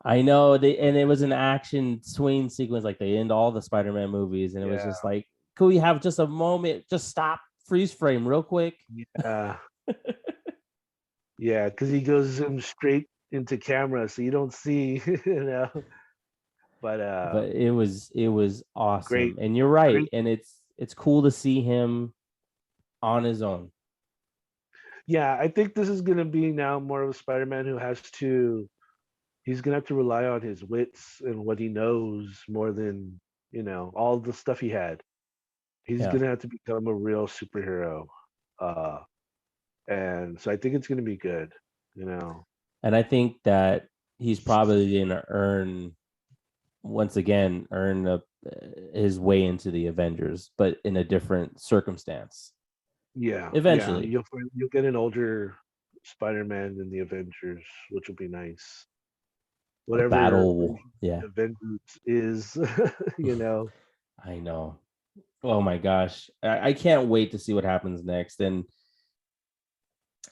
[SPEAKER 5] I know and it was an action swing sequence like they end all the Spider-Man movies, and it was
[SPEAKER 4] Yeah.
[SPEAKER 5] just like, could we have just a moment, just stop, freeze frame real quick?
[SPEAKER 4] Yeah. Yeah, because he goes zoom straight into camera, so you don't see, But
[SPEAKER 5] But it was
[SPEAKER 4] great,
[SPEAKER 5] awesome, and you're right,
[SPEAKER 4] great.
[SPEAKER 5] and it's cool to see him on his own.
[SPEAKER 4] Yeah, I think this is gonna be now more of a Spider-Man who he's gonna have to rely on his wits and what he knows more than, all the stuff he had. He's
[SPEAKER 5] Yeah,
[SPEAKER 4] gonna have to become a real superhero. Uh, and so I think it's gonna be good, you know.
[SPEAKER 5] and I think that he's probably gonna earn his way into the Avengers, but in a different circumstance.
[SPEAKER 4] Yeah, yeah.
[SPEAKER 5] Eventually,
[SPEAKER 4] You'll get an older Spider-Man in the Avengers, which will be nice.
[SPEAKER 5] a
[SPEAKER 4] Whatever
[SPEAKER 5] battle.
[SPEAKER 4] version
[SPEAKER 5] Yeah,
[SPEAKER 4] the Avengers is, you know.
[SPEAKER 5] I know. Oh my gosh, I can't wait to see what happens next. And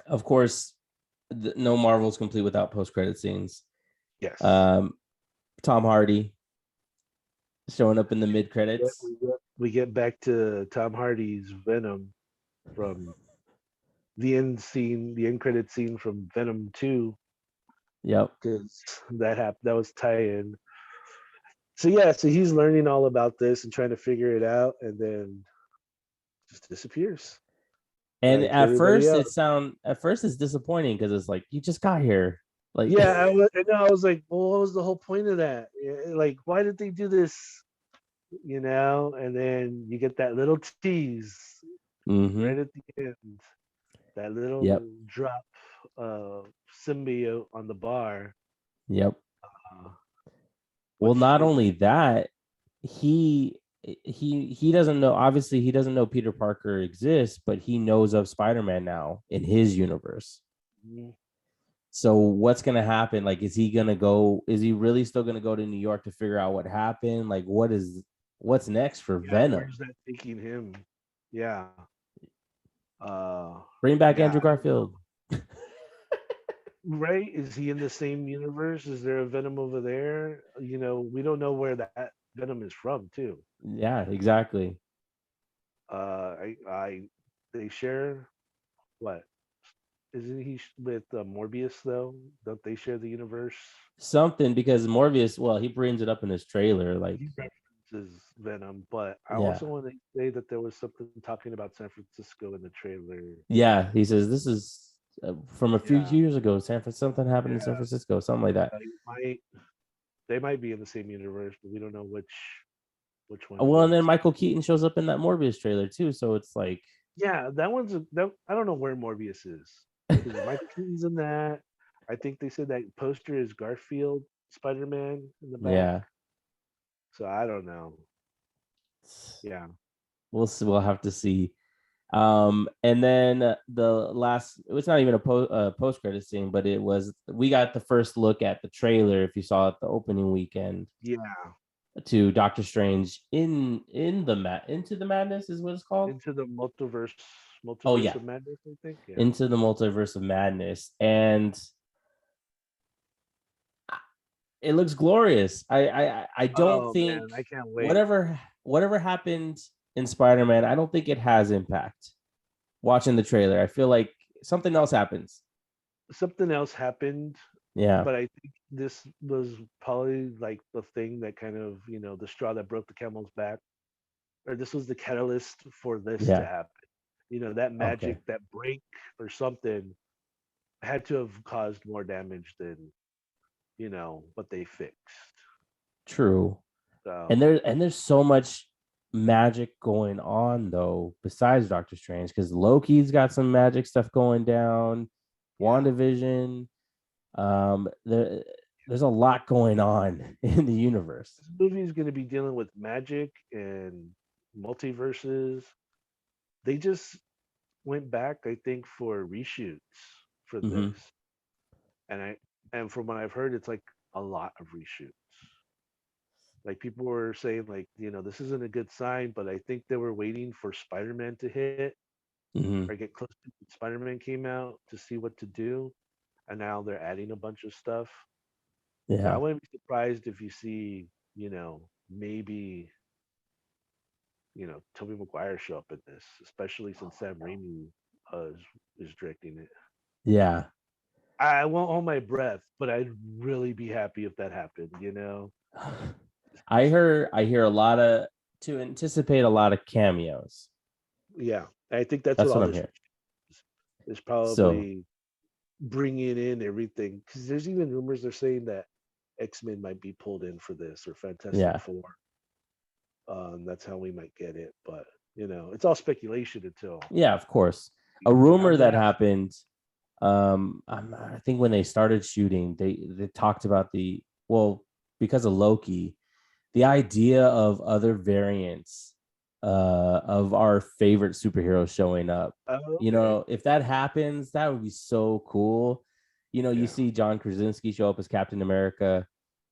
[SPEAKER 5] of course, no Marvel's complete without post-credit scenes.
[SPEAKER 4] Yes.
[SPEAKER 5] Um, Tom Hardy showing up in the mid
[SPEAKER 4] Yeah,
[SPEAKER 5] credits.
[SPEAKER 4] we get back to Tom Hardy's Venom from the end credit scene from Venom 2,
[SPEAKER 5] Yep.
[SPEAKER 4] because that was tie-in. So yeah, so he's learning all about this and trying to figure it out, and then just disappears
[SPEAKER 5] And
[SPEAKER 4] like everybody else.
[SPEAKER 5] at first it's disappointing because it's like you just got here. Like
[SPEAKER 4] Yeah, I was like, well, what was the whole point of that? Like, why did they do this? And then you get that little tease
[SPEAKER 5] mm-hmm.
[SPEAKER 4] right at the end, that little
[SPEAKER 5] Yep.
[SPEAKER 4] drop of symbiote on the bar.
[SPEAKER 5] Yep.
[SPEAKER 4] Uh,
[SPEAKER 5] Well,
[SPEAKER 4] which
[SPEAKER 5] not
[SPEAKER 4] is
[SPEAKER 5] only that, he doesn't know, obviously he doesn't know Peter Parker exists, but he knows of Spider-Man now in his universe.
[SPEAKER 4] mm,
[SPEAKER 5] So what's gonna happen? Like, is he really still gonna go to New York to figure out what happened? Like, what's next for
[SPEAKER 4] yeah,
[SPEAKER 5] Venom?
[SPEAKER 4] where's that taking him? Yeah.
[SPEAKER 5] Bring back
[SPEAKER 4] Yeah,
[SPEAKER 5] Andrew Garfield.
[SPEAKER 4] right? Is he in the same universe? Is there a Venom over there? We don't know where that Venom is from, too.
[SPEAKER 5] Yeah, exactly.
[SPEAKER 4] I they share what? Isn't he with Morbius though? Don't they share the universe?
[SPEAKER 5] Something, because Morbius, well, he brings it up in his trailer, like,
[SPEAKER 4] He references Venom, but I
[SPEAKER 5] yeah.
[SPEAKER 4] also want to say that there was something talking about San Francisco in the trailer.
[SPEAKER 5] Yeah, he says this is from a few
[SPEAKER 4] Yeah,
[SPEAKER 5] years ago. Something happened in San
[SPEAKER 4] yeah.
[SPEAKER 5] Francisco, something like that.
[SPEAKER 4] They might be in the same universe, but we don't know which one it
[SPEAKER 5] Well, and then
[SPEAKER 4] is.
[SPEAKER 5] Michael Keaton shows up in that Morbius trailer too, so it's like,
[SPEAKER 4] Yeah, that I don't know where Morbius is, because Michael Keaton's in that. I think they said that poster is Garfield Spider-Man in the back.
[SPEAKER 5] yeah,
[SPEAKER 4] So I don't know. Yeah.
[SPEAKER 5] we'll see, we'll have to see. And then the last, it's not even a post credit scene, but we got the first look at the trailer. If you saw it the opening weekend,
[SPEAKER 4] Yeah.
[SPEAKER 5] to Doctor Strange into the Madness is what it's called.
[SPEAKER 4] Into the multiverse
[SPEAKER 5] Oh yeah,
[SPEAKER 4] of madness, I think. Yeah.
[SPEAKER 5] Into the Multiverse of Madness, and it looks glorious. I don't
[SPEAKER 4] Oh
[SPEAKER 5] think
[SPEAKER 4] man, I can't wait.
[SPEAKER 5] whatever happened in Spider-Man, I don't think it has impact. Watching the trailer, I feel like something else happens.
[SPEAKER 4] Something else happened,
[SPEAKER 5] Yeah,
[SPEAKER 4] but I think this was probably like the thing that kind of, the straw that broke the camel's back, or this was the catalyst for this to
[SPEAKER 5] yeah,
[SPEAKER 4] happen. That
[SPEAKER 5] okay,
[SPEAKER 4] magic, that break or something had to have caused more damage than, what they fixed.
[SPEAKER 5] true. And
[SPEAKER 4] So,
[SPEAKER 5] there's so much magic going on though, besides Doctor Strange, because Loki's got some magic stuff going down.
[SPEAKER 4] yeah.
[SPEAKER 5] WandaVision, there's a lot going on in the universe.
[SPEAKER 4] This movie is going to be dealing with magic and multiverses. They just went back, I think, for reshoots for
[SPEAKER 5] Hmm.
[SPEAKER 4] this, and from what I've heard, it's like a lot of reshoots. Like people were saying, like this isn't a good sign, but I think they were waiting for Spider-Man to hit or
[SPEAKER 5] Hmm.
[SPEAKER 4] get close to when Spider-Man came out to see what to do, and now they're adding a bunch of stuff. So I
[SPEAKER 5] Yeah.
[SPEAKER 4] wouldn't be surprised if you see, maybe Tobey Maguire show up in this, especially since Sam Raimi is directing it.
[SPEAKER 5] Yeah.
[SPEAKER 4] I won't hold my breath, but I'd really be happy if that happened.
[SPEAKER 5] I hear a lot of to anticipate a lot of cameos.
[SPEAKER 4] Yeah, I think that's what
[SPEAKER 5] That's
[SPEAKER 4] all
[SPEAKER 5] what I'm
[SPEAKER 4] this
[SPEAKER 5] hearing.
[SPEAKER 4] is
[SPEAKER 5] So
[SPEAKER 4] probably bringing in everything. Because there's even rumors they're saying that X-Men might be pulled in for this or Fantastic
[SPEAKER 5] yeah.
[SPEAKER 4] Four. That's how we might get it, but it's all speculation until.
[SPEAKER 5] Yeah, of course. A rumor
[SPEAKER 4] I'm
[SPEAKER 5] that
[SPEAKER 4] gonna have
[SPEAKER 5] happened, I think when they started shooting, they talked about because of Loki, the idea of other variants of our favorite superheroes showing up.
[SPEAKER 4] oh,
[SPEAKER 5] You
[SPEAKER 4] okay,
[SPEAKER 5] know, if that happens, that would be so cool. You know, you
[SPEAKER 4] yeah,
[SPEAKER 5] see John Krasinski show up as Captain America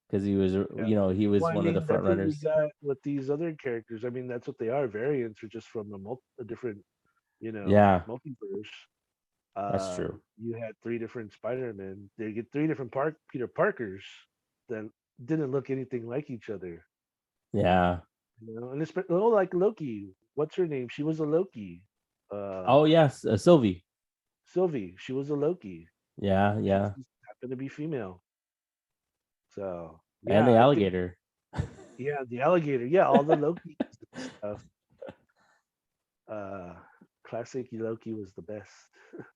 [SPEAKER 5] because
[SPEAKER 4] yeah.
[SPEAKER 5] he was
[SPEAKER 4] Well, I
[SPEAKER 5] one of the
[SPEAKER 4] mean,
[SPEAKER 5] front
[SPEAKER 4] that's what we
[SPEAKER 5] runners.
[SPEAKER 4] got with these other characters. I mean, that's what they are. Variants are just from a different,
[SPEAKER 5] Yeah,
[SPEAKER 4] multiverse.
[SPEAKER 5] that's true.
[SPEAKER 4] You had three different Spider-Men. They get three different Peter Parkers that didn't look anything like each other.
[SPEAKER 5] Yeah.
[SPEAKER 4] And it's like Loki. What's her name? She was a Loki. Uh,
[SPEAKER 5] Oh yes, Sylvie.
[SPEAKER 4] Sylvie. She was a Loki.
[SPEAKER 5] Yeah,
[SPEAKER 4] She
[SPEAKER 5] yeah,
[SPEAKER 4] just happened to be female. So
[SPEAKER 5] and
[SPEAKER 4] yeah,
[SPEAKER 5] the
[SPEAKER 4] I think
[SPEAKER 5] alligator.
[SPEAKER 4] the alligator. Yeah, all the Loki stuff. Uh, classic Loki was the best.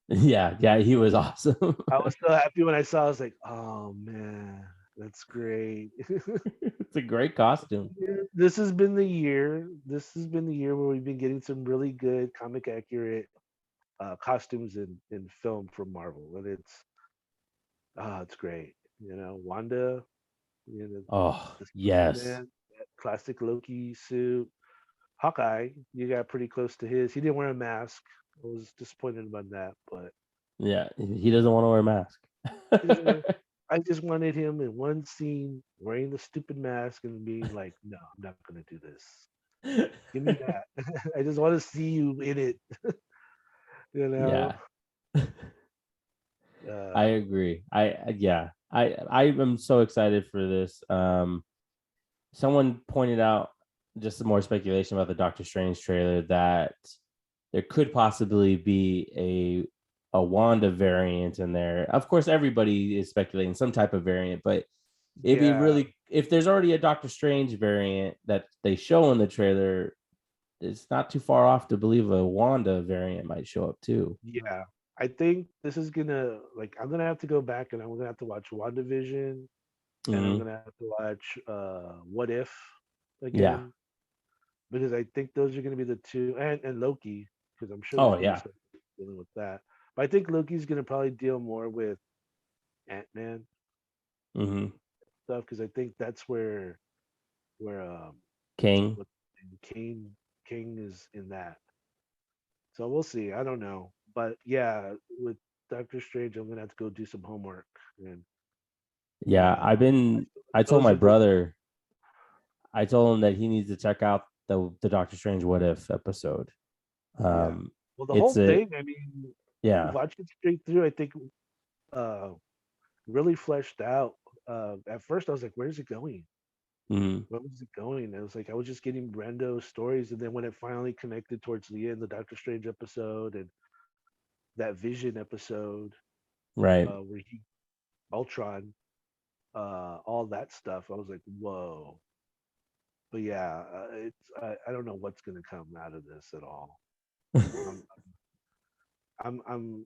[SPEAKER 5] Yeah, yeah, he was awesome.
[SPEAKER 4] I was so happy when I saw. I was like, oh man, that's great.
[SPEAKER 5] It's a great costume.
[SPEAKER 4] This has been the year. This has been the year where we've been getting some really good comic accurate costumes in film from Marvel, and it's great. Wanda,
[SPEAKER 5] Oh
[SPEAKER 4] the
[SPEAKER 5] yes,
[SPEAKER 4] Spider-Man, that classic Loki suit. Hawkeye, you got pretty close to his. He didn't wear a mask. I was disappointed about that, but
[SPEAKER 5] yeah. He doesn't want to wear a mask.
[SPEAKER 4] he doesn't wear. I just wanted him in one scene wearing the stupid mask and being like, "No, I'm not gonna do this. Give me that. I just want to see you in it." You know.
[SPEAKER 5] Yeah, I
[SPEAKER 4] Uh,
[SPEAKER 5] agree. Yeah, I am so excited for this. Someone pointed out just some more speculation about the Doctor Strange trailer that there could possibly be a Wanda variant in there. Of course, everybody is speculating some type of variant, but it'd be
[SPEAKER 4] yeah,
[SPEAKER 5] really if there's already a Doctor Strange variant that they show in the trailer, it's not too far off to believe a Wanda variant might show up too.
[SPEAKER 4] yeah. I think this is gonna I'm gonna have to go back and I'm gonna have to watch WandaVision and I'm
[SPEAKER 5] Hmm.
[SPEAKER 4] gonna have to watch What If
[SPEAKER 5] Yeah.
[SPEAKER 4] again because I think those are gonna be the two and Loki because I'm sure there's
[SPEAKER 5] Oh
[SPEAKER 4] gonna be
[SPEAKER 5] yeah.
[SPEAKER 4] stuff dealing with that. But I think Loki's gonna probably deal more with Ant-Man
[SPEAKER 5] Hmm.
[SPEAKER 4] stuff because I think that's where
[SPEAKER 5] King.
[SPEAKER 4] what Kane King is in that. So we'll see. I don't know, but yeah, with Doctor Strange, I'm gonna have to go do some homework and
[SPEAKER 5] Yeah,
[SPEAKER 4] uh,
[SPEAKER 5] I told
[SPEAKER 4] those
[SPEAKER 5] my
[SPEAKER 4] are the
[SPEAKER 5] brother, I told him that he needs to check out the Doctor Strange What If episode.
[SPEAKER 4] yeah.
[SPEAKER 5] Um,
[SPEAKER 4] Well, the
[SPEAKER 5] it's
[SPEAKER 4] whole
[SPEAKER 5] a
[SPEAKER 4] thing. I mean,
[SPEAKER 5] yeah,
[SPEAKER 4] watching it straight through, I think uh, really fleshed out at first I was like, where's it going?
[SPEAKER 5] Mhm.
[SPEAKER 4] Where was it going? I was like, I was just getting rando stories, and then when it finally connected towards the end, the Doctor Strange episode and that Vision episode,
[SPEAKER 5] Right.
[SPEAKER 4] where he Ultron, all that stuff, I was like, whoa. But yeah, I don't know what's gonna come out of this at all. I'm I'm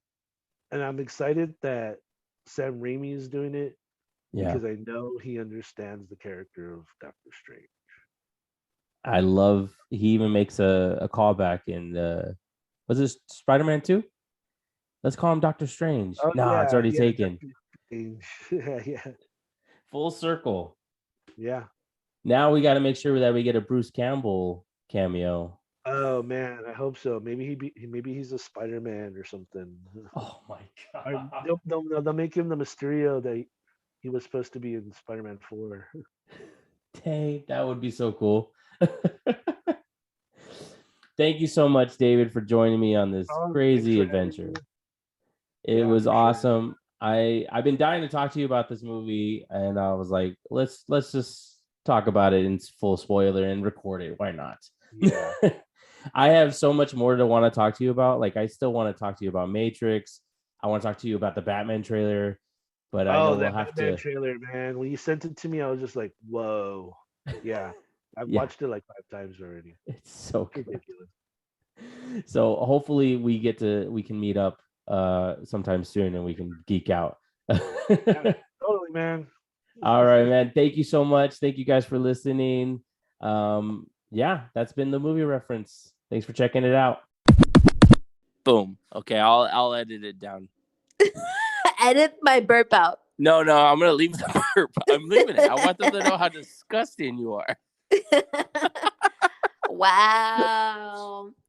[SPEAKER 4] and I'm excited that Sam Raimi is doing it
[SPEAKER 5] Yeah.
[SPEAKER 4] because I know he understands the character of Doctor Strange.
[SPEAKER 5] I love he even makes a callback in was this Spider-Man 2? Let's call him Doctor Strange.
[SPEAKER 4] Oh
[SPEAKER 5] Nah, it's
[SPEAKER 4] yeah,
[SPEAKER 5] already
[SPEAKER 4] yeah,
[SPEAKER 5] taken.
[SPEAKER 4] Doctor Strange. Yeah, yeah,
[SPEAKER 5] Full circle.
[SPEAKER 4] yeah.
[SPEAKER 5] Now we got to make sure that we get a Bruce Campbell cameo.
[SPEAKER 4] Oh man, I hope so. Maybe he's a Spider-Man or something.
[SPEAKER 5] Oh my
[SPEAKER 4] Or
[SPEAKER 5] god.
[SPEAKER 4] they'll make him the Mysterio that he was supposed to be in Spider-Man 4.
[SPEAKER 5] Dang, that would be so cool. Thank you so much, David, for joining me on this
[SPEAKER 4] Oh, thanks
[SPEAKER 5] crazy
[SPEAKER 4] for having
[SPEAKER 5] adventure.
[SPEAKER 4] me.
[SPEAKER 5] It
[SPEAKER 4] Yeah,
[SPEAKER 5] was
[SPEAKER 4] for sure.
[SPEAKER 5] awesome. I've been dying to talk to you about this movie, and I was like, let's just talk about it in full spoiler and record it. Why not?
[SPEAKER 4] Yeah.
[SPEAKER 5] I have so much more to want to talk to you about. Like, I still want to talk to you about Matrix. I want to talk to you about the Batman trailer, but I know
[SPEAKER 4] Oh,
[SPEAKER 5] we'll
[SPEAKER 4] that
[SPEAKER 5] have
[SPEAKER 4] Batman
[SPEAKER 5] to.
[SPEAKER 4] trailer, man. When you sent it to me, I was just like, whoa. Yeah. I've
[SPEAKER 5] Yeah,
[SPEAKER 4] watched it like 5 times already.
[SPEAKER 5] it's so
[SPEAKER 4] It's
[SPEAKER 5] good.
[SPEAKER 4] ridiculous.
[SPEAKER 5] So hopefully we can meet up sometime soon and we can geek out.
[SPEAKER 4] Yeah, totally, man.
[SPEAKER 5] All right, man. Thank you so much. Thank you guys for listening. Yeah, that's been the movie reference. Thanks for checking it out.
[SPEAKER 1] Boom. Okay, I'll edit it down.
[SPEAKER 2] Edit my burp out.
[SPEAKER 1] No, I'm gonna leave the burp. I'm leaving it. I want them to know how disgusting you are.
[SPEAKER 2] Wow.